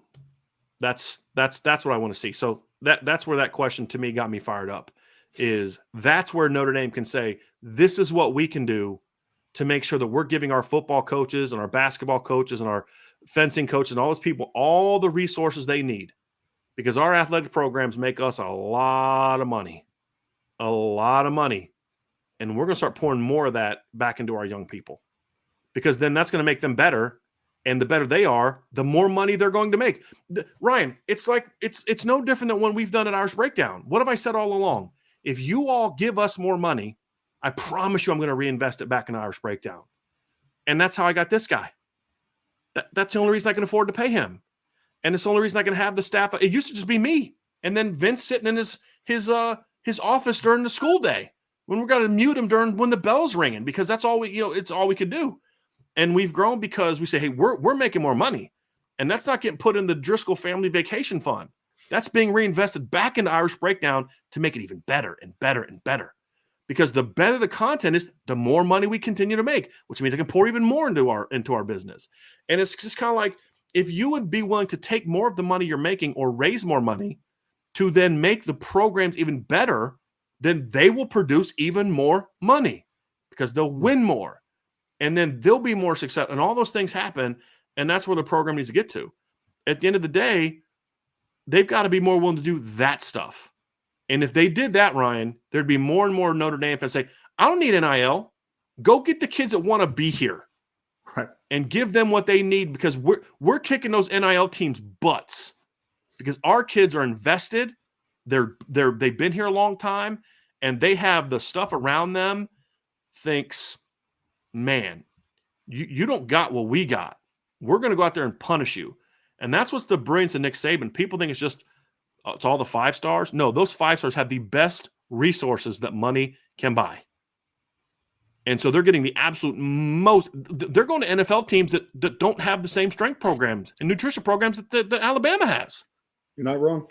that's what I want to see. So that's where that question to me got me fired up. Is that's where Notre Dame can say, this is what we can do to make sure that we're giving our football coaches and our basketball coaches and our fencing coaches and all those people all the resources they need, because our athletic programs make us a lot of money, and we're going to start pouring more of that back into our young people, because then that's going to make them better, and the better they are, the more money they're going to make. Ryan, it's like it's no different than when we've done an Irish Breakdown. What have I said all along? If you all give us more money, I promise you I'm going to reinvest it back in Irish Breakdown. And that's how I got this guy. That's the only reason I can afford to pay him. And it's the only reason I can have the staff. It used to just be me. And then Vince sitting in his office during the school day when we're going to mute him when the bell's ringing, because that's all it's all we could do. And we've grown because we say, hey, we're making more money. And that's not getting put in the Driscoll Family Vacation Fund. That's being reinvested back into Irish Breakdown to make it even better and better and better. Because the better the content is, the more money we continue to make, which means I can pour even more into our business. And it's just kind of like, if you would be willing to take more of the money you're making or raise more money to then make the programs even better, then they will produce even more money because they'll win more. And then they'll be more successful. And all those things happen. And that's where the program needs to get to. At the end of the day, they've got to be more willing to do that stuff. And if they did that, Ryan, there'd be more and more Notre Dame fans say, I don't need NIL. Go get the kids that want to be here. Right. And give them what they need, because we're kicking those NIL teams' butts, because our kids are invested. They've been here a long time, and they have the stuff around them thinks, man, you don't got what we got. We're going to go out there and punish you. And that's what's the brilliance of Nick Saban. People think it's just it's all the 5 stars. No, those 5 stars have the best resources that money can buy. And so they're getting the absolute most. They're going to NFL teams that don't have the same strength programs and nutrition programs that Alabama has. You're not wrong.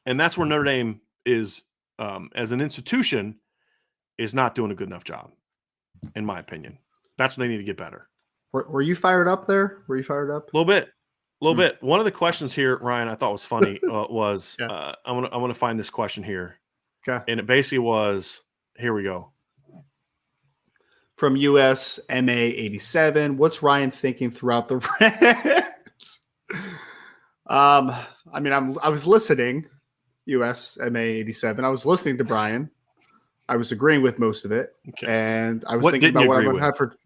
And that's where Notre Dame is, as an institution, is not doing a good enough job, in my opinion. That's when they need to get better. Were you fired up there? Were you fired up? A little bit. One of the questions here, Ryan, I thought was funny was Yeah. I want to find this question here. Okay. And it basically was, here we go. From US MA 87, what's Ryan thinking throughout the rants? I mean, I was listening, US MA 87. I was listening to Brian. I was agreeing with most of it. Okay. And I was What thinking didn't about you what I agree would have for.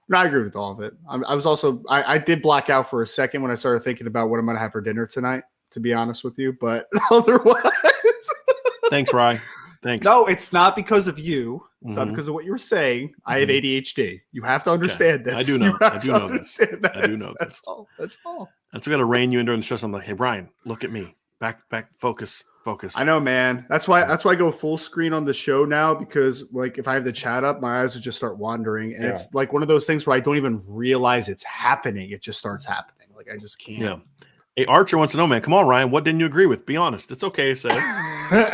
No, I agree with all of it. I was also, I did black out for a second when I started thinking about what I'm going to have for dinner tonight, to be honest with you. But otherwise. Thanks, Ryan. Thanks. No, it's not because of you. It's Mhm. not because of what you were saying. I have ADHD. You have to understand this. I do know. You have I do to know this. understand I do know That's this. all. That's all. That's going to rein you in during the show. So I'm like, hey, Brian, look at me. Back, focus. I know, man. That's why I go full screen on the show now, because like if I have the chat up, my eyes would just start wandering. And it's like one of those things where I don't even realize it's happening. It just starts happening. Like I just can't. Yeah. Hey, Archer wants to know, man, come on, Ryan, what didn't you agree with? Be honest. It's okay to say.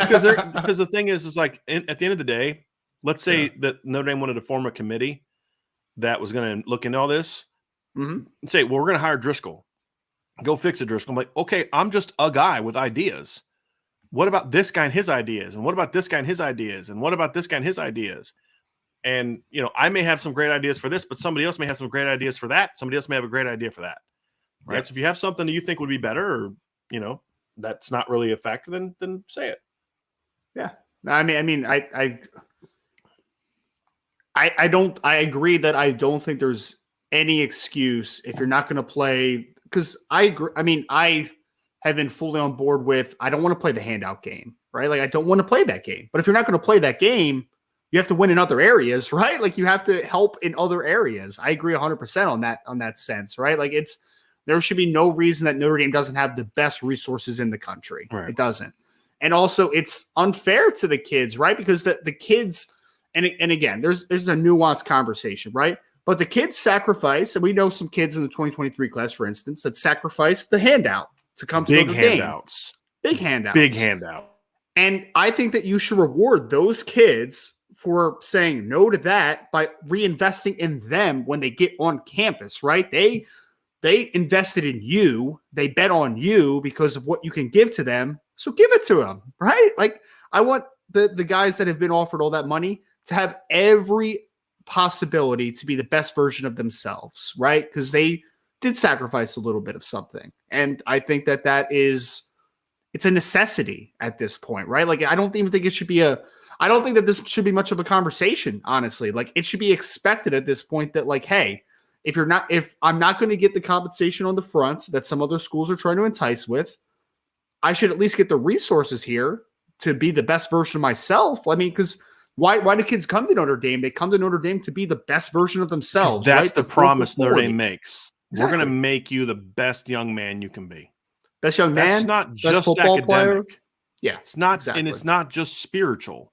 because the thing is like at the end of the day, let's say that Notre Dame wanted to form a committee that was going to look into all this and say, well, we're going to hire Driscoll. Go fix it, Driscoll. I'm like, okay, I'm just a guy with ideas. What about this guy and his ideas? And what about this guy and his ideas? And what about this guy and his ideas? And, I may have some great ideas for this, but somebody else may have some great ideas for that. Somebody else may have a great idea for that. Right. Yep. So if you have something that you think would be better, or, that's not really a factor, then say it. Yeah. I agree that I don't think there's any excuse if you're not going to play, because I agree. I mean, I have been fully on board with, I don't want to play the handout game, right? Like I don't want to play that game, but if you're not going to play that game, you have to win in other areas, right? Like you have to help in other areas. I agree 100% on that sense, right? Like there should be no reason that Notre Dame doesn't have the best resources in the country. Right. It doesn't. And also it's unfair to the kids, right? Because the kids, and again, there's a nuanced conversation, right? But the kids sacrifice, and we know some kids in the 2023 class, for instance, that sacrificed the handout to come to Notre Dame. Big handouts. Big handout. And I think that you should reward those kids for saying no to that by reinvesting in them when they get on campus, right? They invested in you. They bet on you because of what you can give to them. So give it to them, right? Like, I want the guys that have been offered all that money to have every possibility to be the best version of themselves, right? Because they did sacrifice a little bit of something. And I think that it's a necessity at this point, right? Like, I don't even think it should be I don't think that this should be much of a conversation, honestly. Like, it should be expected at this point that, like, hey, if I'm not going to get the compensation on the front that some other schools are trying to entice with, I should at least get the resources here to be the best version of myself. I mean, because why do kids come to Notre Dame? They come to Notre Dame to be the best version of themselves. That's right? the promise Notre Dame makes. Exactly. We're going to make you the best young man you can be. Best young man. That's not just football academic. Player. Yeah, it's not, exactly. And it's not just spiritual.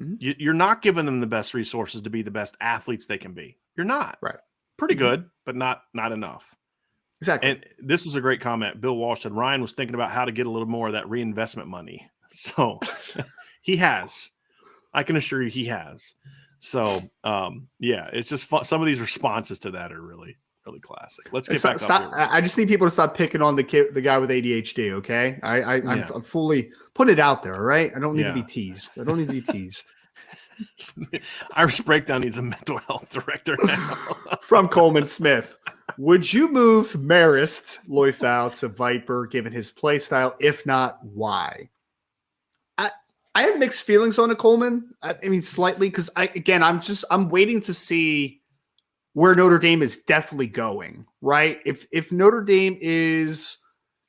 Mm-hmm. You're not giving them the best resources to be the best athletes they can be. You're not. Right. Pretty good, but not enough. Exactly. And this was a great comment. Bill Walsh said Ryan was thinking about how to get a little more of that reinvestment money. So he has. I can assure you he has. So, yeah, it's just fun. Some of these responses to that are really, really classic. Let's get back up here. I just need people to stop picking on the guy with ADHD, okay? I'm fully putting it out there, all right? I don't need to be teased. Irish Breakdown needs a mental health director now. From Coleman Smith. Would you move Marist Loifau to Viper given his play style? If not, why? I have mixed feelings on it, Coleman. I mean, slightly, because I'm waiting to see where Notre Dame is definitely going, right? If Notre Dame is,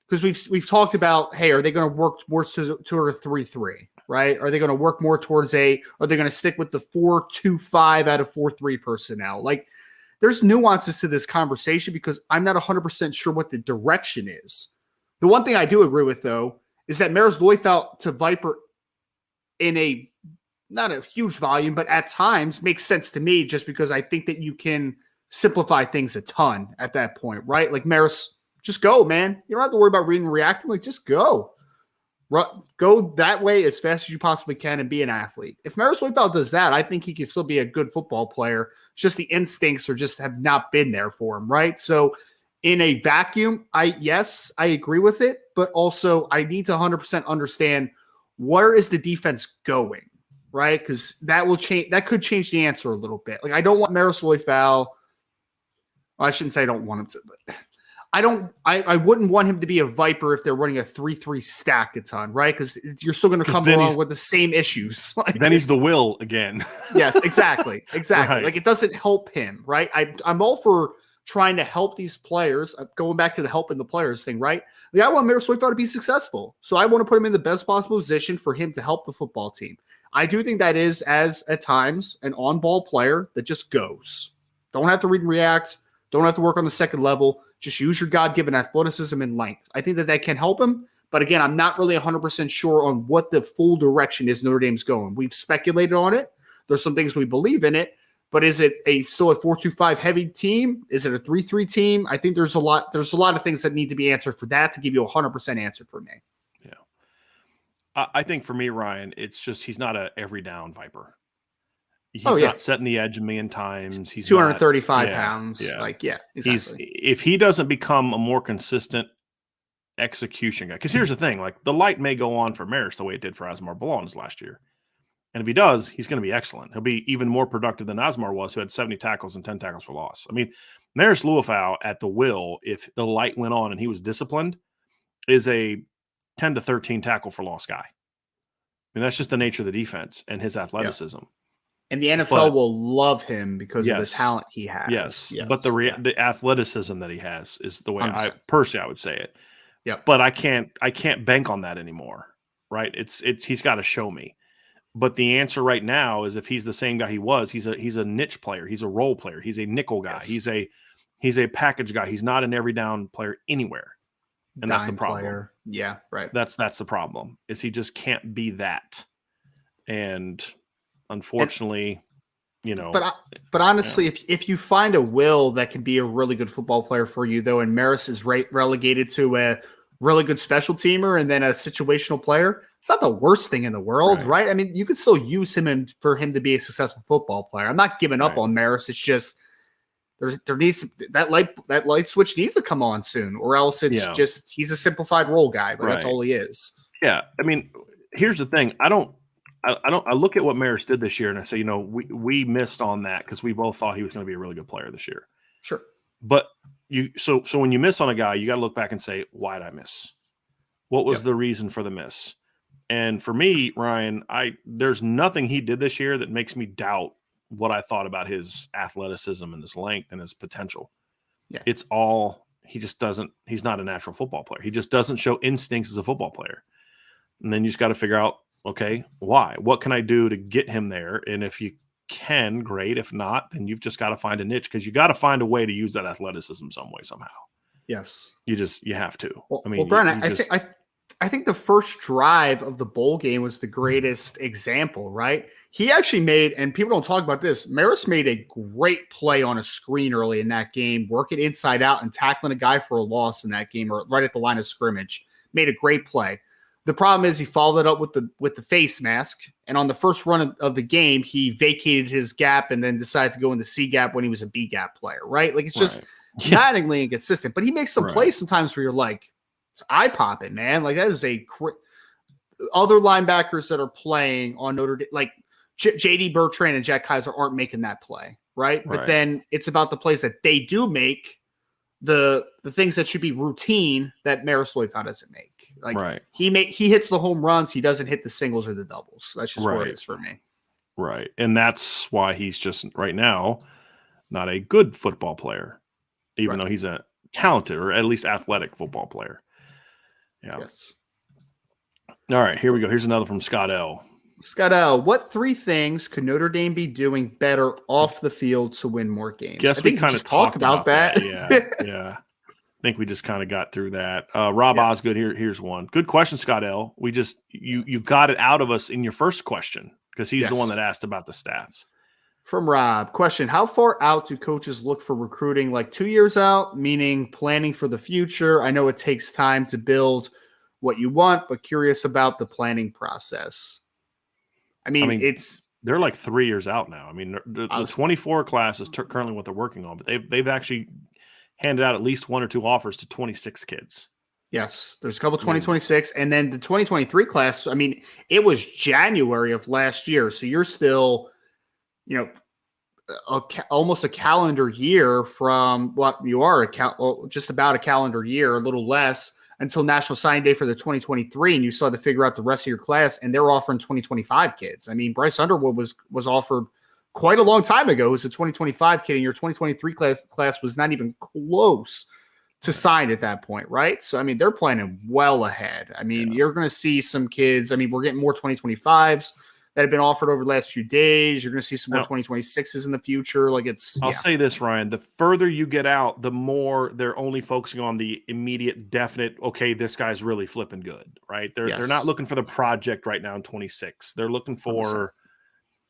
because we've talked about, hey, are they going to work more toward a 3-3, right? Are they going to work more towards are they going to stick with the 4-2-5 out of 4-3 personnel? Like, there's nuances to this conversation because I'm not 100% sure what the direction is. The one thing I do agree with, though, is that Marist Loifau to Viper in not a huge volume, but at times makes sense to me just because I think that you can simplify things a ton at that point, right? Like, Marist, just go, man. You don't have to worry about reading and reacting. Like, just go. Go that way as fast as you possibly can and be an athlete. If Marist Loifau does that, I think he can still be a good football player. It's just the instincts have not been there for him, right? So in a vacuum, I agree with it, but also I need to 100% understand where is the defense going, right? Because that will change. That could change the answer a little bit. Like, I don't want Marist Loifau. Well, I shouldn't say I don't want him to, but I wouldn't want him to be a Viper if they're running a 3-3 stack a ton, right? Because you're still going to come along with the same issues. Like, then he's the will again. Yes, exactly. Right. Like, it doesn't help him, right? I'm all for trying to help these players, going back to the helping the players thing, right? Like, I want Marist Loifau to be successful. So I want to put him in the best possible position for him to help the football team. I do think that is, at times, an on-ball player that just goes. Don't have to read and react. Don't have to work on the second level. Just use your God-given athleticism and length. I think that can help him. But again, I'm not really 100% sure on what the full direction is Notre Dame's going. We've speculated on it. There's some things we believe in it. But is it still a 4-2-5 heavy team? Is it a 3-3 team? I think there's a lot of things that need to be answered for that to give you a 100% answer for me. Yeah. I think for me, Ryan, it's just he's not a every down Viper. He's not setting the edge a million times. He's 235 pounds. Yeah. Like, yeah, exactly. If he doesn't become a more consistent execution guy, because here's the thing, like, the light may go on for Marist the way it did for Asmar Ballons last year. And if he does, he's going to be excellent. He'll be even more productive than Asmar was, who had 70 tackles and 10 tackles for loss. I mean, Marist Loifau at the will, if the light went on and he was disciplined, is a 10 to 13 tackle for loss guy. I mean, that's just the nature of the defense and his athleticism. Yeah. And the NFL will love him because of the talent he has. Yes. But the athleticism that he has is the way I would say it. Yeah. But I can't bank on that anymore. Right? It's he's got to show me. But the answer right now is if he's the same guy he was, he's a niche player, he's a role player, he's a nickel guy, he's a package guy. He's not an every down player anywhere. And that's the Dime problem. player. Yeah, right. That's the problem, is he just can't be that. And unfortunately, but honestly, if you find a will that can be a really good football player for you, though, and Maris is relegated to a really good special teamer and then a situational player, it's not the worst thing in the world, right? I mean, you could still use him for him to be a successful football player. I'm not giving up on Maris. It's just there needs that light switch needs to come on soon, or else it's just he's a simplified role guy, but that's all he is. Yeah, I mean, here's the thing. I look at what Maris did this year, and I say, we missed on that because we both thought he was going to be a really good player this year. Sure, but so when you miss on a guy, you got to look back and say, why did I miss? What was the reason for the miss? And for me, Ryan, there's nothing he did this year that makes me doubt what I thought about his athleticism and his length and his potential. Yeah. It's all, he's not a natural football player. He just doesn't show instincts as a football player. And then you just got to figure out, okay, why? What can I do to get him there? And if you can, great. If not, then you've just got to find a niche, because you got to find a way to use that athleticism some way, somehow. Yes. You have to. Well, Brian, I think the first drive of the bowl game was the greatest example, right? He actually made, and people don't talk about this, Maris made a great play on a screen early in that game, working inside out and tackling a guy for a loss in that game, or right at the line of scrimmage. Made a great play. The problem is he followed it up with the face mask, and on the first run of the game, he vacated his gap and then decided to go in the C gap when he was a B gap player, right? Like, it's just maddeningly inconsistent. But he makes some plays sometimes where you're like, it's eye-popping, man. Like, that is other linebackers that are playing on Notre Dame, like J.D. Bertrand and Jack Kaiser, aren't making that play, right? But then it's about the plays that they do make, the things that should be routine that Maris Loifout doesn't make. Like, he hits the home runs, he doesn't hit the singles or the doubles. That's just where it is for me. Right. And that's why he's just right now not a good football player, even though he's a talented or at least athletic football player. Yeah. Yes. All right, here we go. Here's another from Scott L. Scott L, what 3 things could Notre Dame be doing better off the field to win more games? Guess we kind of talked about that. Yeah. I think we just kind of got through that. Rob Osgood, here's one. Good question, Scott L. We just you got it out of us in your first question, because he's the one that asked about the staffs. From Rob, question: how far out do coaches look for recruiting? Like 2 years out, meaning planning for the future? I know it takes time to build what you want, but curious about the planning process. I mean they're like 3 years out now. I mean, the 24 class is currently what they're working on, but they've actually handed out at least 1 or 2 offers to 26 kids. Yes, there's a couple 2026, and then the 2023 class. I mean, it was January of last year, so you're still, almost a calendar year from what you are, just about a calendar year, a little less, until National Signing Day for the 2023, and you still had to figure out the rest of your class, and they're offering 2025 kids. I mean, Bryce Underwood was offered quite a long time ago. It was a 2025 kid, and your 2023 class was not even close to sign at that point, right? So, I mean, they're planning well ahead. I mean, you're going to see some kids. I mean, we're getting more 2025s that have been offered over the last few days. You're going to see some more 2026s in the future. Like, I'll say this, Ryan, the further you get out, the more they're only focusing on the immediate, definite, okay, this guy's really flipping good, right? They're not looking for the project right now in 26. They're looking for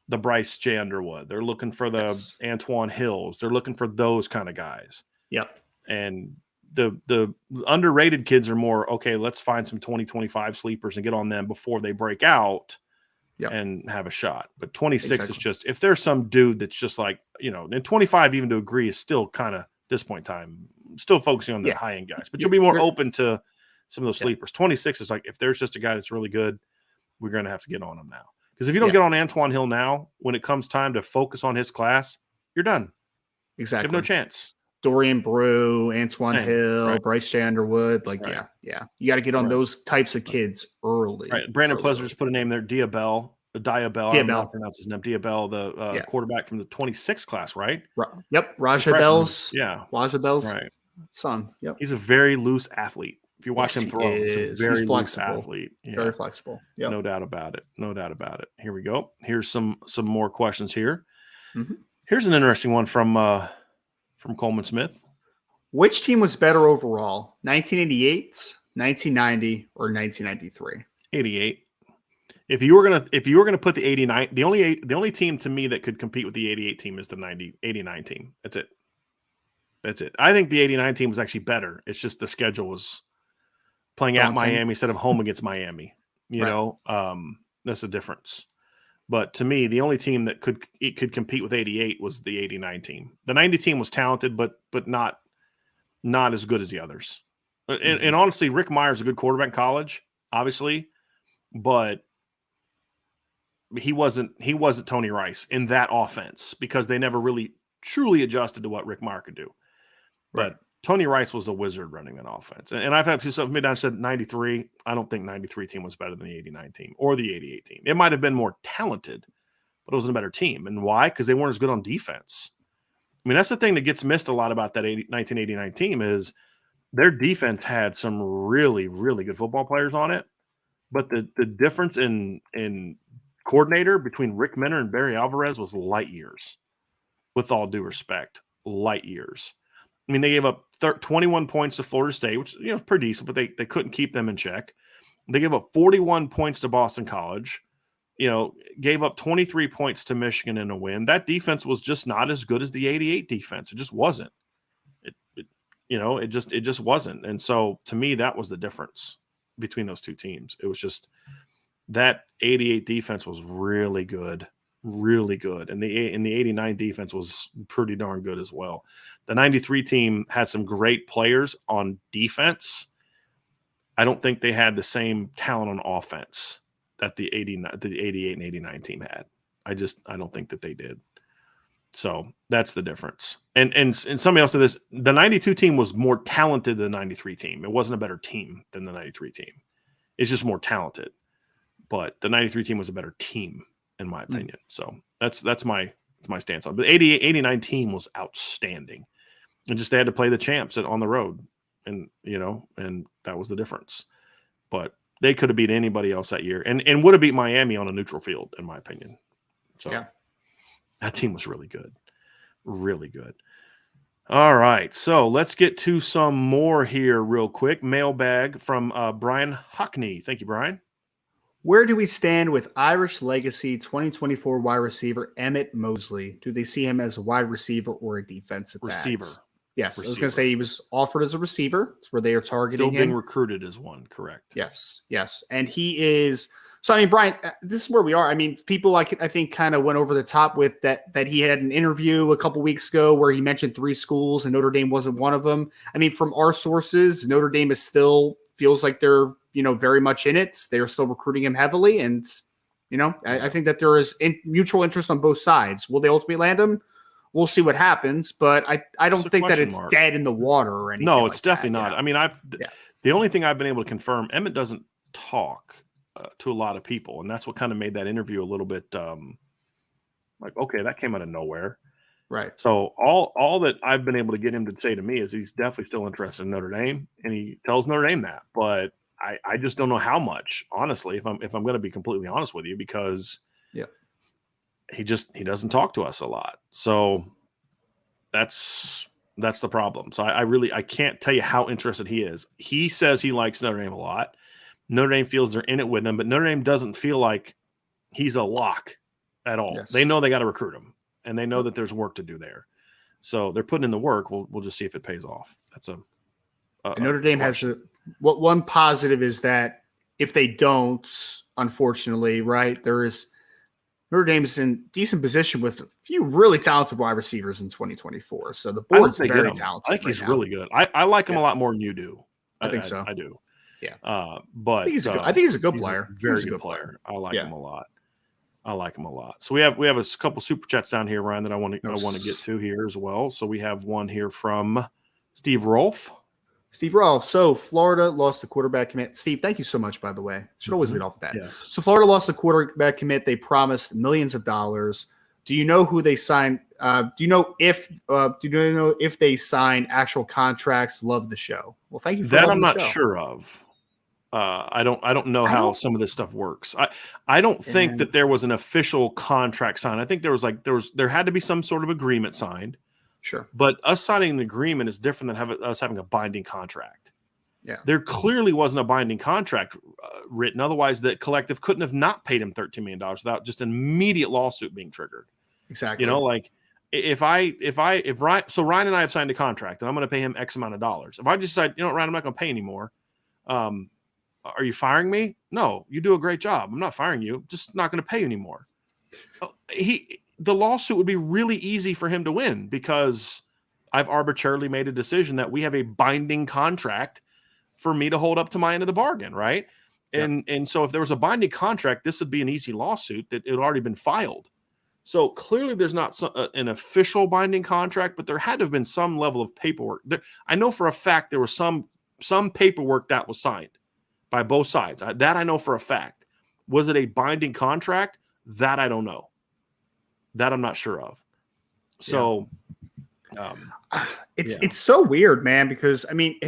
the Bryce J. Underwood. They're looking for the Antoine Hills. They're looking for those kind of guys. Yep. And the underrated kids are more, okay, let's find some 2025 sleepers and get on them before they break out and have a shot. But 26 is just, if there's some dude that's just like, and 25 even to agree is still kind of, this point in time, still focusing on the high-end guys. But you'll be more open to some of those sleepers. 26 is like, if there's just a guy that's really good, we're going to have to get on him now. Because if you don't get on Antoine Hill now, when it comes time to focus on his class, you're done. Exactly. You have no chance. Dorian Brew, Antoine Hill, Bryce J. Underwood. Like, you got to get on those types of kids early. Right. Brandon Pleasure just put a name there, Diabell. I don't know how to pronounce his name. Diabell, the quarterback from the 26th class, right? Yep. Raja Bell's son. Yep. He's a very loose athlete. If you watch him throw, he's a very loose athlete. Yeah. Very flexible. Yep. No doubt about it. Here we go. Here's some more questions here. Mm-hmm. Here's an interesting one from Coleman Smith. Which team was better overall? 1988, 1990, or 1993? 88. If you were gonna put the 89, the only team to me that could compete with the 88 team is the 89 team. That's it. I think the 89 team was actually better. It's just the schedule was playing at Miami instead of home against Miami. That's the difference. But to me, the only team that could compete with 88 was the 89 team. The 90 team was talented, but not as good as the others. And honestly, Rick Meyer's a good quarterback in college, obviously, but he wasn't Tony Rice in that offense because they never really truly adjusted to what Rick Meyer could do. Right. But Tony Rice was a wizard running that offense. And I've had people say, I said 93. I don't think 93 team was better than the 89 team or the 88 team. It might have been more talented, but it wasn't a better team. And why? Because they weren't as good on defense. I mean, that's the thing that gets missed a lot about that 1989 team is their defense had some really, really good football players on it. But the difference in coordinator between Rick Minner and Barry Alvarez was light years, with all due respect, light years. I mean, they gave up 21 points to Florida State, which is pretty decent, but they couldn't keep them in check. They gave up 41 points to Boston College, gave up 23 points to Michigan in a win. That defense was just not as good as the 88 defense. It just wasn't. It just wasn't. And so to me, that was the difference between those two teams. It was just that 88 defense was really good. Really good. And the 89 defense was pretty darn good as well. The 93 team had some great players on defense. I don't think they had the same talent on offense that the 88 and 89 team had. I don't think that they did. So that's the difference. And somebody else said this, the 92 team was more talented than the 93 team. It wasn't a better team than the 93 team. It's just more talented. But the 93 team was a better team, in my opinion. So that's my stance on it. But the 89 team was outstanding. And just they had to play the champs on the road. And and that was the difference. But they could have beat anybody else that year and would have beat Miami on a neutral field, in my opinion. So yeah. That team was really good. Really good. All right. So let's get to some more here real quick. Mailbag from Brian Hockney. Thank you, Brian. Where do we stand with Irish legacy 2024 wide receiver Emmett Mosley? Do they see him as a wide receiver or a defensive receiver? Back? Yes, receiver. I was going to say he was offered as a receiver. It's where they are targeting him. Still being recruited as one, correct? Yes. And he is. So, I mean, Brian, this is where we are. I mean, people I think kind of went over the top with that he had an interview a couple weeks ago where he mentioned 3 schools and Notre Dame wasn't one of them. I mean, from our sources, Notre Dame is still feels like they're, very much in it. They are still recruiting him heavily. And, I think that there is mutual interest on both sides. Will they ultimately land him? We'll see what happens. But I don't think that it's dead in the water or anything. No, it's definitely not. I mean, the only thing I've been able to confirm, Emmett doesn't talk to a lot of people. And that's what kind of made that interview a little bit like, okay, that came out of nowhere. Right. So all that I've been able to get him to say to me is he's definitely still interested in Notre Dame, and he tells Notre Dame that. But I just don't know how much, honestly, if I'm going to be completely honest with you, because he doesn't talk to us a lot. So that's the problem. So I can't tell you how interested he is. He says he likes Notre Dame a lot. Notre Dame feels they're in it with him, but Notre Dame doesn't feel like he's a lock at all. Yes. They know they got to recruit him, and they know that there's work to do there. So they're putting in the work. We'll just see if it pays off. That's Notre Dame has one positive is that if they don't, unfortunately, right, Notre Dame's in decent position with a few really talented wide receivers in 2024. So the board's very talented. I think he's really good. I like him a lot more than you do. I think so. I do. Yeah. But I think he's a good player. Very good player. I like him a lot. So we have a couple super chats down here, Ryan, that I want to get to here as well. So we have one here from Steve Rolfe. So Florida lost the quarterback commit. Steve, thank you so much, by the way. Should always lead off with that. Yes. So Florida lost the quarterback commit. They promised millions of dollars. Do you know who they signed? Do you know if they sign actual contracts? Love the show. Well, thank you for that. I'm not sure of. I don't know how some of this stuff works. I don't think that there was an official contract signed. I think there had to be some sort of agreement signed. Sure. But us signing an agreement is different than us having a binding contract. Yeah. There clearly wasn't a binding contract written. Otherwise, the collective couldn't have not paid him $13 million without just an immediate lawsuit being triggered. Exactly. You know, like if Ryan, so Ryan and I have signed a contract and I'm going to pay him X amount of dollars. If I just decide, you know, Ryan, I'm not going to pay anymore. Are you firing me? No, you do a great job. I'm not firing you. Just not going to pay you anymore. The lawsuit would be really easy for him to win because I've arbitrarily made a decision that we have a binding contract for me to hold up to my end of the bargain, right? And so if there was a binding contract, this would be an easy lawsuit that it had already been filed. So clearly there's not an official binding contract, but there had to have been some level of paperwork. I know for a fact there was some paperwork that was signed by both sides. That I know for a fact. Was it a binding contract? That I don't know. That I'm not sure of. So it's so weird, man, because I mean,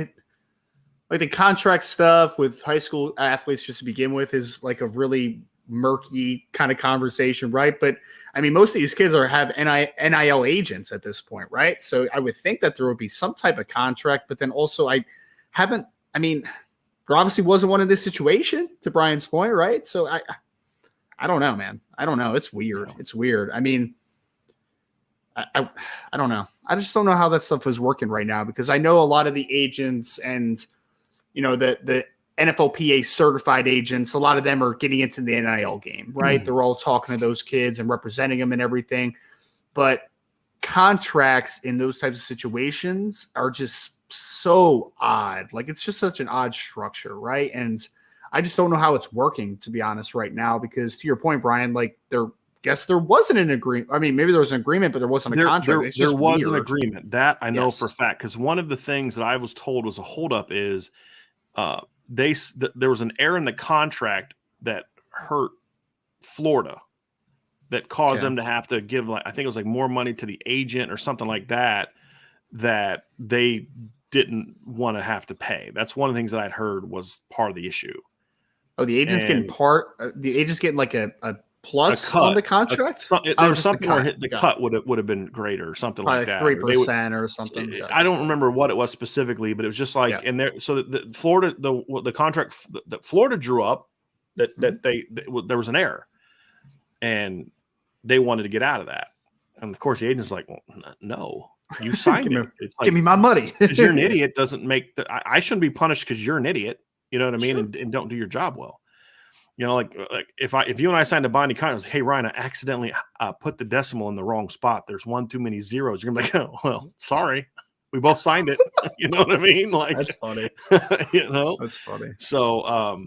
like the contract stuff with high school athletes just to begin with is like a really murky kind of conversation, right? But I mean, most of these kids have NIL agents at this point, right? So I would think that there would be some type of contract, but then also there obviously wasn't one in this situation, to Brian's point, right? So I don't know, man. I don't know. It's weird. Yeah. It's weird. I mean, I don't know. I just don't know how that stuff is working right now because I know a lot of the agents and, you know, the NFLPA certified agents, a lot of them are getting into the NIL game, right? Mm. They're all talking to those kids and representing them and everything. But contracts in those types of situations are just so odd. Like it's just such an odd structure, right? And I just don't know how it's working, to be honest, right now, because to your point, Brian, like there wasn't an agreement. I mean, maybe there was an agreement, but there wasn't a contract. There was an agreement. That I know for a fact, because one of the things that I was told was a holdup is there was an error in the contract that hurt Florida that caused them to have to give, like, I think it was like more money to the agent or something like that they didn't want to have to pay. That's one of the things that I'd heard was part of the issue. Oh, the agent's getting like a plus on the contract? There was something where the cut would have been greater or something probably like that. 3% or something. I don't remember what it was specifically, but it was just like, and there, so the Florida, the contract that Florida drew up that there was an error and they wanted to get out of that. And of course the agent's like, well, no, you signed it. It's like, give me my money. Because you're an idiot doesn't make I shouldn't be punished because you're an idiot. You know what I mean? Sure. And don't do your job well. You know, like if you and I signed a binding contract, hey Ryan, I accidentally put the decimal in the wrong spot. There's one too many zeros. You're gonna be like, oh, well, sorry, we both signed it. You know what I mean? Like that's funny. You know, that's funny. So,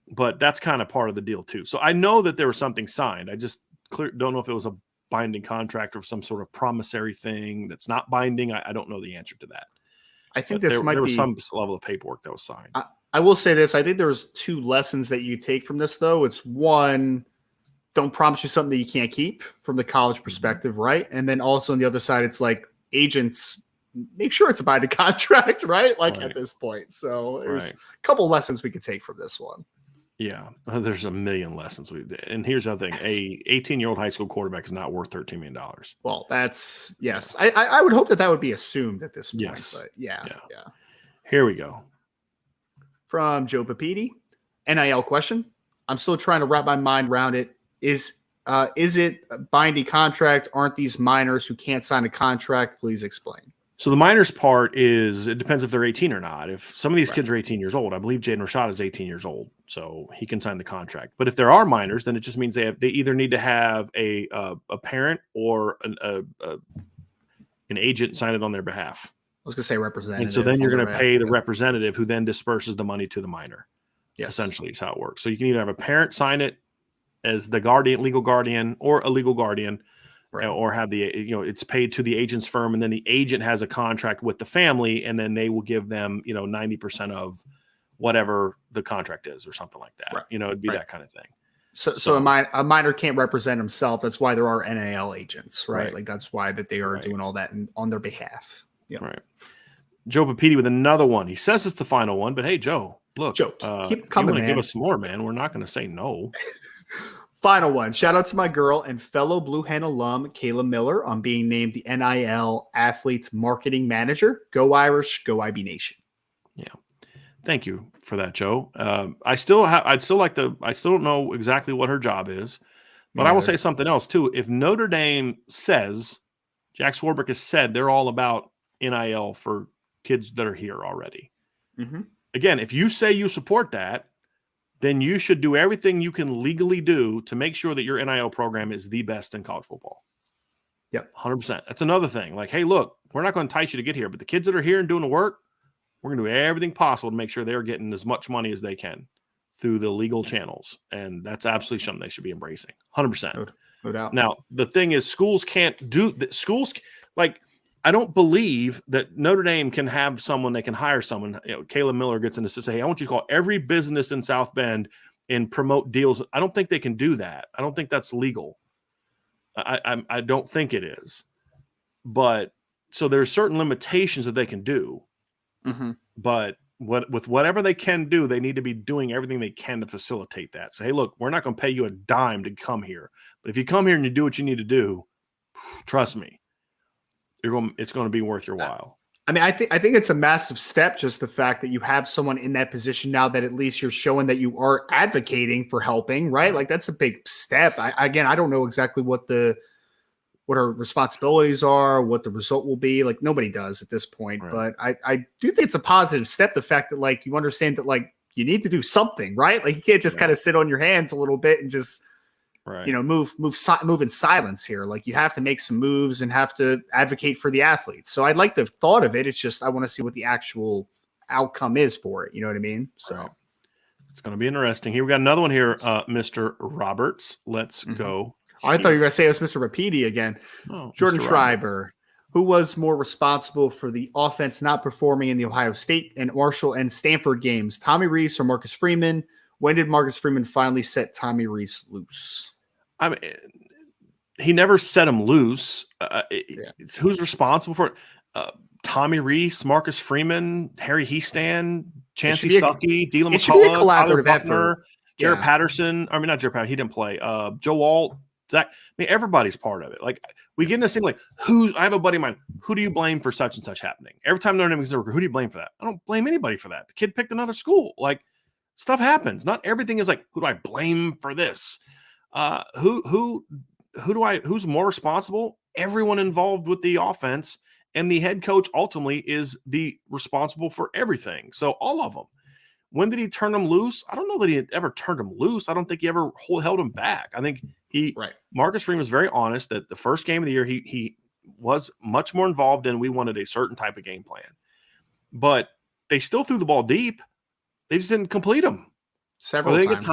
but that's kind of part of the deal too. So I know that there was something signed. I just don't know if it was a binding contract or some sort of promissory thing that's not binding. I don't know the answer to that. I think there was some level of paperwork that was signed. I will say this. I think there's two lessons that you take from this, though. It's one, don't promise you something that you can't keep from the college perspective, right? And then also on the other side, it's like agents, make sure it's a binding contract, right? Like at this point. So there's a couple lessons we could take from this one. Yeah, there's a million lessons. And here's the other thing. A 18-year-old high school quarterback is not worth $13 million. Well, that's, yes. I would hope that would be assumed at this point. Yes. But yeah. Here we go. From Joe Papiti, NIL question. I'm still trying to wrap my mind around it. Is it a binding contract? Aren't these minors who can't sign a contract? Please explain. So the minors part is, it depends if they're 18 or not. If some of these kids are 18 years old, I believe Jaden Rashad is 18 years old, so he can sign the contract. But if there are minors, then it just means they either need to have a parent or an agent sign it on their behalf. I was going to say representative. And so then you're going to pay the representative who then disperses the money to the minor. Yes. Essentially is how it works. So you can either have a parent sign it as the guardian, legal guardian, or a legal guardian, or have it's paid to the agent's firm, and then the agent has a contract with the family, and then they will give them, 90% of whatever the contract is or something like that. Right. It'd be that kind of thing. So a minor can't represent himself. That's why there are NIL agents, right? Like that's why that they are doing all that on their behalf. Yep. Right. Joe Papiti with another one. He says it's the final one, but hey, Joe, look, keep coming, man. Give us some more, man. We're not going to say no. Final one. Shout out to my girl and fellow Blue Hen alum, Kayla Miller, on being named the NIL Athletes Marketing Manager. Go Irish, go IB Nation. Yeah. Thank you for that, Joe. I still don't know exactly what her job is, but I will say something else too. If Notre Dame says, Jack Swarbrick has said they're all about NIL for kids that are here already. Mm-hmm. Again, if you say you support that, then you should do everything you can legally do to make sure that your NIL program is the best in college football. Yep. 100%. That's another thing. Like, hey, look, we're not going to entice you to get here, but the kids that are here and doing the work, we're going to do everything possible to make sure they're getting as much money as they can through the legal channels. And that's absolutely something they should be embracing. 100%. No doubt. Now, the thing is, schools can't do that. I don't believe that Notre Dame can have someone, they can hire someone. Caleb Miller gets in to say, hey, I want you to call every business in South Bend and promote deals. I don't think they can do that. I don't think that's legal. I don't think it is. But so there's certain limitations that they can do. Mm-hmm. But with whatever they can do, they need to be doing everything they can to facilitate that. Say, hey, look, we're not going to pay you a dime to come here. But if you come here and you do what you need to do, trust me, it's going to be worth your while. I mean, I think it's a massive step, just the fact that you have someone in that position now that at least you're showing that you are advocating for helping, right? Like that's a big step. I don't know exactly what our responsibilities are, what the result will be. Like nobody does at this point, right. But I do think it's a positive step. The fact that like you understand that like you need to do something, right? Like you can't just kind of sit on your hands a little bit and just. Right. Move in silence here. Like you have to make some moves and have to advocate for the athletes. So I like the thought of it. It's just I want to see what the actual outcome is for it. You know what I mean? So right. It's going to be interesting. Here we got another one here, Mr. Roberts. Let's go. Oh, I thought you were going to say it was Mr. Rapidi again. Oh, Jordan Mr. Schreiber, who was more responsible for the offense not performing in the Ohio State and Marshall and Stanford games, Tommy Rees or Marcus Freeman? When did Marcus Freeman finally set Tommy Rees loose? I mean, he never set him loose. Who's responsible for it? Tommy Rees, Marcus Freeman, Harry Heastan, Chancey Stuckey, Dylan McCullough, it should be a collaborative effort. Jared Patterson. I mean, not Jared Patterson. He didn't play. Joe Walt, Zach. I mean, everybody's part of it. Like we get in this thing like, I have a buddy of mine. Who do you blame for such and such happening? Every time they're naming a recruit, who do you blame for that? I don't blame anybody for that. The kid picked another school. Like stuff happens. Not everything is like, who do I blame for this? Who's more responsible? Everyone involved with the offense, and the head coach ultimately is the responsible for everything. So all of them. When did he turn them loose? I don't know that he had ever turned them loose. I don't think he ever held them back. I think Marcus Freeman was very honest that the first game of the year he was much more involved in. We wanted a certain type of game plan, but they still threw the ball deep. They just didn't complete them. Several they times.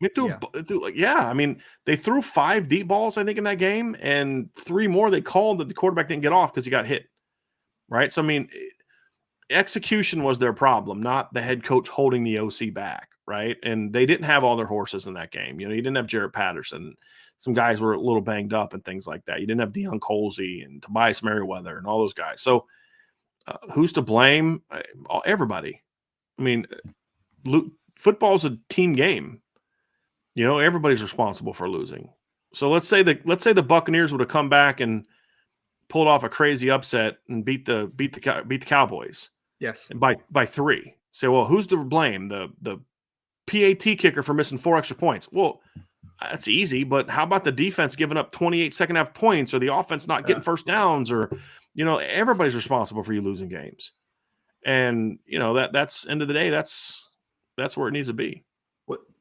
Get time. I mean, they threw 5 deep balls, I think, in that game, and 3 more they called that the quarterback didn't get off because he got hit. Right? So, I mean, execution was their problem, not the head coach holding the OC back, right? And they didn't have all their horses in that game. You didn't have Jared Patterson. Some guys were a little banged up and things like that. You didn't have Deion Colsey and Tobias Merriweather and all those guys. So, who's to blame? Everybody. I mean, football's a team game. Everybody's responsible for losing. So let's say the Buccaneers would have come back and pulled off a crazy upset and beat the Cowboys. Yes. By 3. Say, well, who's to blame? The PAT kicker for missing 4 extra points. Well, that's easy, but how about the defense giving up 28 second half points, or the offense not getting first downs, or everybody's responsible for you losing games. And that's end of the day, that's where it needs to be.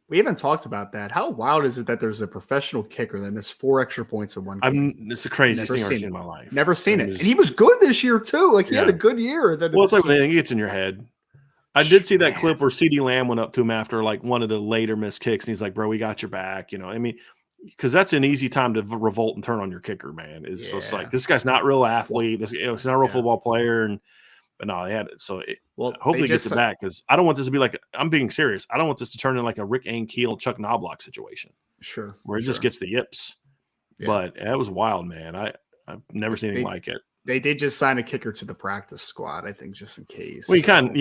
We haven't talked about that. How wild is it that there's a professional kicker that missed 4 extra points in one game? It's the craziest thing I've ever seen in my life. Never seen it. And he was good this year too. Like he had a good year. It's like it gets in your head. I did see that clip where CeeDee Lamb went up to him after like one of the later missed kicks, and he's like, "Bro, we got your back." I mean, because that's an easy time to revolt and turn on your kicker, man. It's just like, this guy's not a real athlete. He's not a real football player, but no, they had it. So hopefully he gets it back, because I don't want this to be like, I'm being serious. I don't want this to turn into like a Rick Ankiel, Chuck Knobloch situation. Sure. Where it just gets the yips. Yeah. But that was wild, man. I've never seen anything like it. They did just sign a kicker to the practice squad, I think, just in case. Well, you can,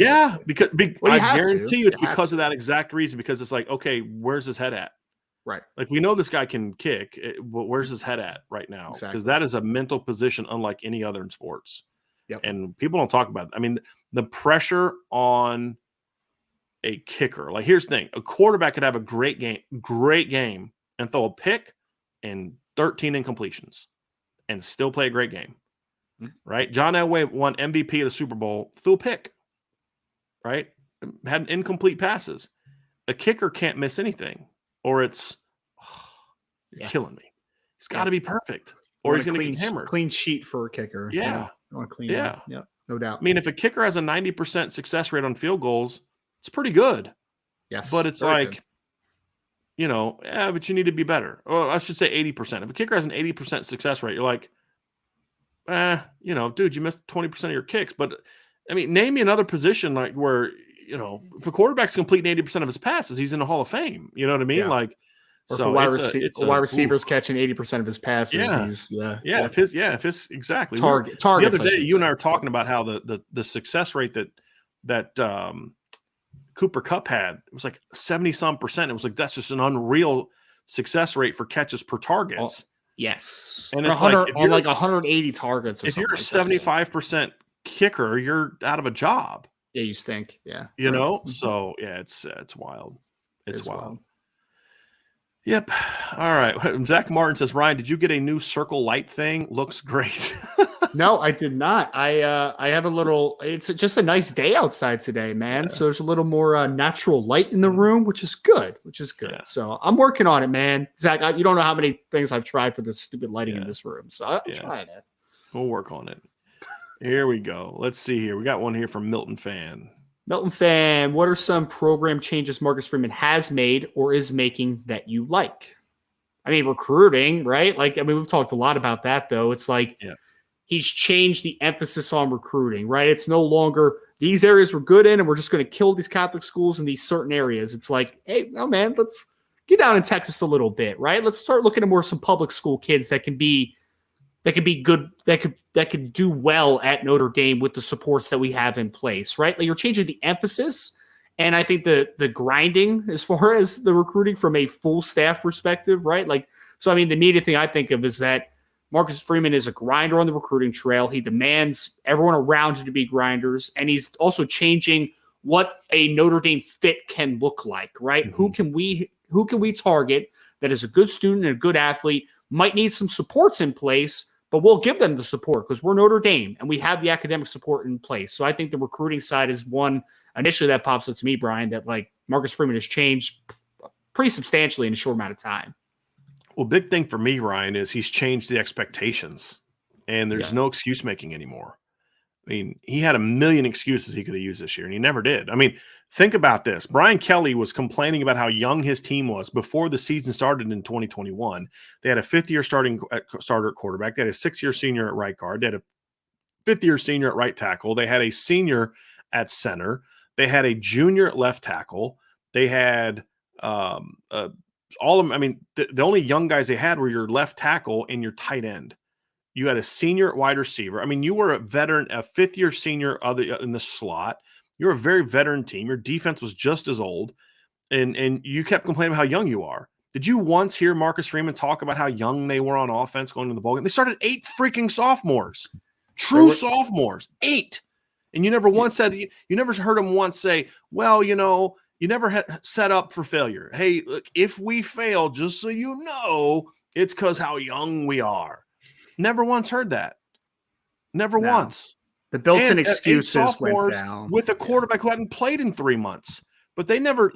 because I guarantee you it's because of that exact reason, because it's like, okay, where's his head at? Right. Like, we know this guy can kick, but where's his head at right now? Because Exactly. that is a mental position unlike any other in sports. Yep. And people don't talk about it. I mean, the pressure on a kicker. Like, here's the thing. A quarterback could have a great game, and throw a pick and 13 incompletions and still play a great game, right? John Elway won MVP at a Super Bowl, threw a pick, right? Had incomplete passes. A kicker can't miss anything, or it's you're killing me. He's got to be perfect, or he's going to get hammered. Clean sheet for a kicker. Yeah. You want to clean Yeah. it. Yeah, no doubt. I mean, if a kicker has a 90% success rate on field goals, it's pretty good. Yes. But it's like, but you need to be better. Or I should say 80%. If a kicker has an 80% success rate, you're like, dude, you missed 20% of your kicks. But, I mean, name me another position like where, if a quarterback's completing 80% of his passes, he's in the Hall of Fame. You know what I mean? Yeah. Like, or so if a wide receiver's catching 80% of his passes, if his exactly targets. The other day, you and I were talking about how the success rate that Cooper Kupp had, it was like 70-some%. It was like, that's just an unreal success rate for catches per targets. Yes. And it's like, if you're like 180 targets. Or if you're a 75% kicker, you're out of a job. Yeah, you stink. Yeah. So it's wild. It's wild. Yep. All right. Zach Martin says, Ryan, did you get a new circle light thing? Looks great. No, I did not. I have a little, it's just a nice day outside today, man. Yeah. So there's a little more natural light in the room, which is good. Yeah. So I'm working on it, man. Zach, you don't know how many things I've tried for this stupid lighting in this room. So I'm trying it. We'll work on it. Here we go. Let's see here. We got one here from Milton Fan. Milton Fan, what are some program changes Marcus Freeman has made or is making that you like? I mean, recruiting, right? We've talked a lot about that, though. It's like he's changed the emphasis on recruiting, right? It's no longer these areas we're good in and we're just going to kill these Catholic schools in these certain areas. It's like, hey, no, man, let's get down in Texas a little bit, right? Let's start looking at some public school kids that can be good, that could do well at Notre Dame with the supports that we have in place, right? Like, you're changing the emphasis, and I think the grinding as far as the recruiting from a full staff perspective, right? Like, so I mean, the immediate thing I think of is that Marcus Freeman is a grinder on the recruiting trail. He demands everyone around him to be grinders, and he's also changing what a Notre Dame fit can look like, right? Mm-hmm. Who can we target that is a good student and a good athlete, might need some supports in place, but we'll give them the support because we're Notre Dame and we have the academic support in place. So I think the recruiting side is one initially that pops up to me, Brian, that like Marcus Freeman has changed pretty substantially in a short amount of time. Well, big thing for me, Ryan, is he's changed the expectations and there's no excuse making anymore. I mean, he had a million excuses he could have used this year and he never did. I mean, think about this. Brian Kelly was complaining about how young his team was before the season started in 2021. They had a fifth-year starter at quarterback. They had a sixth-year senior at right guard. They had a fifth-year senior at right tackle. They had a senior at center. They had a junior at left tackle. They had all of them. I mean, the only young guys they had were your left tackle and your tight end. You had a senior at wide receiver. I mean, you were a veteran, a fifth-year senior in the slot. You're a very veteran team. Your defense was just as old, and you kept complaining about how young you are. Did you once hear Marcus Freeman talk about how young they were on offense going to the ballgame? They started 8 freaking sophomores, true sophomores, 8. And you never once said, you never heard him once say, well, you never had set up for failure. Hey, look, if we fail, just so you know, it's because how young we are. Never once heard that. Never once. The built-in excuses went down with a quarterback who hadn't played in 3 months. But they never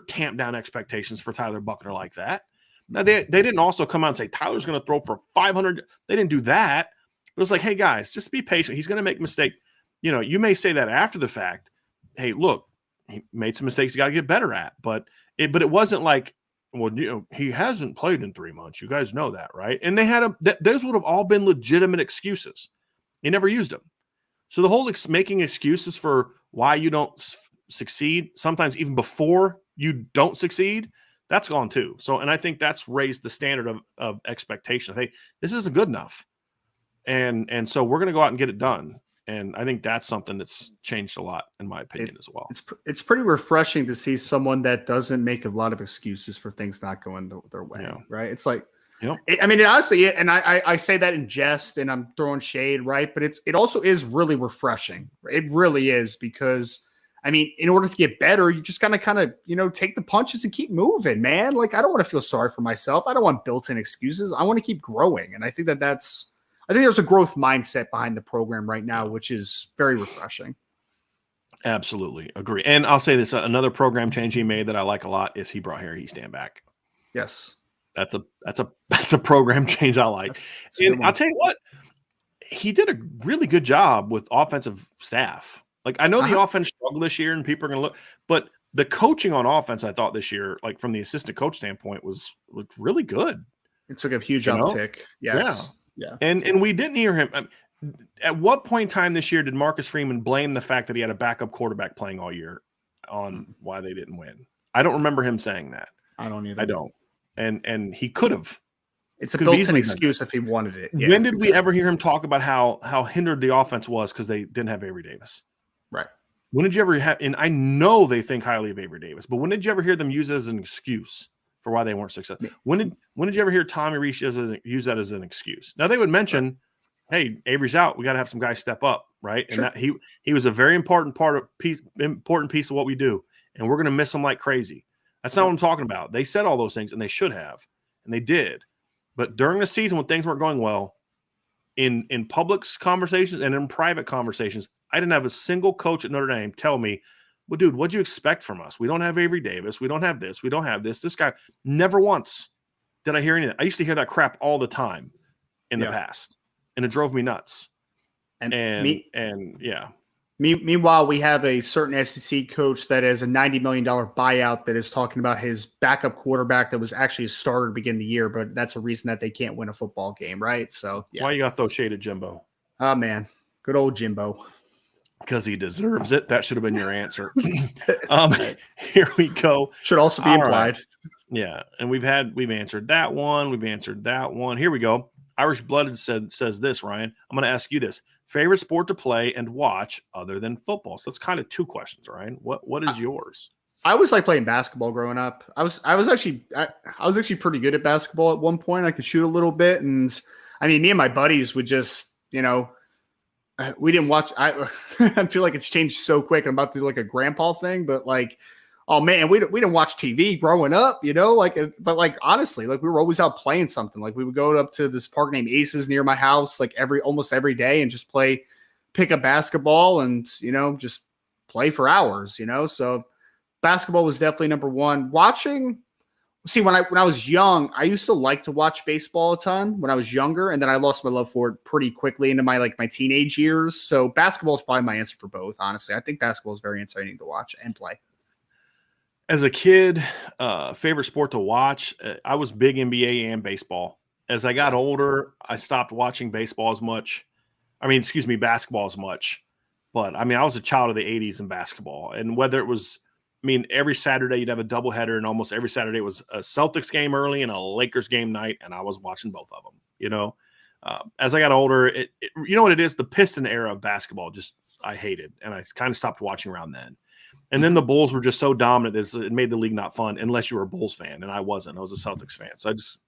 tamped down expectations for Tyler Buckner like that. Now they didn't also come out and say Tyler's going to throw for 500. They didn't do that. But it's like, hey guys, just be patient. He's going to make mistakes. You may say that after the fact. Hey, look, he made some mistakes. You got to get better at. But it wasn't like, well, he hasn't played in 3 months. You guys know that, right? And they had those would have all been legitimate excuses. He never used them. So the whole making excuses for why you don't succeed, sometimes even before you don't succeed, that's gone too. So, and I think that's raised the standard of expectation. Hey, this isn't good enough. And so we're going to go out and get it done. And I think that's something that's changed a lot, in my opinion, as well. It's pretty refreshing to see someone that doesn't make a lot of excuses for things not going their way, right? It's like, I mean, honestly, and I say that in jest and I'm throwing shade, right? But it also is really refreshing. It really is, because I mean, in order to get better, you just gotta kind of, take the punches and keep moving, man. Like, I don't want to feel sorry for myself. I don't want built-in excuses. I want to keep growing. And I think I think there's a growth mindset behind the program right now, which is very refreshing. Absolutely agree. And I'll say this, another program change he made that I like a lot is he brought Harry Easton back. Yes. That's a program change I like. And I'll tell you what, he did a really good job with offensive staff. Like, I know the offense struggled this year and people are going to look, but the coaching on offense, I thought this year, like from the assistant coach standpoint, looked really good. It took a huge uptick. Yes. Yeah. And we didn't hear him. At what point in time this year did Marcus Freeman blame the fact that he had a backup quarterback playing all year on why they didn't win? I don't remember him saying that. I don't either. I don't. And he could have. It's a built-in excuse if he wanted it. Yeah, when did we ever hear him talk about how hindered the offense was because they didn't have Avery Davis? Right. When did you ever have – and I know they think highly of Avery Davis, but when did you ever hear them use it as an excuse for why they weren't successful? When did you ever hear Tommy Rees use that as an excuse? Now, they would mention, hey, Avery's out. We got to have some guys step up, right? And that he was a very important piece of what we do, and we're going to miss him like crazy. That's not what I'm talking about. They said all those things, and they should have, and they did. But during the season when things weren't going well, in public conversations and in private conversations, I didn't have a single coach at Notre Dame tell me, well, dude, what'd you expect from us? We don't have Avery Davis. We don't have this. We don't have this. This guy, never once did I hear anything. I used to hear that crap all the time in the past, and it drove me nuts. Meanwhile, we have a certain SEC coach that has a $90 million buyout that is talking about his backup quarterback that was actually a starter to begin the year, but that's a reason that they can't win a football game, right? So, Why you got to throw shade at Jimbo? Oh, man. Good old Jimbo. Because he deserves it. That should have been your answer. Here we go. Should also be implied. Right. Yeah, and we've answered that one. We've answered that one. Here we go. Irish Blooded says this, Ryan. I'm going to ask you this. Favorite sport to play and watch other than football? So it's kind of two questions, Ryan. What is yours? I always liked playing basketball growing up. I was actually pretty good at basketball at one point. I could shoot a little bit, and I mean, me and my buddies would just, we didn't watch. I feel like it's changed so quick. I'm about to do like a grandpa thing, but like, oh man, we didn't watch TV growing up, but honestly, we were always out playing something. Like, we would go up to this park named Aces near my house, almost every day, and just pick up basketball and, just play for hours, So basketball was definitely number one. Watching, when I was young, I used to like to watch baseball a ton when I was younger, and then I lost my love for it pretty quickly into my teenage years. So basketball is probably my answer for both, honestly. I think basketball is very entertaining to watch and play. As a kid, favorite sport to watch, I was big NBA and baseball. As I got older, I stopped watching basketball as much. But, I was a child of the 80s in basketball. And whether it was, every Saturday you'd have a doubleheader, and almost every Saturday was a Celtics game early and a Lakers game night, and I was watching both of them, As I got older, you know what it is? The Piston era of basketball, I hated, and I kind of stopped watching around then. And then the Bulls were just so dominant that it made the league not fun unless you were a Bulls fan, and I wasn't. I was a Celtics fan. So I just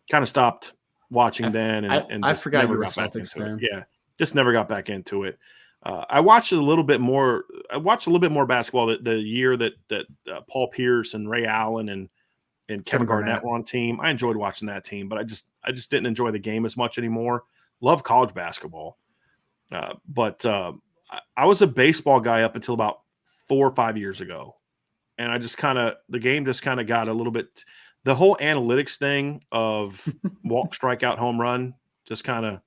kind of stopped watching then. And I forgot you were a Celtics fan. Yeah, just never got back into it. I watched a little bit more. I watched a little bit more basketball the year that Paul Pierce and Ray Allen and Kevin Garnett were on team. I enjoyed watching that team, but I just didn't enjoy the game as much anymore. Love college basketball, but I was a baseball guy up until about 4 or 5 years ago. And the game just kind of got a little bit, the whole analytics thing of walk, strikeout, home run just kind of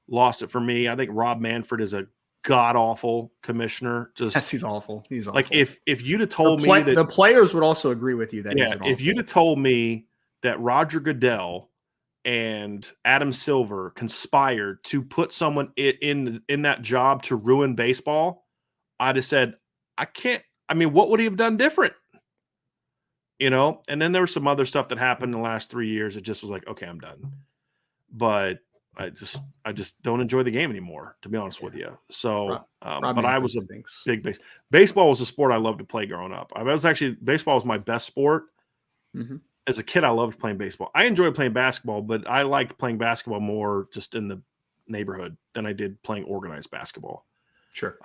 lost it for me. I think Rob Manfred is a god-awful commissioner. Yes, he's awful. He's awful. Like, if you'd have told me that the players would also agree with you that if you'd have told me that Roger Goodell and Adam Silver conspired to put someone in that job to ruin baseball, I'd have said, I can't. What would he have done different? And then there was some other stuff that happened in the last 3 years. It just was like, okay, I'm done. But I just don't enjoy the game anymore, to be honest with you. So, but I was a big baseball was a sport I loved to play growing up. Baseball was my best sport. Mm-hmm. As a kid, I loved playing baseball. I enjoyed playing basketball, but I liked playing basketball more just in the neighborhood than I did playing organized basketball. Sure.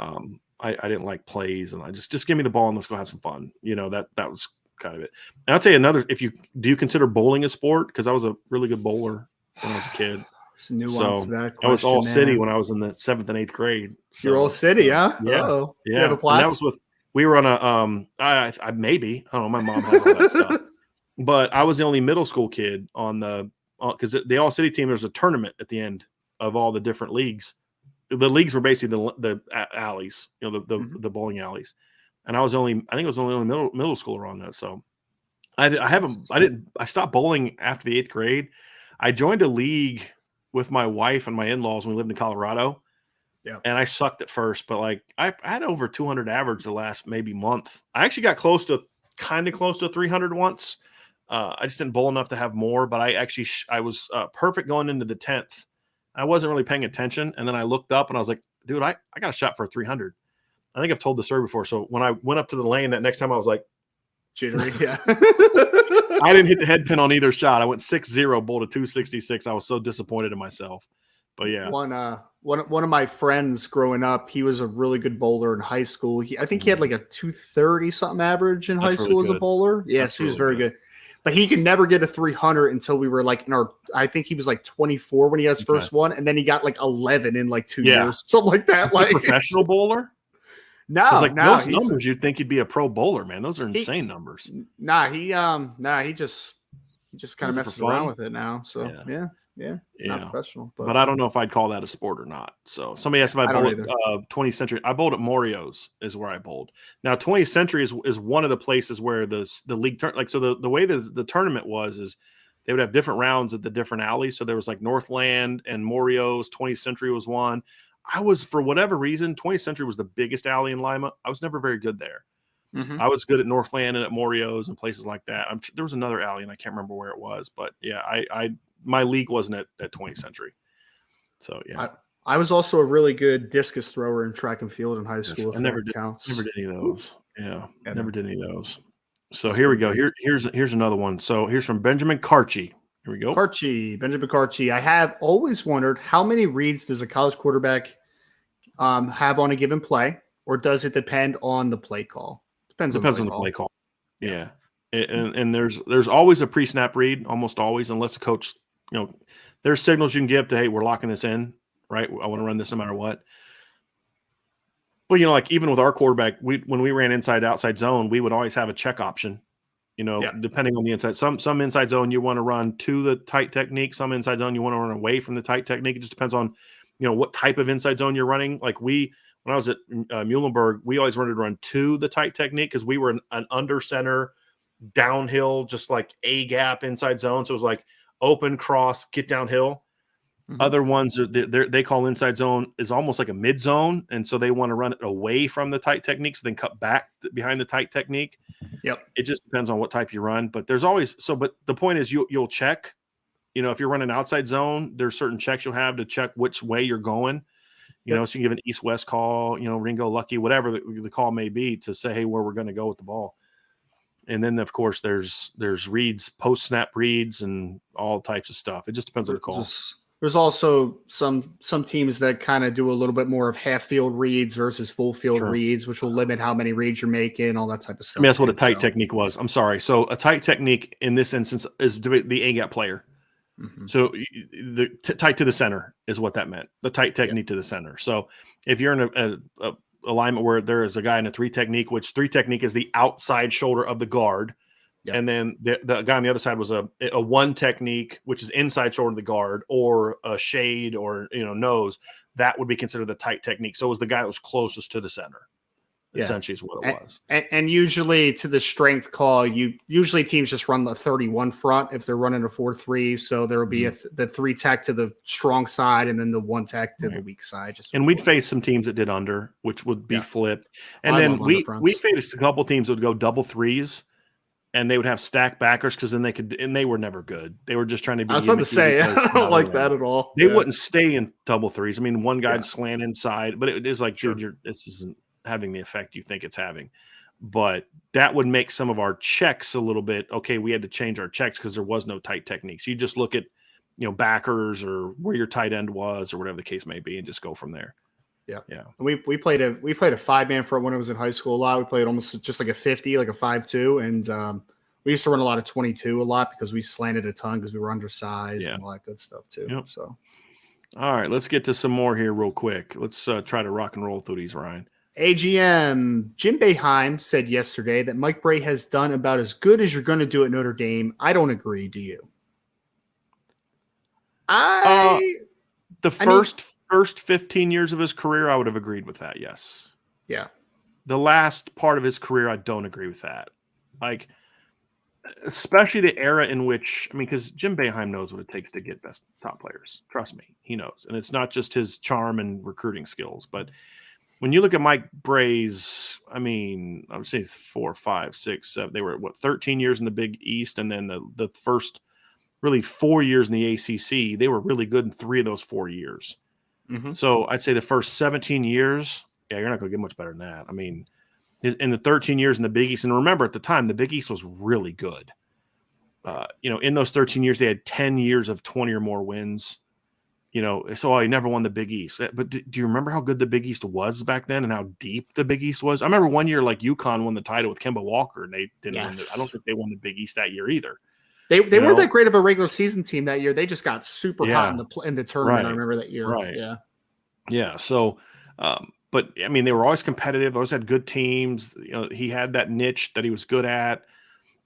I didn't like plays, and I just give me the ball and let's go have some fun. That was kind of it. And I'll tell you another. Do you consider bowling a sport? Because I was a really good bowler when I was a kid. There's nuance to that question, I was all city when I was in the 7th and 8th grade. So, you're all city, huh? Yeah. Uh-oh. Yeah. You have a plaque? And that was we were on a I maybe, I don't know, my mom has all that stuff. But I was the only middle school kid on because the all city team, there's a tournament at the end of all the different leagues. The leagues were basically the alleys, the bowling alleys. And I think it was only middle schooler on that. So I stopped bowling after the 8th grade. I joined a league with my wife and my in-laws when we lived in Colorado. Yeah. And I sucked at first, but I had over 200 average the last maybe month. I actually got close to 300 once. I just didn't bowl enough to have more, but I was perfect going into the 10th. I wasn't really paying attention. And then I looked up and I was like, dude, I got a shot for a 300. I think I've told the story before. So when I went up to the lane that next time, I was like, jittery. Yeah. I didn't hit the head pin on either shot. I went 6-0, bowled a 266. I was so disappointed in myself. But yeah. One of my friends growing up, he was a really good bowler in high school. I think he had like a 230 something average in high school as a bowler. Yes, he was very good. But he could never get a 300 until we were like I think he was like 24 when he got his first one. And then he got like 11 in like 2 years, something like that. Like a professional bowler? No, those numbers, you'd think he'd be a pro bowler, man. Those are insane numbers. He just kind of messes around with it now. So yeah. Not professional. But I don't know if I'd call that a sport or not. So somebody asked if I bowled 20th Century. I bowled at Morio's is where I bowled. Now 20th Century is one of the places where the league the way the tournament is they would have different rounds at the different alleys. So there was like Northland and Morio's. 20th Century was one. For whatever reason, 20th Century was the biggest alley in Lima. I was never very good there. Mm-hmm. I was good at Northland and at Morio's and places like that. There was another alley and I can't remember where it was, but yeah, my league wasn't at 20th Century. So yeah. I was also a really good discus thrower in track and field in high school. I never did any of those. Yeah. Never did any of those. So here we go. Here's another one. So here's from Benjamin Carchi. Here we go. Benjamin Carchi. I have always wondered how many reads does a college quarterback have on a given play, or does it depend on the play call? Depends on the play call. Yeah. And there's always a pre-snap read, almost always, unless the coach, there's signals you can give to, hey, we're locking this in, right? I want to run this no matter what. Well, like even with our quarterback, when we ran inside outside zone, we would always have a check option. Depending on the inside, some inside zone you want to run to the tight technique, some inside zone you want to run away from the tight technique. It just depends on, what type of inside zone you're running. Like when I was at Muhlenberg, we always wanted to run to the tight technique because we were an under center, downhill, just like a gap inside zone. So it was like open cross, get downhill. Mm-hmm. Other ones they call inside zone is almost like a mid zone, and so they want to run it away from the tight technique, so then cut back behind the tight technique. Yep. It just depends on what type you run, but there's always but the point is you'll check. If you're running outside zone, there's certain checks you'll have to check which way you're going. So you can give an east-west call, Ringo Lucky, whatever the call may be, to say, hey, where we're going to go with the ball. And then, of course, there's reads, post-snap reads, and all types of stuff. It just depends on the call. There's also some teams that kind of do a little bit more of half-field reads versus full-field reads, which will limit how many reads you're making, all that type of stuff. That's what a tight technique was. I'm sorry. So a tight technique in this instance is the A-gap player. Mm-hmm. So the tight to the center is what that meant. The tight technique to the center. So if you're in a alignment where there is a guy in a 3 technique, which 3 technique is the outside shoulder of the guard. Yep. And then the guy on the other side was a 1 technique, which is inside shoulder of the guard, or a shade, or nose. That would be considered the tight technique. So it was the guy that was closest to the center. Essentially is what it was. And usually to the strength call, usually teams just run the 31 front if they're running a 4-3. So there will be the 3 tech to the strong side, and then the 1 tech to the weak side. And we'd face some teams that did under, which would be flipped. And then we faced a couple teams that would go double 3s. and they would have stacked backers because then they were never good. They were just trying to be. I was about to say, I don't like that at all. They wouldn't stay in double threes. I mean, one guy'd Yeah. slant inside, but it is like, Sure. dude, this isn't having the effect you think it's having. But that would make some of our checks a little bit, okay, we had to change our checks because there was no tight techniques. You just look at, backers or where your tight end was or whatever the case may be and just go from there. Yeah. Yeah. We played a 5-man front when I was in high school a lot. We played almost just like a 50, like a 5-2. And we used to run a lot of 22 a lot because we slanted a ton because we were undersized and all that good stuff too. Yep. So, all right, let's get to some more here real quick. Let's try to rock and roll through these, Ryan. AGM Jim Boeheim said yesterday that Mike Brey has done about as good as you're going to do at Notre Dame. I don't agree. Do you? First 15 years of his career, I would have agreed with that. Yes. Yeah. The last part of his career, I don't agree with that. Like, especially the era in which, because Jim Boeheim knows what it takes to get best top players. Trust me, he knows. And it's not just his charm and recruiting skills, but when you look at Mike Brey's, I would say 4, 5, 6, 7, they were 13 years in the Big East. And then the first really 4 years in the ACC, they were really good in 3 of those 4 years. Mm-hmm. So I'd say the first 17 years, you're not going to get much better than that. In the 13 years in the Big East, and remember at the time, the Big East was really good. In those 13 years, they had 10 years of 20 or more wins. So he never won the Big East. But do you remember how good the Big East was back then and how deep the Big East was? I remember one year, like UConn won the title with Kemba Walker, and they didn't win I don't think they won the Big East that year either. They weren't that great of a regular season team that year. They just got super hot in the tournament. Right. I remember that year. Right. Yeah. Yeah. So, but they were always competitive. They always had good teams. He had that niche that he was good at.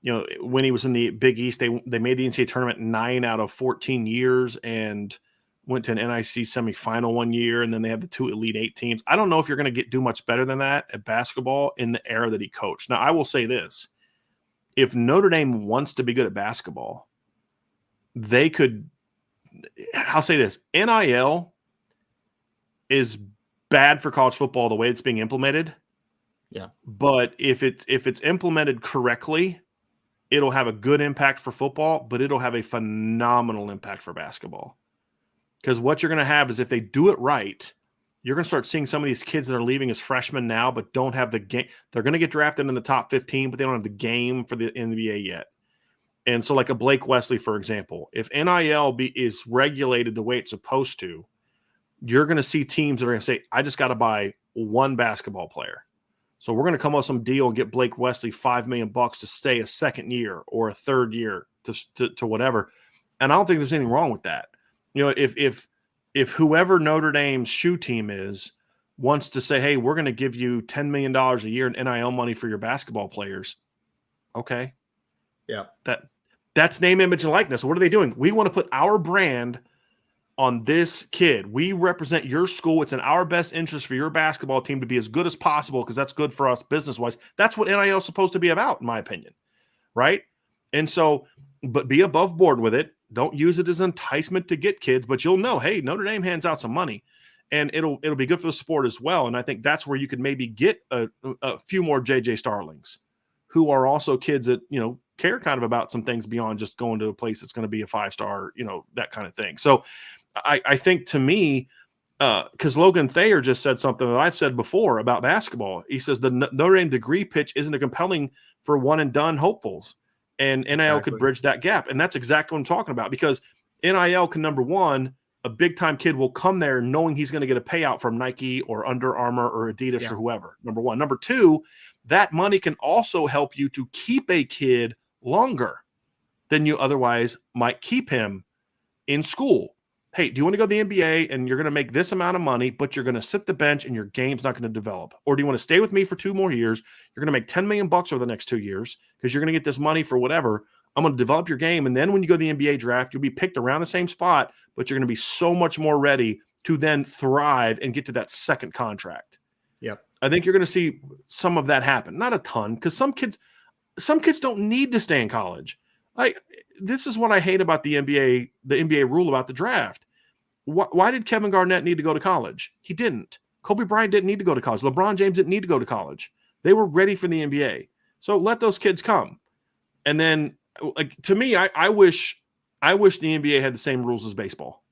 When he was in the Big East, they made the NCAA tournament 9 out of 14 years and went to an NIC semifinal one year. And then they had the 2 Elite 8 teams. I don't know if you're going to do much better than that at basketball in the era that he coached. Now, I will say this. If Notre Dame wants to be good at basketball, they could – I'll say this. NIL is bad for college football the way it's being implemented. Yeah. But if it's implemented correctly, it'll have a good impact for football, but it'll have a phenomenal impact for basketball. Because what you're going to have is if they do it right – you're going to start seeing some of these kids that are leaving as freshmen now, but don't have the game. They're going to get drafted in the top 15, but they don't have the game for the NBA yet. And so like a Blake Wesley, for example, if NIL is regulated the way it's supposed to, you're going to see teams that are going to say, I just got to buy one basketball player. So we're going to come up with some deal and get Blake Wesley $5 million to stay a second year or a third year to whatever. And I don't think there's anything wrong with that. If whoever Notre Dame's shoe team is wants to say, hey, we're going to give you $10 million a year in NIL money for your basketball players. Okay. Yeah. That's name, image, and likeness. What are they doing? We want to put our brand on this kid. We represent your school. It's in our best interest for your basketball team to be as good as possible because that's good for us business-wise. That's what NIL is supposed to be about, in my opinion. Right? And so, but be above board with it. Don't use it as enticement to get kids, but you'll know, hey, Notre Dame hands out some money, and it'll be good for the sport as well. And I think that's where you could maybe get a few more JJ Starlings, who are also kids that care kind of about some things beyond just going to a place that's going to be a 5-star, that kind of thing. So I think to me, because Logan Thayer just said something that I've said before about basketball. He says the Notre Dame degree pitch isn't a compelling for one and done hopefuls. And NIL could bridge that gap. And that's exactly what I'm talking about because NIL can, number one, a big-time kid will come there knowing he's going to get a payout from Nike or Under Armour or Adidas or whoever, number one. Number two, that money can also help you to keep a kid longer than you otherwise might keep him in school. Hey, do you want to go to the NBA and you're going to make this amount of money, but you're going to sit the bench and your game's not going to develop? Or do you want to stay with me for 2 more years? You're going to make $10 million over the next 2 years because you're going to get this money for whatever. I'm going to develop your game. And then when you go to the NBA draft, you'll be picked around the same spot, but you're going to be so much more ready to then thrive and get to that second contract. Yep. I think you're going to see some of that happen. Not a ton, because some kids don't need to stay in college. This is what I hate about the NBA rule about the draft. Why did Kevin Garnett need to go to college? He didn't. Kobe Bryant didn't need to go to college. LeBron James didn't need to go to college. They were ready for the NBA. So let those kids come. And then, like, to me, I wish the NBA had the same rules as baseball.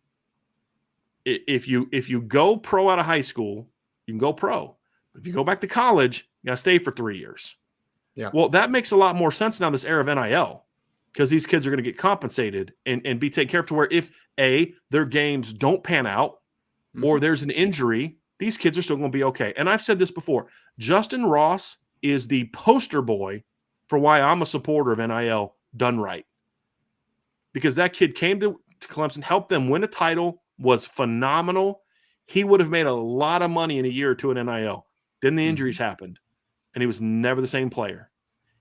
If you go pro out of high school, you can go pro. If you go back to college, you got to stay for 3 years. Yeah. Well, that makes a lot more sense now, this era of NIL, because these kids are going to get compensated and be taken care of to where if their games don't pan out or there's an injury, these kids are still going to be okay. And I've said this before, Justin Ross is the poster boy for why I'm a supporter of NIL done right. Because that kid came to Clemson, helped them win a title, was phenomenal. He would have made a lot of money in a year or two in NIL. Then the injuries happened, and he was never the same player.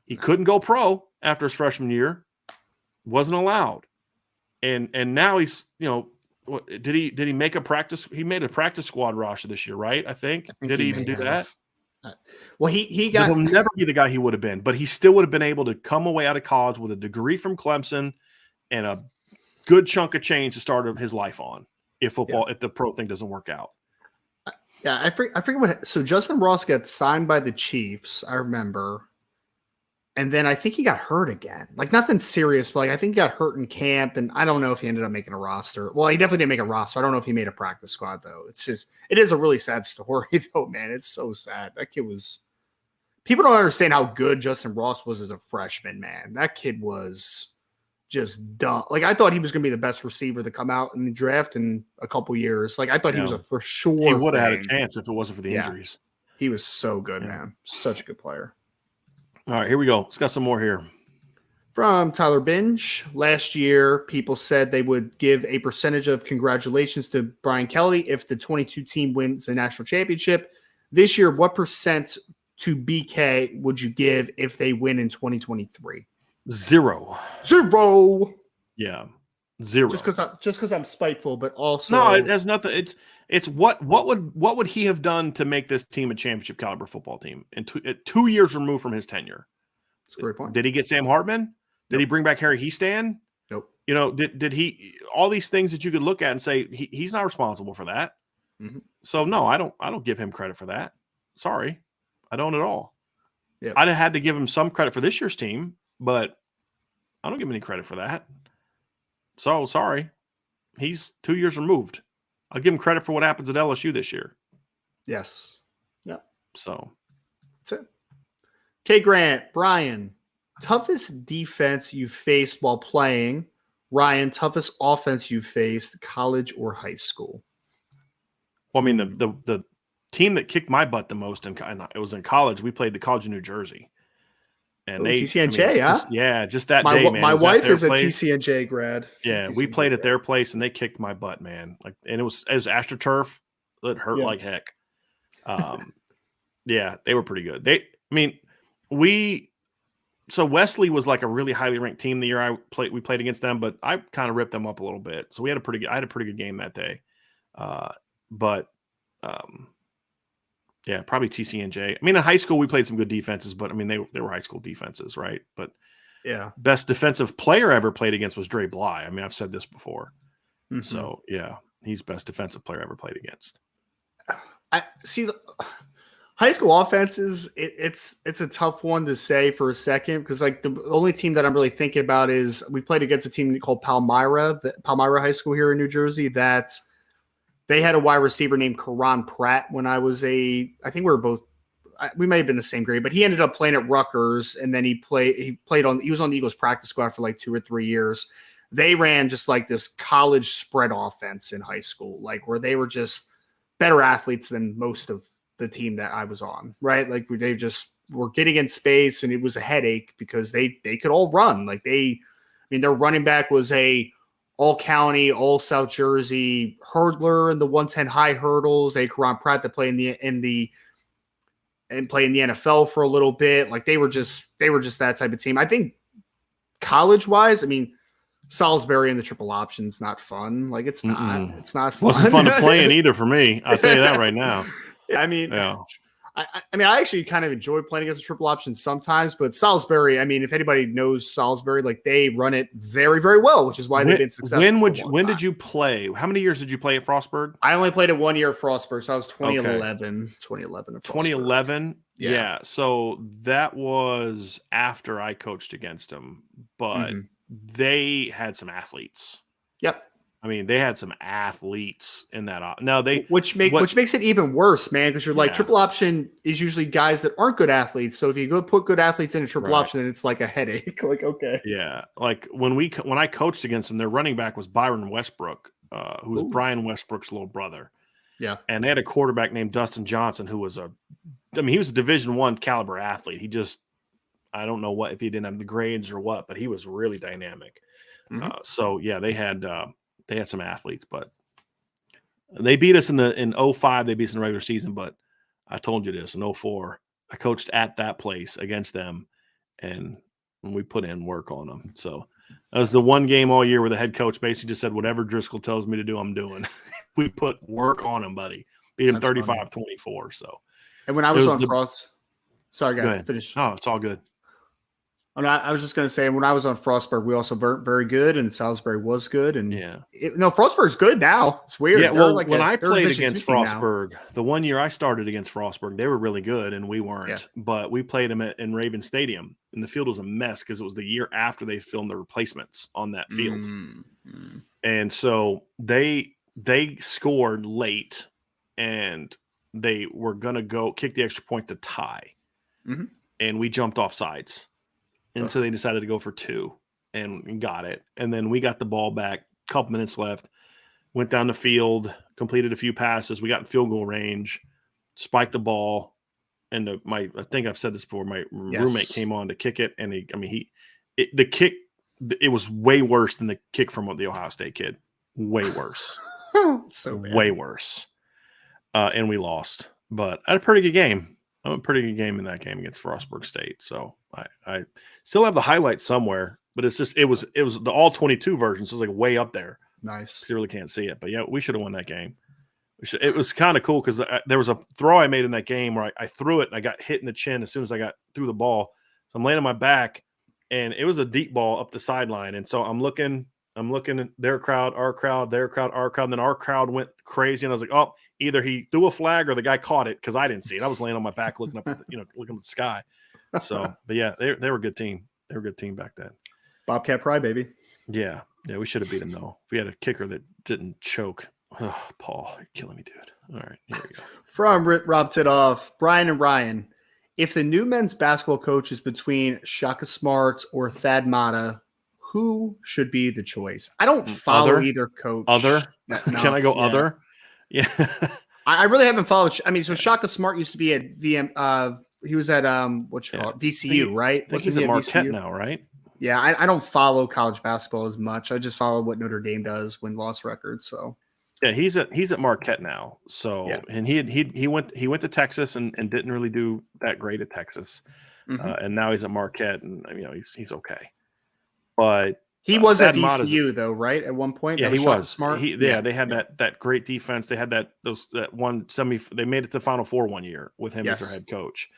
He couldn't go pro after his freshman year, wasn't allowed. And now he's, did he make a practice? He made a practice squad roster this year, right? I think did he even do that? Well, he'll never be the guy he would have been, but he still would have been able to come away out of college with a degree from Clemson and a good chunk of change to start his life on if the pro thing doesn't work out. Yeah, I forget what. So Justin Ross got signed by the Chiefs, I remember, and then I think he got hurt again. Like nothing serious, but I think he got hurt in camp, and I don't know if he ended up making a roster. Well, he definitely didn't make a roster. I don't know if he made a practice squad though. It is a really sad story though, man. It's so sad. That kid was. People don't understand how good Justin Ross was as a freshman, man. That kid was just dumb. Like I thought he was going to be the best receiver to come out in the draft in a couple years. Like I thought he was a for sure. He would have had a chance if it wasn't for the injuries. He was so good, man. Such a good player. All right, here we go. Let's got some more here. From Tyler Binge. Last year, people said they would give a percentage of congratulations to Brian Kelly if the 22 team wins the national championship. This year, what percent to BK would you give if they win in 2023? 0. Yeah, 0. Just because I'm spiteful, but also no, it has nothing. It's what would he have done to make this team a championship caliber football team in 2 years removed from his tenure? That's a great point. Did he get Sam Hartman? Did he bring back Harry Heastan? Nope. Did he all these things that you could look at and say he's not responsible for that? So no, I don't give him credit for that. Sorry, I don't at all. Yeah, I'd have had to give him some credit for this year's team, but I don't give him any credit for that. So sorry, he's 2 years removed. I'll give him credit for what happens at LSU this year. Yes. Yeah. So that's it. K. Grant, Brian, toughest defense you faced while playing. Ryan, toughest offense you faced, college or high school? Well, I mean, the team that kicked my butt the most, it was in college. We played the College of New Jersey. And TCNJ, huh? Just that day, man. My wife is a TCNJ grad. Yeah, we played at their place, and they kicked my butt, man. And it was AstroTurf. It hurt like heck. Yeah, they were pretty good. So Wesley was like a really highly ranked team the year we played against them, but I kind of ripped them up a little bit. So I had a pretty good game that day. Yeah, probably TCNJ. I mean, in high school, we played some good defenses, but I mean, they were high school defenses, right? But yeah, best defensive player I ever played against was Dre Bly. I mean, I've said this before. So yeah, he's best defensive player I ever played against. I see high school offenses. It's a tough one to say for a second because the only team that I'm really thinking about is we played against a team called Palmyra High School here in New Jersey that. They had a wide receiver named Karan Pratt when I was I think we may have been the same grade, but he ended up playing at Rutgers and then he was on the Eagles practice squad for like 2 or 3 years. They ran just like this college spread offense in high school, like where they were just better athletes than most of the team that I was on, right? Like they just were getting in space and it was a headache because they could all run. Their running back was a all-county, all-South Jersey hurdler in the 110 high hurdles. They had Karan Pratt that play in the NFL for a little bit. Like they were just that type of team. I think college-wise, I mean, Salisbury in the triple option's not fun. Like it's not fun. Wasn't fun to play in either for me. I'll tell you that right now. I mean, I mean, I actually kind of enjoy playing against a triple option sometimes, but Salisbury, I mean, if anybody knows Salisbury, like they run it very, very well, which is why they've been successful. When did you play? How many years did you play at Frostburg? I only played it 1 year at Frostburg, so I was 2011 at Frostburg. 2011? Yeah. So that was after I coached against them, but they had some athletes. Yep. I mean, they had some athletes in that. No, which makes it even worse, man, because you're like triple option is usually guys that aren't good athletes. So if you go put good athletes in a triple option, then it's like a headache. Like, okay, yeah, like when I coached against them, their running back was Byron Westbrook, who was Brian Westbrook's little brother. Yeah, and they had a quarterback named Dustin Johnson, who was he was a Division I caliber athlete. He just, I don't know if he didn't have the grades or what, but he was really dynamic. So yeah, they had some athletes, but they beat us in 05. They beat us in the regular season, but I told you this, in 04, I coached at that place against them, and we put in work on them. So that was the one game all year where the head coach basically just said, whatever Driscoll tells me to do, I'm doing. We put work on him, buddy. Beat him 35-24. So, and when I was on Frost, sorry, go ahead. Finish. Oh, it's all good. I was just going to say, when I was on Frostburg, we also weren't very good, and Salisbury was good. And Frostburg's good now. It's weird. Yeah, well, when I played against Frostburg, the 1 year I started against Frostburg, they were really good, and we weren't. Yeah. But we played them in Raven Stadium, and the field was a mess because it was the year after they filmed the replacements on that field. And so they scored late, and they were going to go kick the extra point to tie, and we jumped off sides. And so they decided to go for 2 and got it. And then we got the ball back, a couple minutes left, went down the field, completed a few passes. We got in field goal range, spiked the ball. And I think I've said this before, my roommate came on to kick it. And the kick, it was way worse than the kick from the Ohio State kid. Way worse. So bad. Way worse. And we lost. But I had a pretty good game. A pretty good game in that game against Frostburg State. So I still have the highlights somewhere, but it's just it was the all 22 version, so it's like way up there. Nice. You really can't see it, but yeah, we should have won that game. It was kind of cool because there was a throw I made in that game where I threw it and I got hit in the chin as soon as I got through the ball. So I'm laying on my back, and it was a deep ball up the sideline, and so I'm looking at their crowd, our crowd, their crowd, our crowd, and then our crowd went crazy, and I was like, oh. Either he threw a flag or the guy caught it because I didn't see it. I was laying on my back looking up, looking at the sky. So, but yeah, they were a good team. They were a good team back then. Bobcat Pride, baby. Yeah, we should have beat them though. If we had a kicker that didn't choke. Oh, Paul, you're killing me, dude. All right, here we go. From Rob Tidoff, Brian and Ryan. If the new men's basketball coach is between Shaka Smart or Thad Matta, who should be the choice? I don't follow either coach. No, can I go other? Yeah, I really haven't followed. I mean, so Shaka Smart used to be at VM. He was at VCU, right? I think he's at Marquette now, right? Yeah, I don't follow college basketball as much. I just follow what Notre Dame does, win-loss records. So yeah, he's at Marquette now. So and he went to Texas and didn't really do that great at Texas, and now he's at Marquette and he's okay, but. He was at VCU though, right? At one point, yeah, he was Smart. They had that great defense. They had that one semi. They made it to Final Four 1 year with him as their head coach.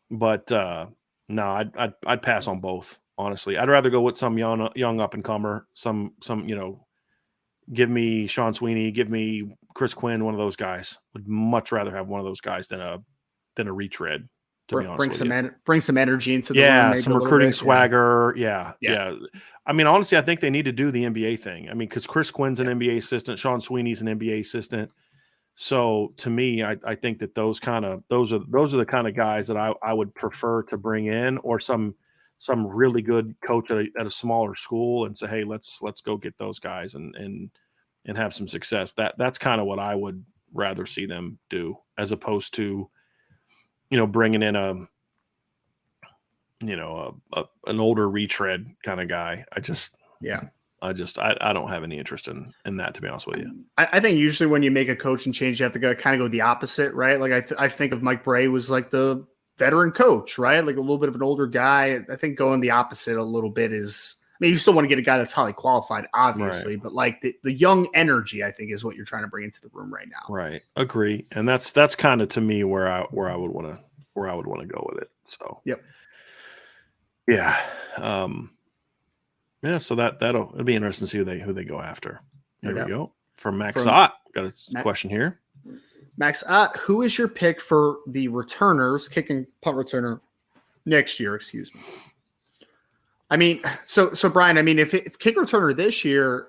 But no, I'd pass on both. Honestly, I'd rather go with some young up and comer. Some give me Sean Sweeney, give me Chris Quinn, one of those guys. Would much rather have one of those guys than a retread. To be honest with you. Bring some energy into the room, some recruiting swagger. Yeah. I mean, honestly, I think they need to do the NBA thing. I mean, because Chris Quinn's an NBA assistant, Sean Sweeney's an NBA assistant. So to me, I think that those are the kind of guys that I would prefer to bring in, or some really good coach at a smaller school and say, hey, let's go get those guys and have some success. That's kind of what I would rather see them do, as opposed to bringing in an older retread kind of guy. I don't have any interest in that, to be honest with you. I think usually when you make a coaching change, you have to go the opposite, right? Like I think of Mike Bray was like the veteran coach, right? Like a little bit of an older guy. I think going the opposite a little bit is, mean, you still want to get a guy that's highly qualified, obviously, but like the young energy, I think, is what you're trying to bring into the room right now. Right. Agree. And that's kind of to me where I would want to go with it. So yep. Yeah. Yeah. So it'll be interesting to see who they go after. There we go. From Max Ott, got a question here. Max Ott, who is your pick for the returners, kick and punt returner next year? Excuse me. I mean, so Brian, I mean, if kick returner this year,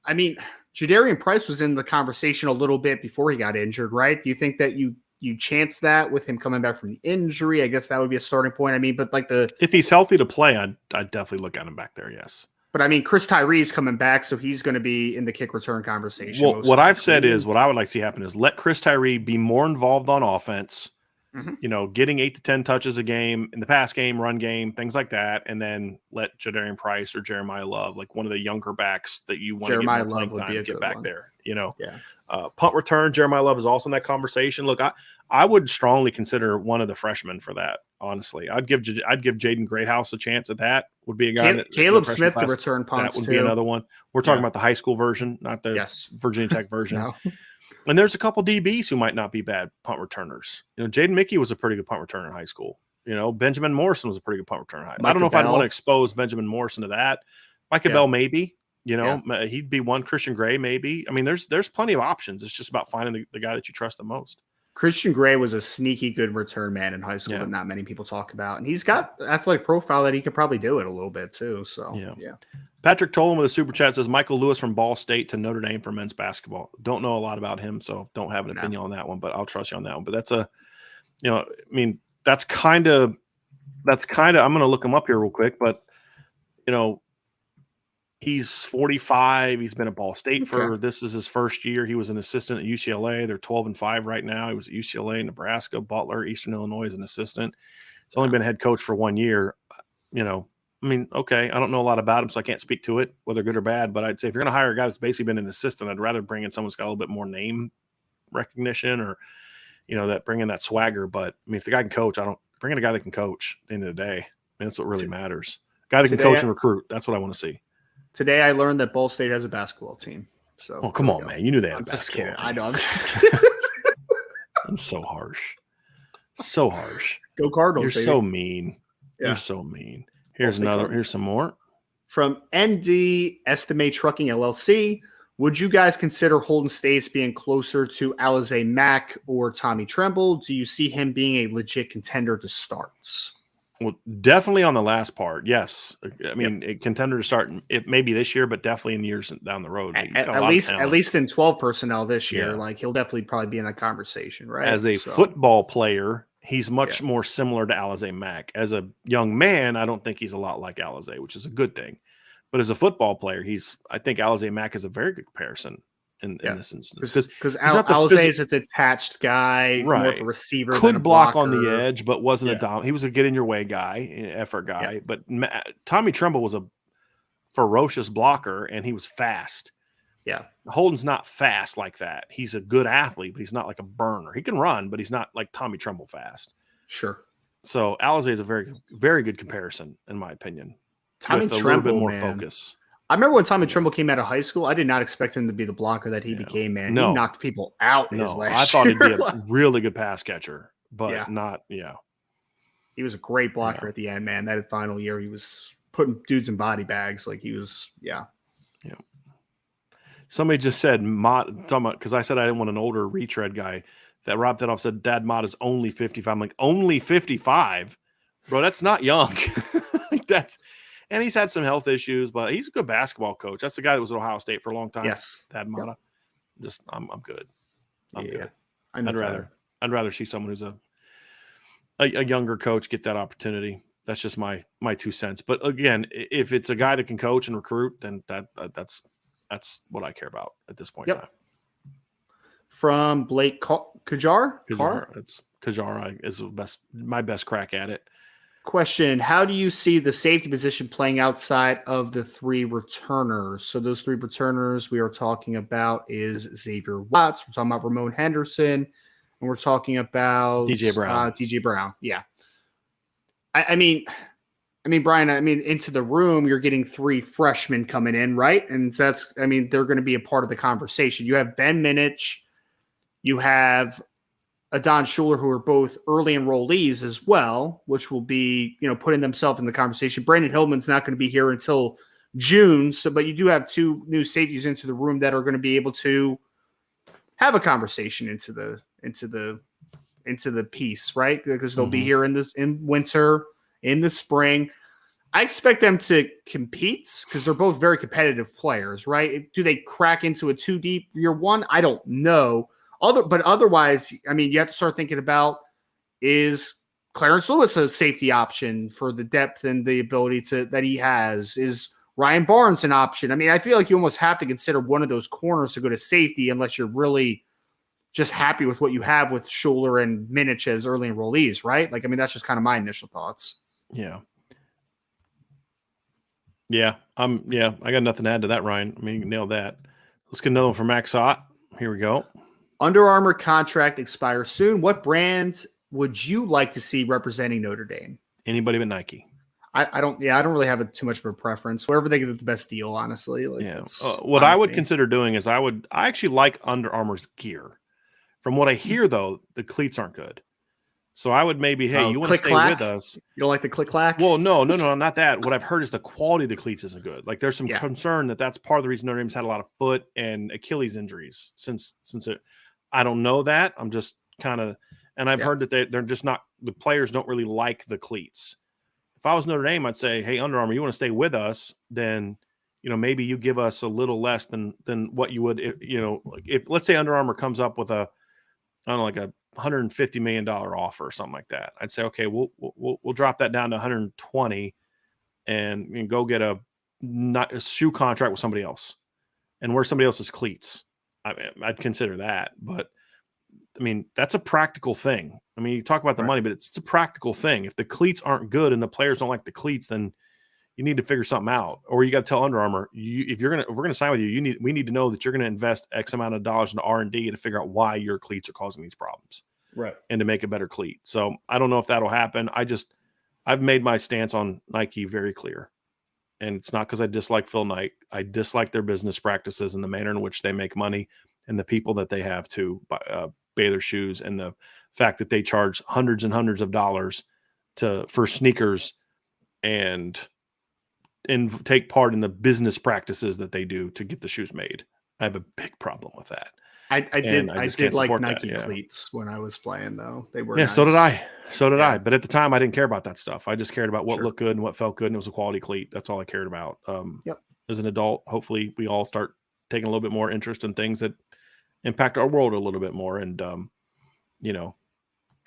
I mean, Jadarian Price was in the conversation a little bit before he got injured, right? Do you think that you chance that with him coming back from the injury? I guess that would be a starting point. I mean, but like if he's healthy to play, I'd definitely look at him back there. Yes. But I mean, Chris Tyree's coming back, so he's going to be in the kick return conversation. Well, what I've said is what I would like to see happen is let Chris Tyree be more involved on offense. Mm-hmm. Getting 8 to 10 touches a game in the pass game, run game, things like that, and then let Jadarian Price or Jeremiah Love, like one of the younger backs that you want to get more playing time, get back there. Punt return, Jeremiah Love is also in that conversation. Look, I would strongly consider one of the freshmen for that. Honestly, I'd give Jaden Greathouse a chance at that. Would be a guy that Caleb Smith could return punts. That would be another one. We're talking about the high school version, not the Virginia Tech version. No. And there's a couple DBs who might not be bad punt returners. Jaden Mickey was a pretty good punt returner in high school. Benjamin Morrison was a pretty good punt returner. I don't know if I'd want to expose Benjamin Morrison to that. Micah Bell, maybe. He'd be one. Christian Gray, maybe. I mean, there's plenty of options. It's just about finding the guy that you trust the most. Christian Gray was a sneaky good return man in high school that not many people talk about. And he's got athletic profile that he could probably do it a little bit too. So, yeah. Patrick Tolan with a super chat says Michael Lewis from Ball State to Notre Dame for men's basketball. Don't know a lot about him, so don't have an opinion on that one, but I'll trust you on that one. But that's that's kind of, I'm going to look him up here real quick, but he's 45. He's been at Ball State this is his first year. He was an assistant at UCLA. They're 12-5 right now. He was at UCLA, Nebraska, Butler, Eastern Illinois as an assistant. He's only been head coach for 1 year. Okay, I don't know a lot about him, so I can't speak to it, whether good or bad. But I'd say if you're going to hire a guy that's basically been an assistant, I'd rather bring in someone who's got a little bit more name recognition or, that bring in that swagger. But if the guy can coach, bring in a guy that can coach at the end of the day. That's what really matters. A guy that can coach and recruit. That's what I want to see. Today I learned that Ball State has a basketball team. So, come on, man. You knew they had a basketball team. I know. I'm just kidding. That's so harsh. So harsh. Go Cardinals, You're so mean. Yeah. You're so mean. Here's some more. From ND Estimate Trucking LLC. Would you guys consider Holden States being closer to Alize Mack or Tommy Tremble? Do you see him being a legit contender to start? Well, definitely on the last part. Yes. I mean, a contender to start it maybe this year, but definitely in years down the road. At least in 12 personnel this year, like he'll definitely probably be in that conversation, right? As a football player, he's much more similar to Alize Mack. As a young man, I don't think he's a lot like Alize, which is a good thing. But as a football player, I think Alize Mack is a very good comparison in this instance. Because Alize is a detached guy, more of a receiver. Could block on the edge, but wasn't a down. He was a get in your way guy, effort guy. Yeah. But Tommy Tremble was a ferocious blocker, and he was fast. Yeah. Holden's not fast like that. He's a good athlete, but he's not like a burner. He can run, but he's not like Tommy Tremble fast. Sure. So Alize is a very, very good comparison, in my opinion. Tommy Tremble, a little bit more focus. I remember when Tommy Tremble came out of high school, I did not expect him to be the blocker that he became, man. No. He knocked people out his last year. I thought he'd be a really good pass catcher, but not. He was a great blocker at the end, man. That final year, he was putting dudes in body bags. Like he was, Somebody just said, because I said I didn't want an older retread guy. That Rob Tenoff said, Dad Mott is only 55. I'm like, only 55? Bro, that's not young. And he's had some health issues, but he's a good basketball coach. That's the guy that was at Ohio State for a long time. Yes. Dad Mott. I'm good. I'm good. I'd rather see someone who's a younger coach get that opportunity. That's just my 2 cents. But again, if it's a guy that can coach and recruit, then that's what I care about at this point in time. From Blake Kajar? It's Kajar is my best crack at it. Question: how do you see the safety position playing outside of the three returners? So those three returners we are talking about is Xavier Watts. We're talking about Ramon Henderson, and we're talking about DJ Brown. DJ Brown. Yeah. I mean, I mean, Brian, into the room, you're getting 3 freshmen coming in, right? And they're going to be a part of the conversation. You have Ben Minich, you have Adon Schuler, who are both early enrollees as well, which will be, putting themselves in the conversation. Brandon Hillman's not going to be here until June. But you do have 2 new safeties into the room that are going to be able to have a conversation into the piece, right? Because they'll be here in winter, in the spring. I expect them to compete because they're both very competitive players, right? Do they crack into a 2 deep year one? I don't know. But otherwise, you have to start thinking about, is Clarence Lewis a safety option for the depth and the ability that he has? Is Ryan Barnes an option? I feel like you almost have to consider one of those corners to go to safety unless you're really just happy with what you have with Schuler and Minich as early enrollees, right? That's just kind of my initial thoughts. Yeah. Yeah. I got nothing to add to that, Ryan. You nailed that. Let's get another one from Max Ott. Here we go. Under Armour contract expires soon. What brand would you like to see representing Notre Dame? Anybody but Nike. I don't really have too much of a preference. Wherever they get the best deal, honestly. What I would consider doing is I actually like Under Armour's gear. From what I hear, though, the cleats aren't good. So I would maybe, hey, you want to stay with us? You don't like the click-clack? Well, no, not that. What I've heard is the quality of the cleats isn't good. There's some concern that's part of the reason Notre Dame's had a lot of foot and Achilles injuries since it. I don't know that. I'm just kind of, and I've heard that they're just not, the players don't really like the cleats. If I was Notre Dame, I'd say, hey, Under Armour, you want to stay with us, then, maybe you give us a little less than what you would, if let's say Under Armour comes up with a $150 million offer or something like that. I'd say, okay, we'll drop that down to 120 and go get a shoe contract with somebody else and wear somebody else's cleats. I'd consider that, but that's a practical thing. You talk about the money, but it's a practical thing. If the cleats aren't good and the players don't like the cleats, then you need to figure something out, or you got to tell Under Armour, if we're going to sign with you, we need to know that you're going to invest X amount of dollars into R&D to figure out why your cleats are causing these problems, right? And to make a better cleat. So I don't know if that'll happen. I've made my stance on Nike very clear, and it's not because I dislike Phil Knight. I dislike their business practices and the manner in which they make money and the people that they have to buy their shoes, and the fact that they charge hundreds and hundreds of dollars for sneakers and take part in the business practices that they do to get the shoes made. I have a big problem with that. I did like Nike cleats when I was playing, though. They were nice. So did I. But at the time, I didn't care about that stuff. I just cared about what looked good and what felt good, and it was a quality cleat. That's all I cared about. As an adult, hopefully we all start taking a little bit more interest in things that impact our world a little bit more, and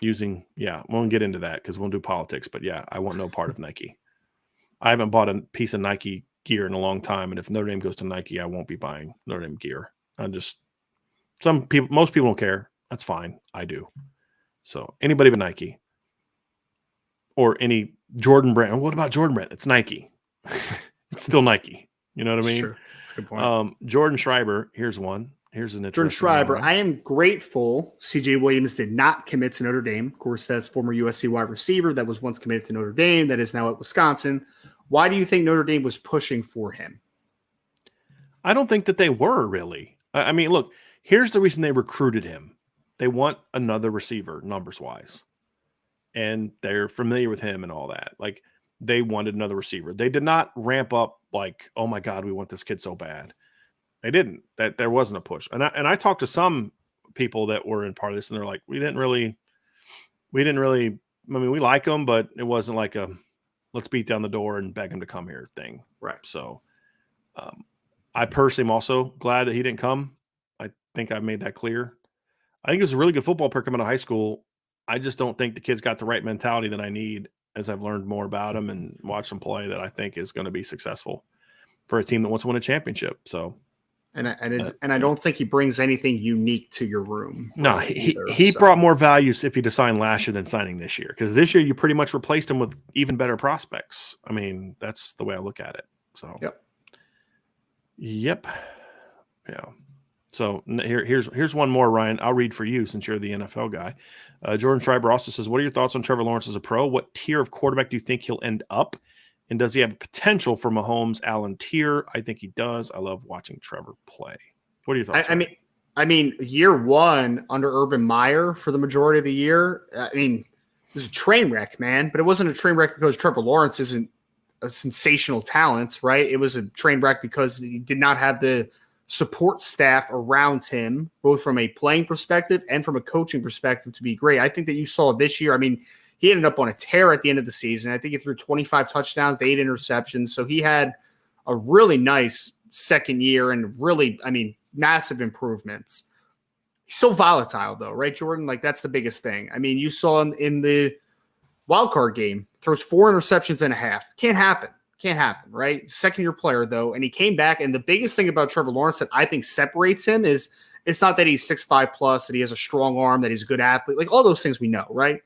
using we won't get into that because we'll do politics. But I want no part of Nike. I haven't bought a piece of Nike gear in a long time, and if Notre Dame goes to Nike, I won't be buying Notre Dame gear. Most people don't care. That's fine. I do. So anybody but Nike, or any Jordan brand. What about Jordan brand? It's Nike. It's still Nike. You know what I mean? Sure. That's a good point. Jordan Schreiber. Here's one. Here's an interesting Jordan Schreiber. one. I am grateful CJ Williams did not commit to Notre Dame. Of course, that's former USC wide receiver that was once committed to Notre Dame that is now at Wisconsin. Why do you think Notre Dame was pushing for him? I don't think that they were really. Look, here's the reason they recruited him. They want another receiver, numbers-wise. And they're familiar with him and all that. They wanted another receiver. They did not ramp up oh my God, we want this kid so bad. They didn't. That there wasn't a push. And I talked to some people that were in part of this, and they're like, we didn't really. We like him, but it wasn't like a let's beat down the door and beg him to come here thing. Right. So I personally am also glad that he didn't come. I think I made that clear. I think he was a really good football player coming out of high school. I just don't think the kid's got the right mentality that I need as I've learned more about him and watched him play, that I think is going to be successful for a team that wants to win a championship. So. And I don't think he brings anything unique to your room. No, he brought more value if he'd signed last year than signing this year. Because this year you pretty much replaced him with even better prospects. That's the way I look at it. So, Yep. Yeah. So here's one more, Ryan. I'll read for you since you're the NFL guy. Jordan Schreiber also says, what are your thoughts on Trevor Lawrence as a pro? What tier of quarterback do you think he'll end up? And does he have potential for Mahomes Allen tier? I think he does. I love watching Trevor play. What are your thoughts? I mean, year one under Urban Meyer for the majority of the year. I mean, it was a train wreck, man. But it wasn't a train wreck because Trevor Lawrence isn't a sensational talent, right? It was a train wreck because he did not have the support staff around him, both from a playing perspective and from a coaching perspective, to be great. I think that you saw this year. I mean, he ended up on a tear at the end of the season. I think he threw 25 touchdowns, 8 interceptions. So he had a really nice second year and really, I mean, massive improvements. He's so volatile, though, right, Jordan? Like, that's the biggest thing. I mean, you saw in the wild card game, throws 4 interceptions and a half. Can't happen, right? Second-year player, though, and he came back. And the biggest thing about Trevor Lawrence that I think separates him is it's not that he's 6'5 plus, that he has a strong arm, that he's a good athlete. Like, all those things we know, right?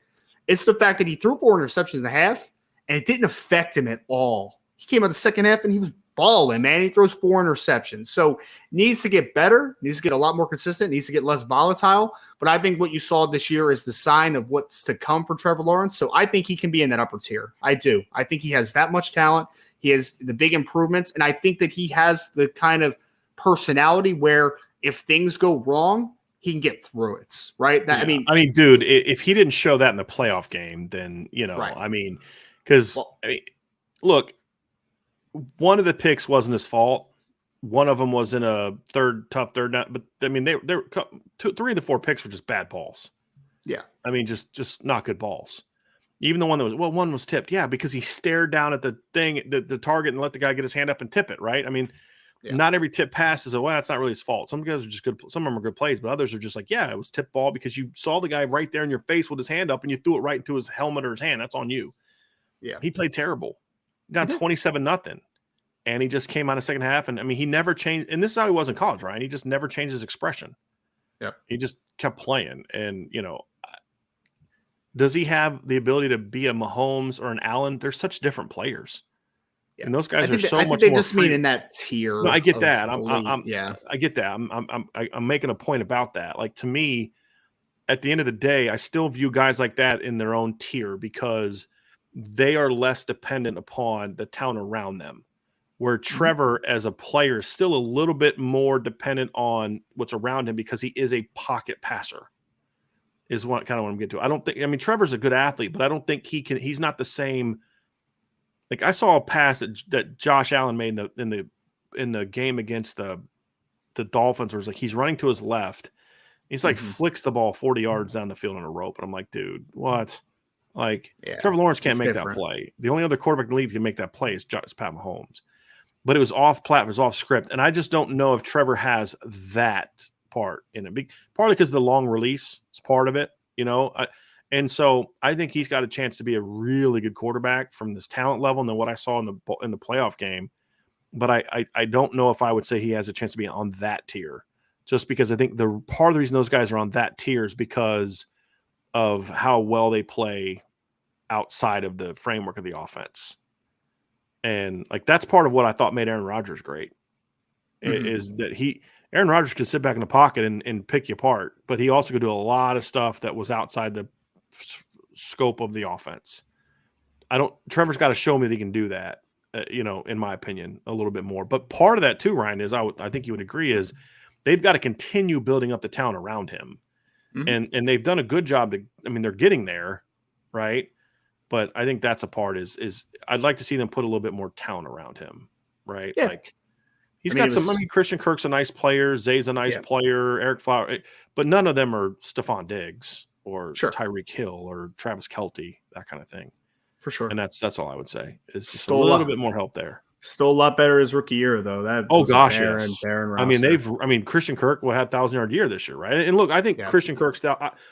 It's the fact that he threw 4 interceptions and a half, and it didn't affect him at all. He came out the second half, and he was balling, man. He throws 4 interceptions. So needs to get better, needs to get a lot more consistent, needs to get less volatile. But I think what you saw this year is the sign of what's to come for Trevor Lawrence. So I think he can be in that upper tier. I do. I think he has that much talent. He has the big improvements. And I think that he has the kind of personality where if things go wrong, he can get through it, right? I mean, dude, if he didn't show that in the playoff game, then, right. I mean, because, look, one of the picks wasn't his fault. One of them was in a tough third down. But, I mean, 3 of the 4 picks were just bad balls. Yeah. I mean, just not good balls. Even the one that was, one was tipped. Yeah, because he stared down at the thing, the target, and let the guy get his hand up and tip it, right? I mean, not every tip pass is that's not really his fault. Some guys are just good. Some of them are good plays, but others are just like, yeah, it was tip ball because you saw the guy right there in your face with his hand up and you threw it right into his helmet or his hand. That's on you. Yeah. He played terrible. Got 27-0. And he just came out of second half. And I mean, he never changed. And this is how he was in college, Ryan. He just never changed his expression. Yeah. He just kept playing. And, does he have the ability to be a Mahomes or an Allen? They're such different players. Yeah. And those guys are so much more. They just mean in that tier. No, I get that. I get that. I'm making a point about that. Like, to me, at the end of the day, I still view guys like that in their own tier because they are less dependent upon the talent around them. Where Trevor, as a player, is still a little bit more dependent on what's around him because he is a pocket passer. Is what I'm getting to. Trevor's a good athlete, but I don't think he's not the same. Like, I saw a pass that Josh Allen made in the game against the Dolphins, where it's like he's running to his left. He's like flicks the ball 40 yards down the field on a rope, and I'm like, dude, what? Like, Trevor Lawrence can't make that play. The only other quarterback in the league who can make that play is Pat Mahomes. But it was off platform, it was off script, and I just don't know if Trevor has that part in it. Partly because the long release is part of it, and so I think he's got a chance to be a really good quarterback from this talent level and then what I saw in the playoff game. But I don't know if I would say he has a chance to be on that tier, just because I think the part of the reason those guys are on that tier is because of how well they play outside of the framework of the offense. And like, that's part of what I thought made Aaron Rodgers great is that Aaron Rodgers could sit back in the pocket and pick you apart, but he also could do a lot of stuff that was outside the scope of the offense. Trevor's got to show me that he can do that, in my opinion, a little bit more. But part of that too, Ryan, is I think you would agree is they've got to continue building up the talent around him. And they've done a good job they're getting there, right? But I think that's a part is I'd like to see them put a little bit more talent around him, right? Yeah. Like, he's got some. Christian Kirk's a nice player. Zay's a nice player. Eric Flower, but none of them are Stephon Diggs or Tyreek Hill or Travis Kelce, that kind of thing. For sure. And that's all I would say. It's just a little bit more help there. Still a lot better his rookie year, though. Yes. Christian Kirk will have 1,000-yard year this year, right? And look, I think Christian Kirk's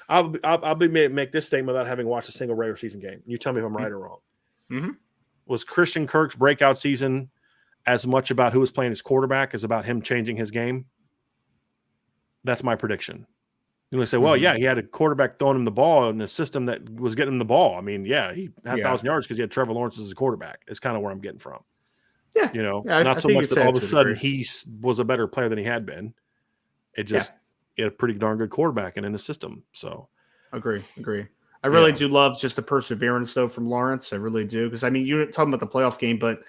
I'll make this statement without having watched a single regular season game. You tell me if I'm right or wrong. Was Christian Kirk's breakout season as much about who was playing his quarterback as about him changing his game? That's my prediction. You're going to say, well, yeah, he had a quarterback throwing him the ball in a system that was getting him the ball. I mean, yeah, he had 1,000 yards because he had Trevor Lawrence as a quarterback. It's kind of where I'm getting from. Yeah. Not so much that all of a sudden he was a better player than he had been. It just he had a pretty darn good quarterback and in the system. So agree. I really do love just the perseverance, though, from Lawrence. I really do. Because, I mean, you're talking about the playoff game, but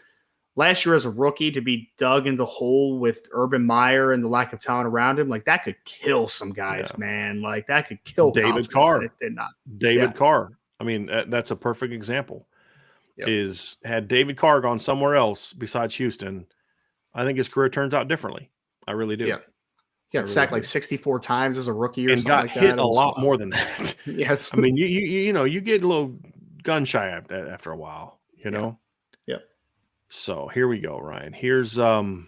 last year as a rookie to be dug in the hole with Urban Meyer and the lack of talent around him, like that could kill some guys, man. Like that could kill David confidence, Carr. and it did not. David Carr. I mean, that's a perfect example. Yep. Had David Carr gone somewhere else besides Houston, I think his career turns out differently. I really do. Yeah. He got sacked like 64 times as a rookie or and something got like hit that. a lot more than that. Yes. I mean, you get a little gun shy after a while, you know? Yep. So here we go, Ryan. Here's one.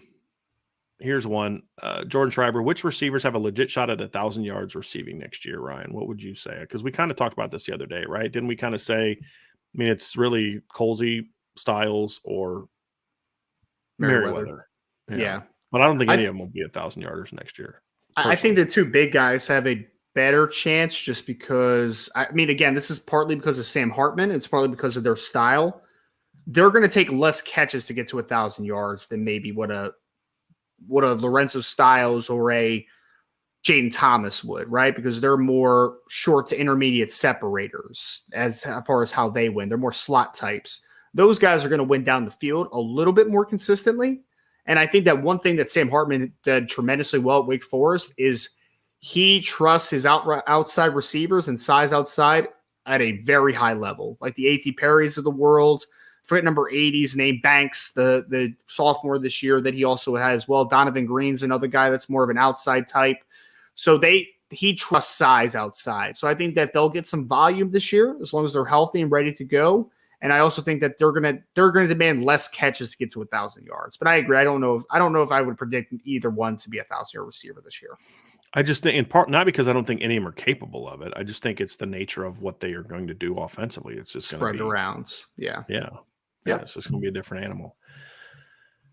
Jordan Schreiber, which receivers have a legit shot at 1,000 yards receiving next year, Ryan? What would you say? Because we kind of talked about this the other day, right? Didn't we kind of say, I mean, it's really Colsey, Styles, or Merriweather. Yeah. But I don't think any of them will be 1,000 yarders next year. I think the two big guys have a better chance just because, I mean, again, this is partly because of Sam Hartman. It's partly because of their style. They're going to take less catches to get to 1,000 yards than maybe what a Lorenzo Styles or a Jaden Thomas would, right? Because they're more short to intermediate separators as far as how they win. They're more slot types. Those guys are going to win down the field a little bit more consistently. And I think that one thing that Sam Hartman did tremendously well at Wake Forest is he trusts his outside receivers and size outside at a very high level, like the A.T. Perrys of the world. Forget number 80's name Banks, the sophomore this year that he also has. Well, Donovan Green's another guy that's more of an outside type. So he trusts size outside. So I think that they'll get some volume this year as long as they're healthy and ready to go. And I also think that they're gonna demand less catches to get to 1,000 yards. But I agree. I don't know if I would predict either one to be 1,000-yard receiver this year. I just think, in part, not because I don't think any of them are capable of it. I just think it's the nature of what they are going to do offensively. It's just spread around. Yeah. It's just going to be a different animal.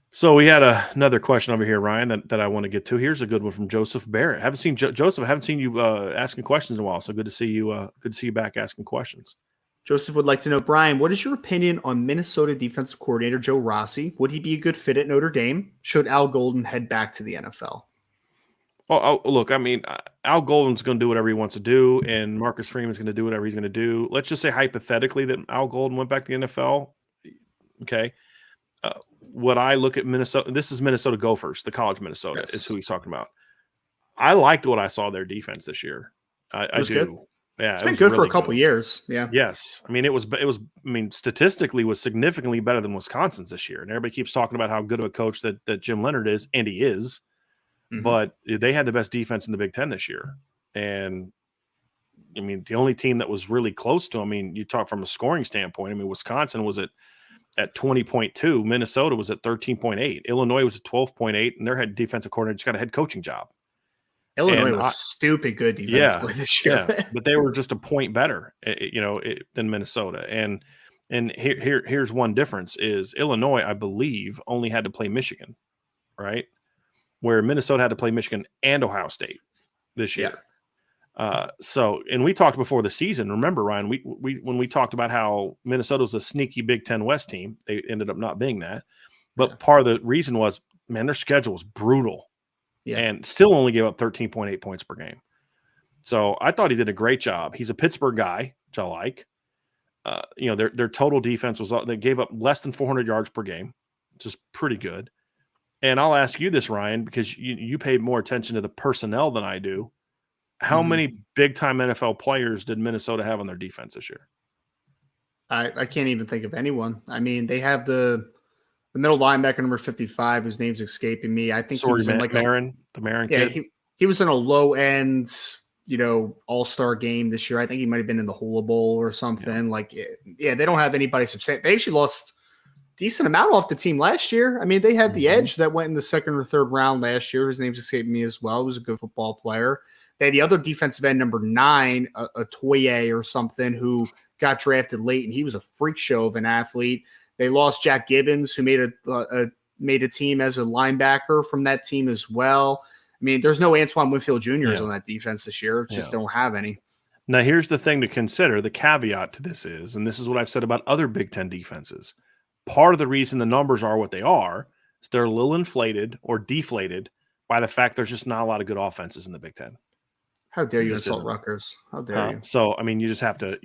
So we had another question over here, Ryan, that I want to get to. Here's a good one from Joseph Barrett. Haven't seen Joseph. Haven't seen you asking questions in a while. So good to see you. Good to see you back asking questions. Joseph would like to know, Brian, what is your opinion on Minnesota defensive coordinator Joe Rossi? Would he be a good fit at Notre Dame? Should Al Golden head back to the NFL? Well, look, I mean, Al Golden's going to do whatever he wants to do, and Marcus Freeman's going to do whatever he's going to do. Let's just say hypothetically that Al Golden went back to the NFL. Okay. What I look at Minnesota, this is Minnesota Gophers, the college Minnesota is who he's talking about. I liked what I saw their defense this year. I do. Good. Yeah, it's been good for a couple years. Yeah. Yes. I mean, it was, statistically was significantly better than Wisconsin's this year. And everybody keeps talking about how good of a coach that Jim Leonard is, and he is. Mm-hmm. But they had the best defense in the Big Ten this year. And I mean, the only team that was really close to, I mean, you talk from a scoring standpoint. I mean, Wisconsin was at 20.2. Minnesota was at 13.8. Illinois was at 12.8, and their head defensive coordinator just got a head coaching job. Illinois was stupid good defensively this year. Yeah, but they were just a point better, than Minnesota. And here's one difference is Illinois, I believe, only had to play Michigan, right? Where Minnesota had to play Michigan and Ohio State this year. Yeah. And we talked before the season. Remember, Ryan, when we talked about how Minnesota was a sneaky Big Ten West team, they ended up not being that. But part of the reason was, man, their schedule was brutal. Yeah. And still only gave up 13.8 points per game. So I thought he did a great job. He's a Pittsburgh guy, which I like. Their total defense they gave up less than 400 yards per game, which is pretty good. And I'll ask you this, Ryan, because you pay more attention to the personnel than I do. How many big-time NFL players did Minnesota have on their defense this year? I can't even think of anyone. I mean, they have the middle linebacker number 55, whose name's escaping me. I think he was in like the Marin kid. He was in a low-end, all-star game this year. I think he might have been in the Hula Bowl or something. They don't have anybody substantial. They actually lost decent amount off the team last year. I mean, they had the edge that went in the second or third round last year. His name's escaping me as well. He was a good football player. They had the other defensive end, number 9, a Toye or something, who got drafted late, and he was a freak show of an athlete. They lost Jack Gibbons, who made a team as a linebacker from that team as well. I mean, there's no Antoine Winfield Jr.'s on that defense this year. It's just they don't have any. Now, here's the thing to consider. The caveat to this is, and this is what I've said about other Big Ten defenses, part of the reason the numbers are what they are is they're a little inflated or deflated by the fact there's just not a lot of good offenses in the Big Ten. How dare There you just insult isn't. Rutgers? How dare you? So I mean, you just have to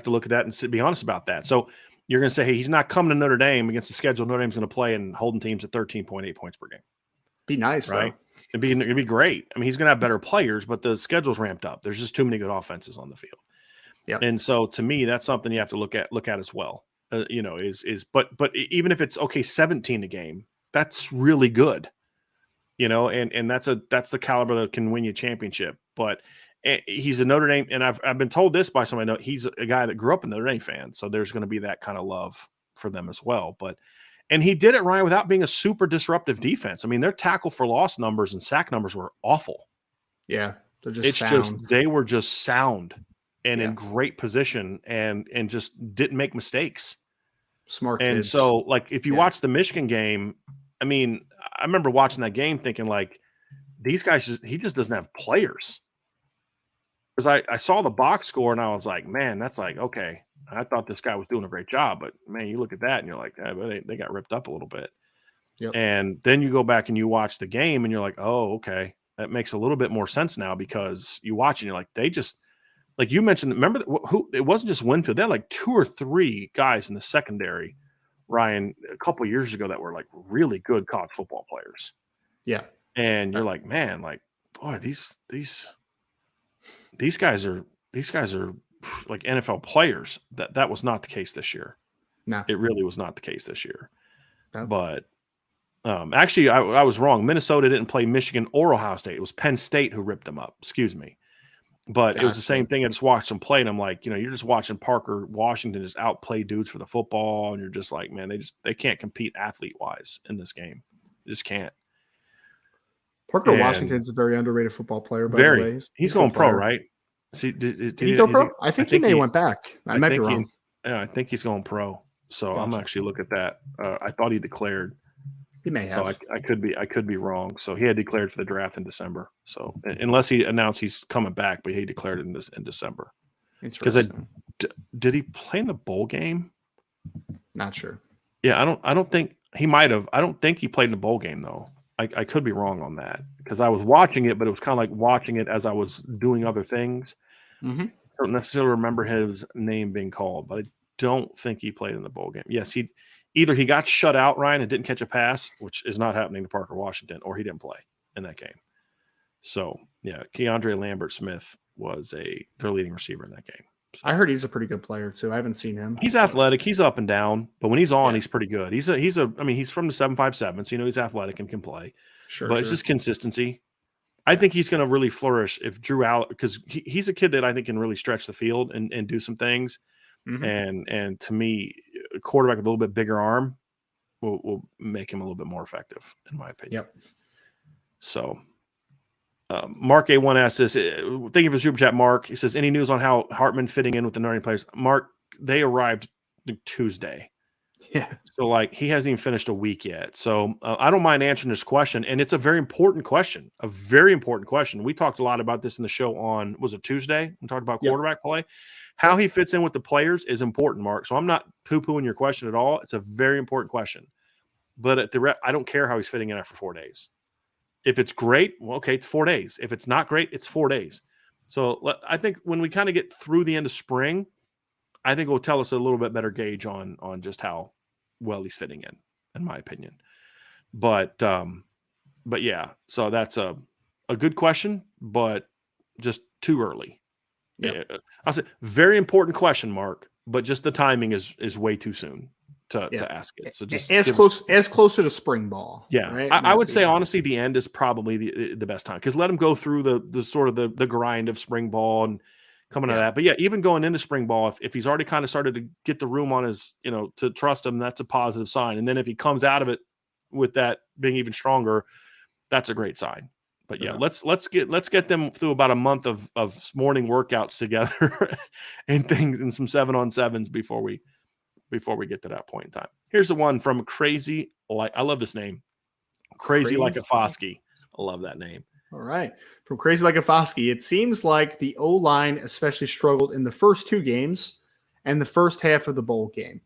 look at that and be honest about that. So you're going to say, hey, he's not coming to Notre Dame against the schedule Notre Dame's going to play and holding teams at 13.8 points per game. Be nice, right? though. It'd be great. I mean, he's going to have better players, but the schedule's ramped up. There's just too many good offenses on the field. Yeah. And so to me, that's something you have to look at as well. But even if it's 17 a game, that's really good. And that's the caliber that can win you a championship. But he's a Notre Dame, and I've been told this by somebody. He's a guy that grew up a Notre Dame fan, so there's going to be that kind of love for them as well. And he did it, Ryan, without being a super disruptive defense. I mean, their tackle for loss numbers and sack numbers were awful. Yeah, they're just sound. They were just sound and in great position and just didn't make mistakes. Smart and kids. So, like, if you watch the Michigan game, I mean, I remember watching that game thinking, like, these guys he just doesn't have players. Because I saw the box score and I was like, man, that's like, okay. I thought this guy was doing a great job, but man, you look at that and you're like, they got ripped up a little bit. Yep. And then you go back and you watch the game and you're like, oh, okay. That makes a little bit more sense now because you watch and you're like, they just, like you mentioned, remember who it wasn't just Winfield. They had like 2 or 3 guys in the secondary, Ryan, a couple of years ago that were like really good college football players. Yeah. And you're like, man, like, boy, these guys are like NFL players. That was not the case this year. No, it really was not the case this year. No. But actually, I was wrong. Minnesota didn't play Michigan or Ohio State. It was Penn State who ripped them up. Excuse me. But it was the same thing. I just watched them play, and I'm like, you're just watching Parker Washington just outplay dudes for the football, and you're just like, man, they can't compete athlete wise in this game. They just can't. Parker Washington's a very underrated football player. By the way, he's going pro, right? See, did he go pro? I think he may have went back. I might be wrong. I think he's going pro. So I'm actually looking at that. I thought he declared. He may have. So I could be wrong. So he had declared for the draft in December. So unless he announced he's coming back, but he declared it in December. Because did he play in the bowl game? Not sure. Yeah, I don't think he might have. I don't think he played in the bowl game though. I could be wrong on that because I was watching it, but it was kind of like watching it as I was doing other things. Mm-hmm. I don't necessarily remember his name being called, but I don't think he played in the bowl game. Yes, he got shut out, Ryan, and didn't catch a pass, which is not happening to Parker Washington, or he didn't play in that game. So, yeah, Keandre Lambert-Smith was their leading receiver in that game. So, I heard he's a pretty good player too. I haven't seen him. He's athletic. He's up and down, but when he's on, he's pretty good. He's from the 757, so he's athletic and can play. Sure, but it's just consistency. I think he's going to really flourish if Drew Allen, because he's a kid that I think can really stretch the field and do some things. Mm-hmm. And to me, a quarterback with a little bit bigger arm will make him a little bit more effective, in my opinion. Yep. So, Mark A1 asks this. Thank you for the super chat, Mark. He says, any news on how Hartman fitting in with the Notre Dame players? Mark, they arrived Tuesday. Yeah. So, like, he hasn't even finished a week yet. So, I don't mind answering this question. And it's a very important question. A very important question. We talked a lot about this in the show on, was it Tuesday? We talked about quarterback play. How he fits in with the players is important, Mark. So I'm not poo-pooing your question at all. It's a very important question. But I don't care how he's fitting in after 4 days. If it's great, well, okay, it's 4 days. If it's not great, it's 4 days. So I think when we kind of get through the end of spring, I think it will tell us a little bit better gauge on just how well he's fitting in my opinion. But yeah, so that's a good question, but just too early. Yeah, I'll say very important question, Mark, but just the timing is way too soon to ask it. So just as closer to spring ball. Yeah, right? I would say honestly, the end is probably the best time because let him go through the sort of the grind of spring ball and coming out of that. But yeah, even going into spring ball, if he's already kind of started to get the room on his, to trust him, that's a positive sign. And then if he comes out of it with that being even stronger, that's a great sign. But yeah, let's get them through about a month of morning workouts together and things and some 7-on-7s before we get to that point in time. Here's the one from Crazy. I love this name. Crazy Like a Foskey. I love that name. All right. From Crazy Like a Foskey. It seems like the O-line especially struggled in the first 2 games and the first half of the bowl game.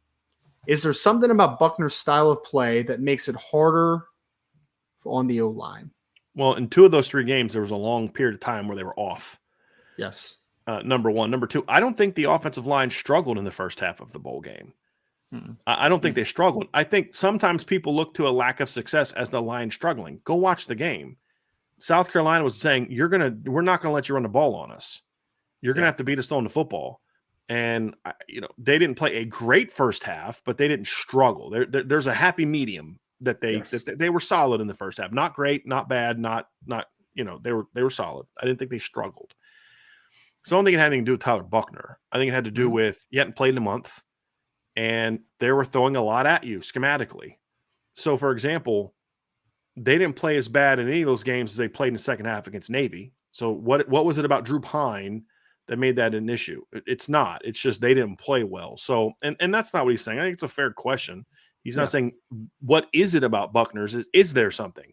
Is there something about Buckner's style of play that makes it harder on the O-line? Well, in 2 of those 3 games, there was a long period of time where they were off. Yes. Number one. Number two, I don't think the offensive line struggled in the first half of the bowl game. Mm. I don't think they struggled. I think sometimes people look to a lack of success as the line struggling. Go watch the game. South Carolina was saying, we're not going to let you run the ball on us. You're going to have to beat us throwing the football. And, they didn't play a great first half, but they didn't struggle. There's a happy medium that they were solid in the first half. Not great, not bad, not they were solid. I didn't think they struggled. So I don't think it had anything to do with Tyler Buchner. I think it had to do with you hadn't played in a month, and they were throwing a lot at you schematically. So, for example, they didn't play as bad in any of those games as they played in the second half against Navy. So what was it about Drew Pine that made that an issue? It's not. It's just they didn't play well. So, and that's not what he's saying. I think it's a fair question. He's not saying, what is it about Buckner's? Is there something?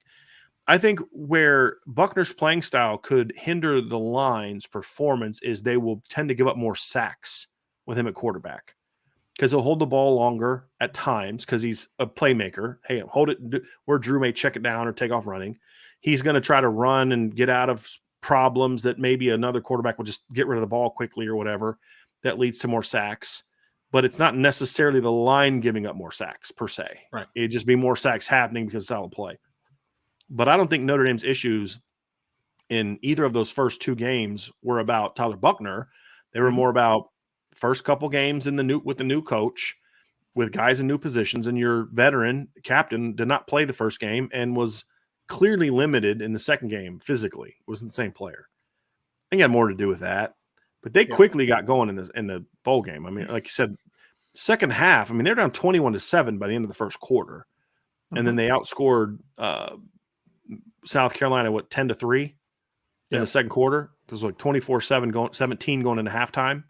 I think where Buckner's playing style could hinder the line's performance is they will tend to give up more sacks with him at quarterback because he'll hold the ball longer at times because he's a playmaker. Hey, hold it where Drew may check it down or take off running. He's going to try to run and get out of problems that maybe another quarterback will just get rid of the ball quickly or whatever. That leads to more sacks. But it's not necessarily the line giving up more sacks per se. Right. It'd just be more sacks happening because it's solid play. But I don't think Notre Dame's issues in either of those first 2 games were about Tyler Buchner. They were more about first couple games with the new coach, with guys in new positions, and your veteran captain did not play the first game and was clearly limited in the second game physically. It wasn't the same player. I think it had more to do with that. But they quickly got going in the bowl game. I mean, like you said, second half, I mean, they're down 21-7 by the end of the first quarter. And then they outscored South Carolina, 10-3 in the second quarter? Because like 24-7 17 going into halftime.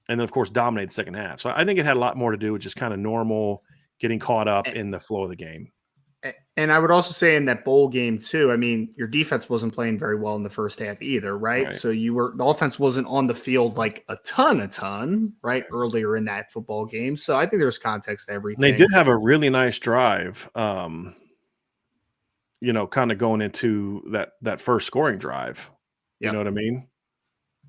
And then, of course, dominated the second half. So I think it had a lot more to do with just kind of normal getting caught up in the flow of the game. And I would also say in that bowl game too, I mean, your defense wasn't playing very well in the first half either, right? So the offense wasn't on the field like a ton, right? Earlier in that football game. So I think there's context to everything. They did have a really nice drive, kind of going into that first scoring drive. You know what I mean?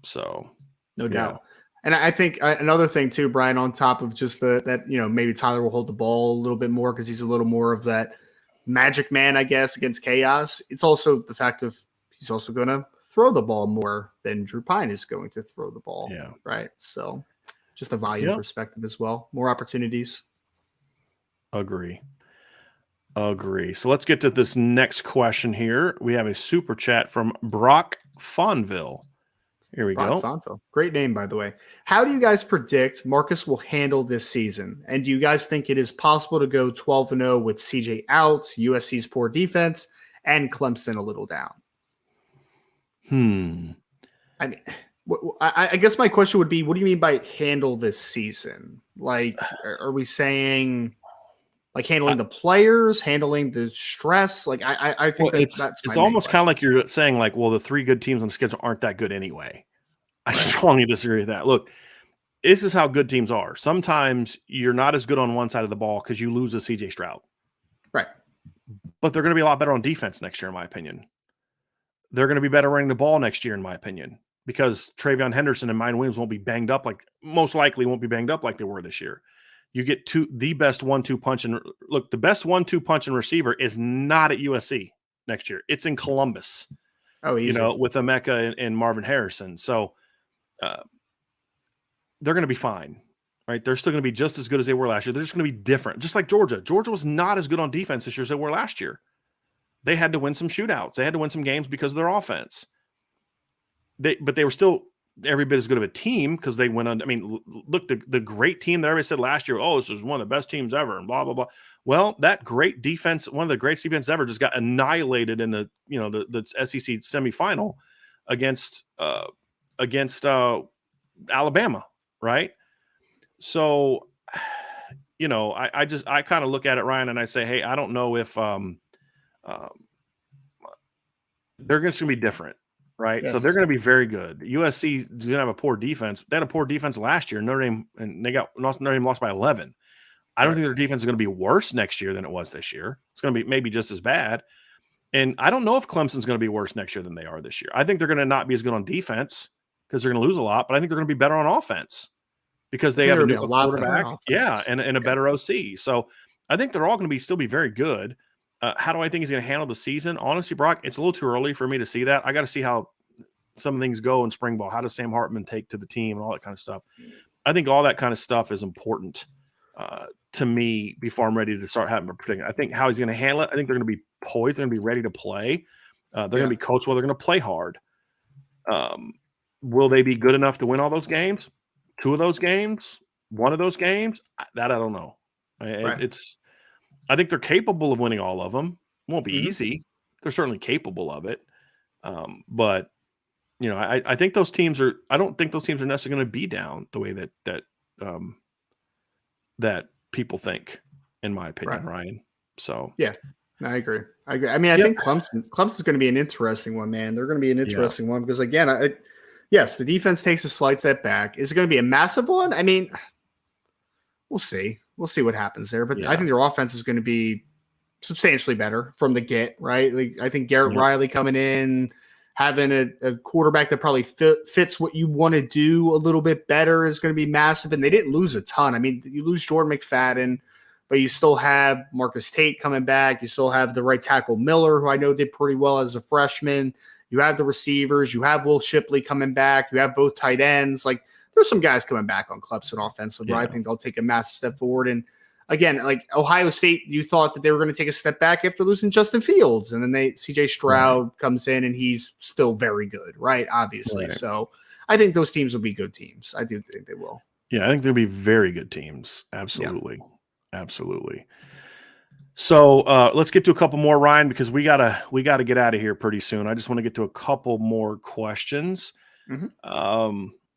So no doubt. And I think another thing too, Brian, on top of just that maybe Tyler will hold the ball a little bit more because he's a little more of that magic man, I guess, against chaos. It's also the fact of he's also going to throw the ball more than Drew Pine is going to throw the ball. Yeah. Right. So just a volume perspective as well. More opportunities. Agree. So let's get to this next question here. We have a super chat from Brock Fonville. Here we go. Fonville. Great name, by the way. How do you guys predict Marcus will handle this season? And do you guys think it is possible to go 12-0 with CJ out, USC's poor defense, and Clemson a little down? I mean, I guess my question would be, what do you mean by handle this season? Like, are we saying like handling the players, handling the stress? Like, I think that's it's almost kind of like you're saying, like, well, the 3 good teams on the schedule aren't that good anyway. I strongly disagree with that. Look, this is how good teams are. Sometimes you're not as good on one side of the ball because you lose a CJ Stroud. Right. But they're going to be a lot better on defense next year, in my opinion. They're going to be better running the ball next year, in my opinion, because Travion Henderson and Mine Williams won't be banged up most likely won't be banged up like they were this year. You get the best 1-2 punch. And look, the best 1-2 punch and receiver is not at USC next year. It's in Columbus. Oh, easy. With Emeka and Marvin Harrison. So they're going to be fine, right? They're still going to be just as good as they were last year. They're just going to be different. Just like Georgia. Georgia was not as good on defense this year as they were last year. They had to win some shootouts. They had to win some games because of their offense. But they were still every bit as good of a team because they went on. I mean, look, the great team that everybody said last year, this is one of the best teams ever, and blah, blah, blah. Well, that great defense, one of the greatest defenses ever, just got annihilated in the SEC semifinal against Alabama, right? So, I kind of look at it, Ryan, and I say, hey, I don't know if they're going to be different. Right. Yes. So they're going to be very good. USC is going to have a poor defense. They had a poor defense last year. Notre Dame lost by 11. I don't think their defense is going to be worse next year than it was this year. It's going to be maybe just as bad. And I don't know if Clemson's going to be worse next year than they are this year. I think they're going to not be as good on defense because they're going to lose a lot, but I think they're going to be better on offense because they have a new quarterback, and a better OC. So I think they're all going to still be very good. How do I think he's going to handle the season? Honestly, Brock, it's a little too early for me to see that. I got to see how some things go in spring ball. How does Sam Hartman take to the team and all that kind of stuff? I think all that kind of stuff is important to me before I'm ready to start having a prediction. I think how he's going to handle it. I think they're going to be poised. They're going to be ready to play. They're going to be coached well. They're going to play hard. Will they be good enough to win all those games? 2 of those games? 1 of those games? That I don't know. Right. I think they're capable of winning all of them. It won't be easy. They're certainly capable of it. But I think those teams are. I don't think those teams are necessarily going to be down the way that people think, in my opinion, Ryan. So yeah, I agree. I mean, I think Clemson's going to be an interesting one, man. They're going to be an interesting one because again, yes, the defense takes a slight step back. Is it going to be a massive one? I mean, we'll see. We'll see what happens there. But I think their offense is going to be substantially better from the get, right? Like I think Garrett Riley coming in, having a quarterback that probably fits what you want to do a little bit better is going to be massive. And they didn't lose a ton. I mean, you lose Jordan McFadden, but you still have Marcus Tate coming back. You still have the right tackle Miller, who I know did pretty well as a freshman. You have the receivers. You have Will Shipley coming back. You have both tight ends. Like, there's some guys coming back on Clemson offensively. I think they'll take a massive step forward. And again, like Ohio State, you thought that they were going to take a step back after losing Justin Fields. And then CJ Stroud comes in and he's still very good, right? Obviously. Right. So I think those teams will be good teams. I do think they will. Yeah, I think they'll be very good teams. Absolutely. Yeah. Absolutely. So let's get to a couple more, Ryan, because we gotta get out of here pretty soon. I just want to get to a couple more questions.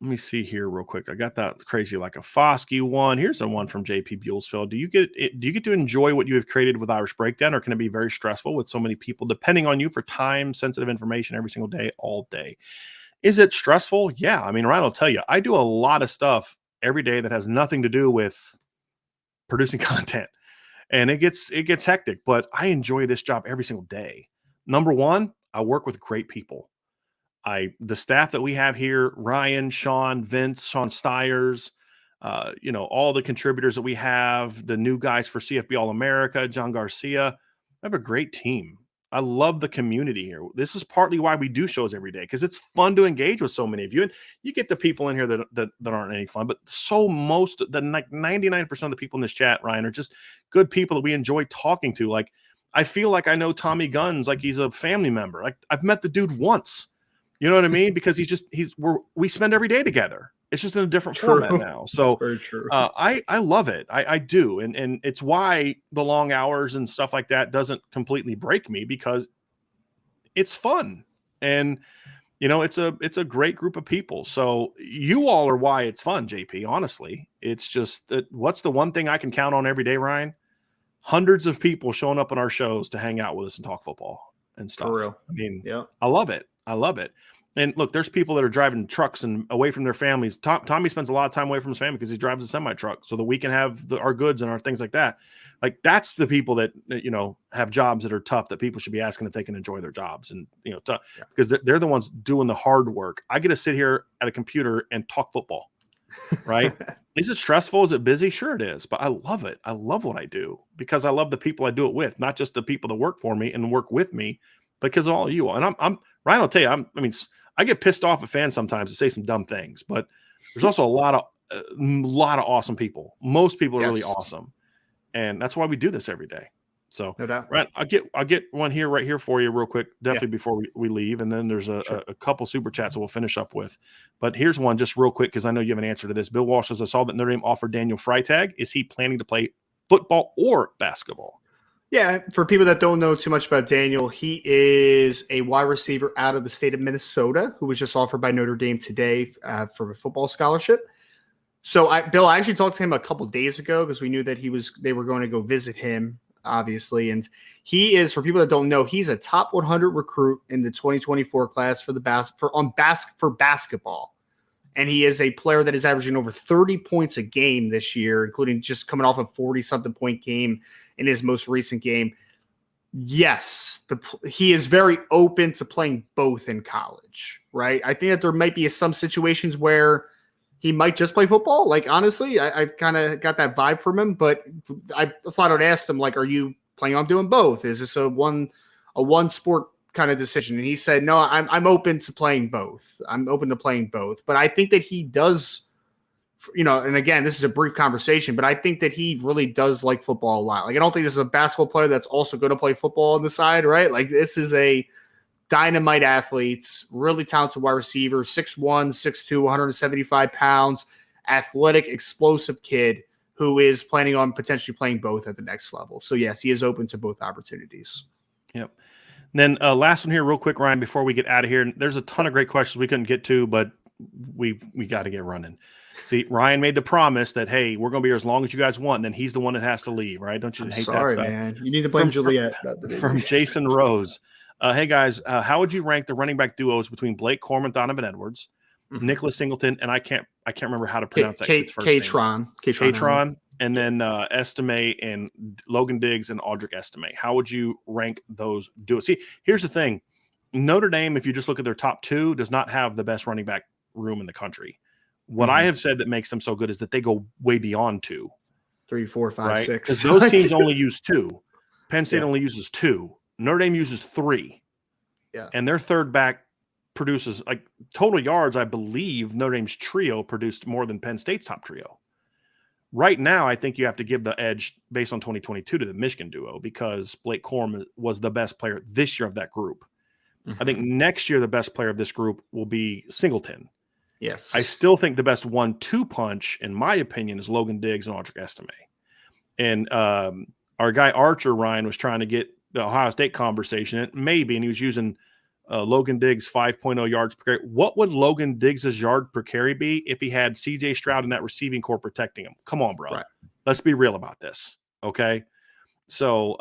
Let me see here real quick. I got that crazy like a Foskey one. Here's a one from JP Buellsfield. Do you get to enjoy what you have created with Irish Breakdown, or can it be very stressful with so many people depending on you for time-sensitive information every single day, all day? Is it stressful? Yeah. I mean, Ryan will tell you, I do a lot of stuff every day that has nothing to do with producing content, and it gets hectic. But I enjoy this job every single day. Number one, I work with great people. The staff that we have here, Ryan, Sean, Vince, Sean Stiers, all the contributors that we have, the new guys for CFB All-America, John Garcia. I have a great team. I love the community here. This is partly why we do shows every day, because it's fun to engage with so many of you. And you get the people in here that aren't any fun, but like 99% of the people in this chat, Ryan, are just good people that we enjoy talking to. Like, I feel like I know Tommy Guns like he's a family member. Like, I've met the dude once. You know what I mean? Because we spend every day together. It's just in a different format now. So that's very true. I love it. I do. And it's why the long hours and stuff like that doesn't completely break me, because it's fun. And, it's a great group of people. So you all are why it's fun, JP, honestly. It's just that what's the one thing I can count on every day, Ryan? Hundreds of people showing up on our shows to hang out with us and talk football and stuff. For real. I mean, I love it. I love it. And look, there's people that are driving trucks and away from their families. Tommy spends a lot of time away from his family because he drives a semi-truck so that we can have our goods and our things like that. Like, that's the people that, have jobs that are tough, that people should be asking if they can enjoy their jobs. And, because they're the ones doing the hard work. I get to sit here at a computer and talk football, right? Is it stressful? Is it busy? Sure it is. But I love it. I love what I do because I love the people I do it with, not just the people that work for me and work with me, because of all of you. And Ryan will tell you, I get pissed off at fans sometimes to say some dumb things, but there's also a lot of awesome people. Most people are really awesome, and that's why we do this every day. So, no doubt. Right, I'll get one right here for you real quick, definitely before we leave, and then there's a couple super chats that we'll finish up with. But here's one just real quick because I know you have an answer to this. Bill Walsh says, I saw that Notre Dame offered Daniel Freitag. Is he planning to play football or basketball? Yeah, for people that don't know too much about Daniel, he is a wide receiver out of the state of Minnesota who was just offered by Notre Dame today for a football scholarship. So, Bill, I actually talked to him a couple days ago because we knew that they were going to go visit him, obviously. And he is, for people that don't know, he's a top 100 recruit in the 2024 class for basketball. And he is a player that is averaging over 30 points a game this year, including just coming off a 40-something point game in his most recent game. Yes, he is very open to playing both in college, right? I think that there might be some situations where he might just play football. Like, honestly, I've kind of got that vibe from him, but I thought I'd ask him, like, are you planning on doing both? Is this a one sport kind of decision? And he said, no, I'm open to playing both. I'm open to playing both. But I think that he does, and again, this is a brief conversation, but I think that he really does like football a lot. Like, I don't think this is a basketball player that's also going to play football on the side, right? Like, this is a dynamite athlete, really talented wide receiver, 6'1", 6'2", 175 pounds, athletic, explosive kid who is planning on potentially playing both at the next level. So, yes, he is open to both opportunities. Yep. Then last one here real quick, Ryan, before we get out of here. There's a ton of great questions we couldn't get to, but we got to get running. See, Ryan made the promise that, hey, we're going to be here as long as you guys want, and then he's the one that has to leave, right? Don't you hate that stuff? Sorry, man. You need to blame Juliet. From Jason Rose. Hey, guys, how would you rank the running back duos between Blake Corum and Donovan Edwards, Nicholas Singleton, and I can't remember how to pronounce that kid's first name. Katron, and then Estime and Logan Diggs and Audric Estime. How would you rank those duos? See, here's the thing. Notre Dame, if you just look at their top two, does not have the best running back room in the country. What I have said that makes them so good is that they go way beyond 2. 3, 4, 5, right? 6. Because those teams only use 2. Penn State only uses 2. Notre Dame uses 3. Yeah. And their third back produces, like, total yards, I believe Notre Dame's trio produced more than Penn State's top trio. Right now, I think you have to give the edge based on 2022 to the Michigan duo because Blake Corum was the best player this year of that group. I think next year the best player of this group will be Singleton. Yes. I still think the best 1-2 punch, in my opinion, is Logan Diggs and Audric Estime. And our guy Archer, Ryan, was trying to get the Ohio State conversation, and he was using Logan Diggs 5.0 yards per carry. What would Logan Diggs' yard per carry be if he had C.J. Stroud in that receiving corps protecting him? Come on, bro. Right. Let's be real about this, okay? So,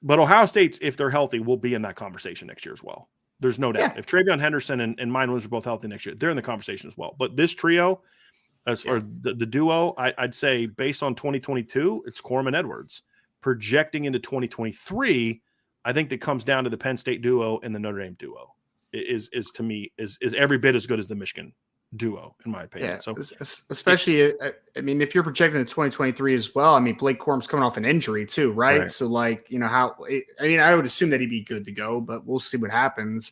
but Ohio State's, if they're healthy, will be in that conversation next year as well. There's no doubt. Yeah. If Travion Henderson and Mine Williams are both healthy next year, they're in the conversation as well. But this trio, as far as the duo, I'd say based on 2022, it's Corum and Edwards. Projecting into 2023, I think that comes down to the Penn State duo and the Notre Dame duo. Is to me is every bit as good as the Michigan duo, in my opinion. Yeah, so especially, I mean, if you're projecting the 2023 as well, I mean, Blake Corum's coming off an injury too, right? So, like, I would assume that he'd be good to go, but we'll see what happens.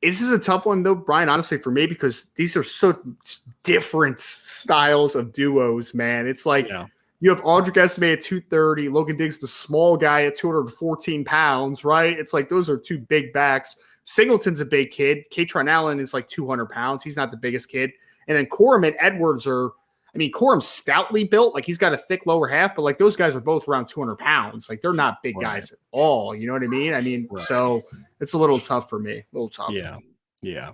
This is a tough one, though, Brian, honestly, for me, because these are so different styles of duos, man. It's like you have Audric Estime at 230, Logan Diggs, the small guy at 214 pounds, right? It's like those are two big backs. Singleton's a big kid. Katron Allen is like 200 pounds. He's not the biggest kid. And then Corum and Edwards Corum's stoutly built. Like, he's got a thick lower half, but like those guys are both around 200 pounds. Like, they're not big guys at all. You know what I mean? So it's a little tough for me. A little tough. Yeah.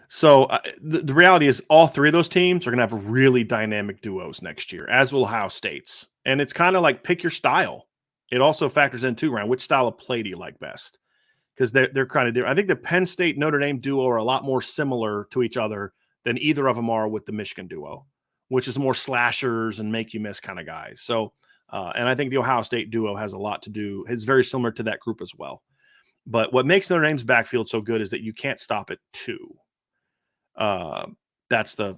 So the reality is all three of those teams are going to have really dynamic duos next year, as will Ohio State's. And it's kind of like pick your style. It also factors in too, Ryan, which style of play do you like best? Because they're kind of different. I think the Penn State Notre Dame duo are a lot more similar to each other than either of them are with the Michigan duo, which is more slashers and make you miss kind of guys. So, and I think the Ohio State duo has a lot to do. It's very similar to that group as well. But what makes Notre Dame's backfield so good is that you can't stop at 2. That's the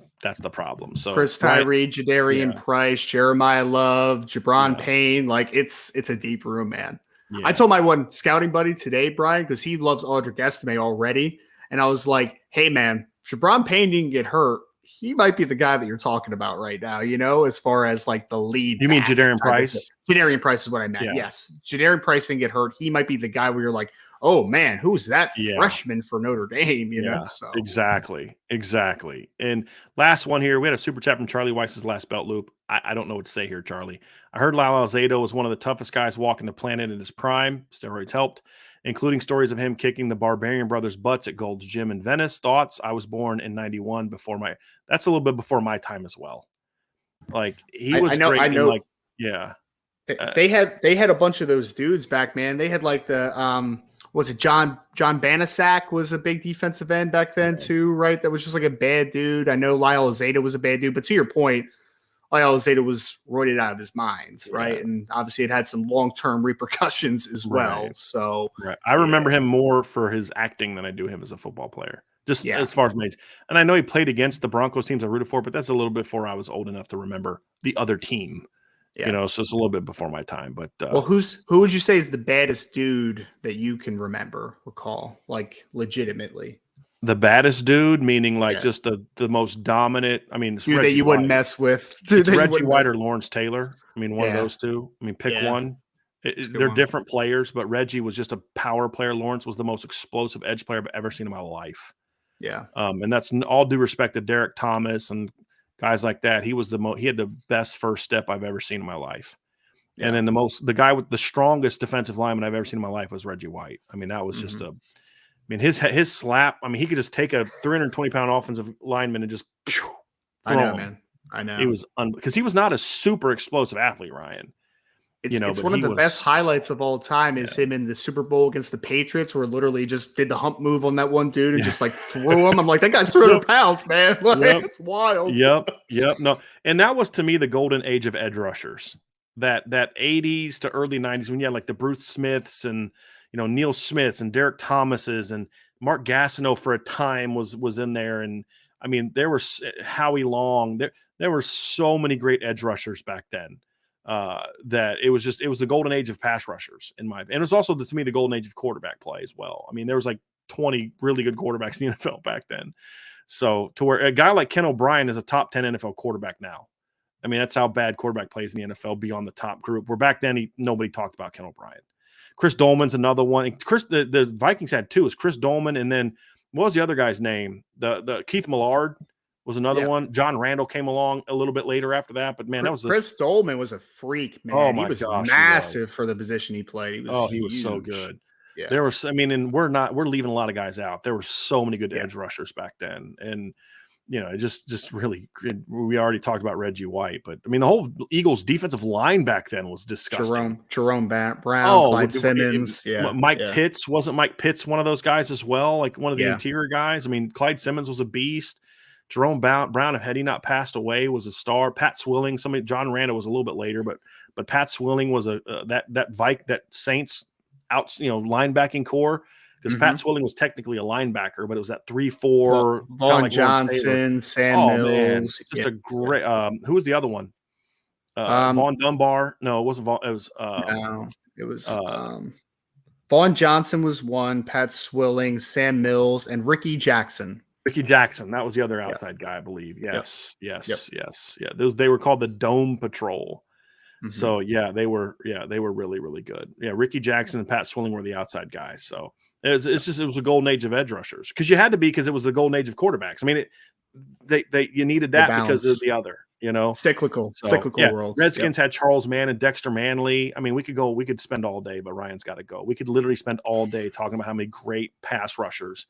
problem. So Chris Tyree, Jadarian Price, Jeremiah Love, Jabron Payne, like it's a deep room, man. Yeah. I told my one scouting buddy today, Brian, because he loves Audric Estime already. And I was like, hey, man, Jabron Payne didn't get hurt. He might be the guy that you're talking about right now, as far as like the lead. You mean Jadarian Price? Jadarian Price is what I meant. Yeah. Yes. Jadarian Price didn't get hurt. He might be the guy where you're like, oh, man, who's that freshman for Notre Dame? You know? So. Exactly. And last one here, we had a super chat from Charlie Weiss's last belt loop. I don't know what to say here, Charlie. I heard Lyle Alzado was one of the toughest guys walking the planet in his prime. Steroids helped, including stories of him kicking the Barbarian Brothers' butts at Gold's Gym in Venice. Thoughts? I was born in 91 that's a little bit before my time as well. Like, he was great. I know. Like, They had a bunch of those dudes back, man. They had like the was it John Banasack was a big defensive end back then too, right? That was just like a bad dude. I know Lyle Alzado was a bad dude, but to your point, Zeta was roided out of his mind, right? Yeah. And obviously it had some long-term repercussions as well. Right. So Right. I remember him more for his acting than I do him as a football player, just yeah, as far as my age. And I know he played against the Broncos teams I rooted for, but that's a little bit before I was old enough to remember the other team, yeah. so it's a little bit before my time. But Well, who would you say is the baddest dude that you can recall, like legitimately? the baddest dude, meaning like Yeah. just the most dominant. I mean, it's Dude that Reggie you wouldn't White. mess with. Dude It's that you Reggie wouldn't White mess or with. Lawrence Taylor. I mean, one of Yeah. those two. I mean, pick Yeah. one. That's a good They're one. different players, but Reggie was just a power player. Lawrence was the most explosive edge player I've ever seen in my life. Yeah. And that's all due respect to Derek Thomas and guys like that. He was he had the best first step I've ever seen in my life. Yeah. And then the guy with the strongest defensive lineman I've ever seen in my life was Reggie White. I mean, that was just his slap. I mean, he could just take a 320-pound offensive lineman and just throw him. Man. I know. He was because he was not a super explosive athlete, Ryan. It's but one of the best was highlights of all time is him in the Super Bowl against the Patriots, where literally just did the hump move on that one dude and just like threw him. I'm like, that guy's 300 pounds, man. Like, it's wild. Yep. No, and that was to me the golden age of edge rushers. That 80s to early 90s when you had like the Bruce Smiths and Neil Smiths and Derek Thomases and Mark Gastineau for a time was in there, and I mean there was Howie Long. There were so many great edge rushers back then. That it was the golden age of pass rushers and it was also to me the golden age of quarterback play as well. I mean, there was like 20 really good quarterbacks in the NFL back then. So to where a guy like Ken O'Brien is a top 10 NFL quarterback now. I mean, that's how bad quarterback plays in the NFL beyond the top group. Where back then nobody talked about Ken O'Brien. Chris Dolman's another one. The Vikings had two. It was Chris Dolman, and then what was the other guy's name? The Keith Millard was another one. John Randall came along a little bit later after that, but man, that was Chris Dolman was a freak, man. Oh my he was gosh, massive for the position he played. He was so good. Yeah. There was, I mean, and we're leaving a lot of guys out. There were so many good edge rushers back then, and it just really. We already talked about Reggie White, but I mean, the whole Eagles defensive line back then was disgusting. Jerome Brown, Clyde Simmons, Mike Pitts. Wasn't Mike Pitts one of those guys as well? Like one of the interior guys. I mean, Clyde Simmons was a beast. Jerome Brown, had he not passed away, was a star. Pat Swilling, John Randall was a little bit later, but Pat Swilling was that Saints out linebacking core, because Pat Swilling was technically a linebacker, but it was that 3-4. Vaughn Johnson, Sam Mills. Man. Just a great. Who was the other one? Vaughn Dunbar. No, it wasn't Vaughn. It was. Vaughn Johnson was one. Pat Swilling, Sam Mills, and Ricky Jackson. Ricky Jackson, that was the other outside guy, I believe. Yes. Yeah. They were called the Dome Patrol. So they were really, really good. Yeah, Ricky Jackson and Pat Swilling were the outside guys. So it was a golden age of edge rushers, because you had to be, because it was the golden age of quarterbacks. I mean, you needed that because of the other, cyclical world. Redskins had Charles Mann and Dexter Manley. I mean, we could spend all day, but Ryan's got to go. We could literally spend all day talking about how many great pass rushers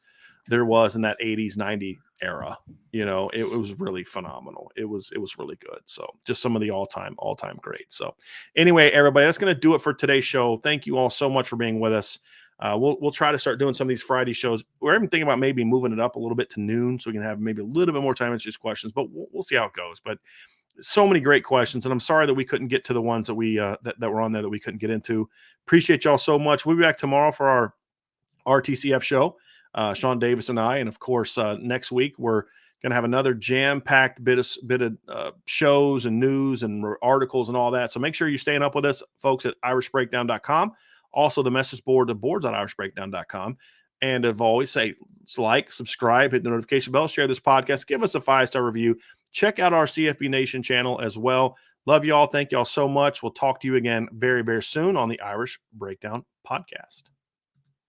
there was in that 80s, 90 era. It was really phenomenal. It was really good. So just some of the all-time greats. So anyway, everybody, that's going to do it for today's show. Thank you all so much for being with us. We'll try to start doing some of these Friday shows. We're even thinking about maybe moving it up a little bit to noon, so we can have maybe a little bit more time to answer these questions, but we'll see how it goes. But so many great questions, and I'm sorry that we couldn't get to the ones that we that were on there that we couldn't get into. Appreciate y'all so much. We'll be back tomorrow for our RTCF show. Sean Davis and I, and of course, next week we're going to have another jam-packed bit of shows and news and articles and all that. So make sure you're staying up with us, folks, at irishbreakdown.com. Also, the message board, the boards on irishbreakdown.com. And as always, like, subscribe, hit the notification bell, share this podcast, give us a 5-star review. Check out our CFB Nation channel as well. Love y'all. Thank y'all so much. We'll talk to you again very, very soon on the Irish Breakdown podcast.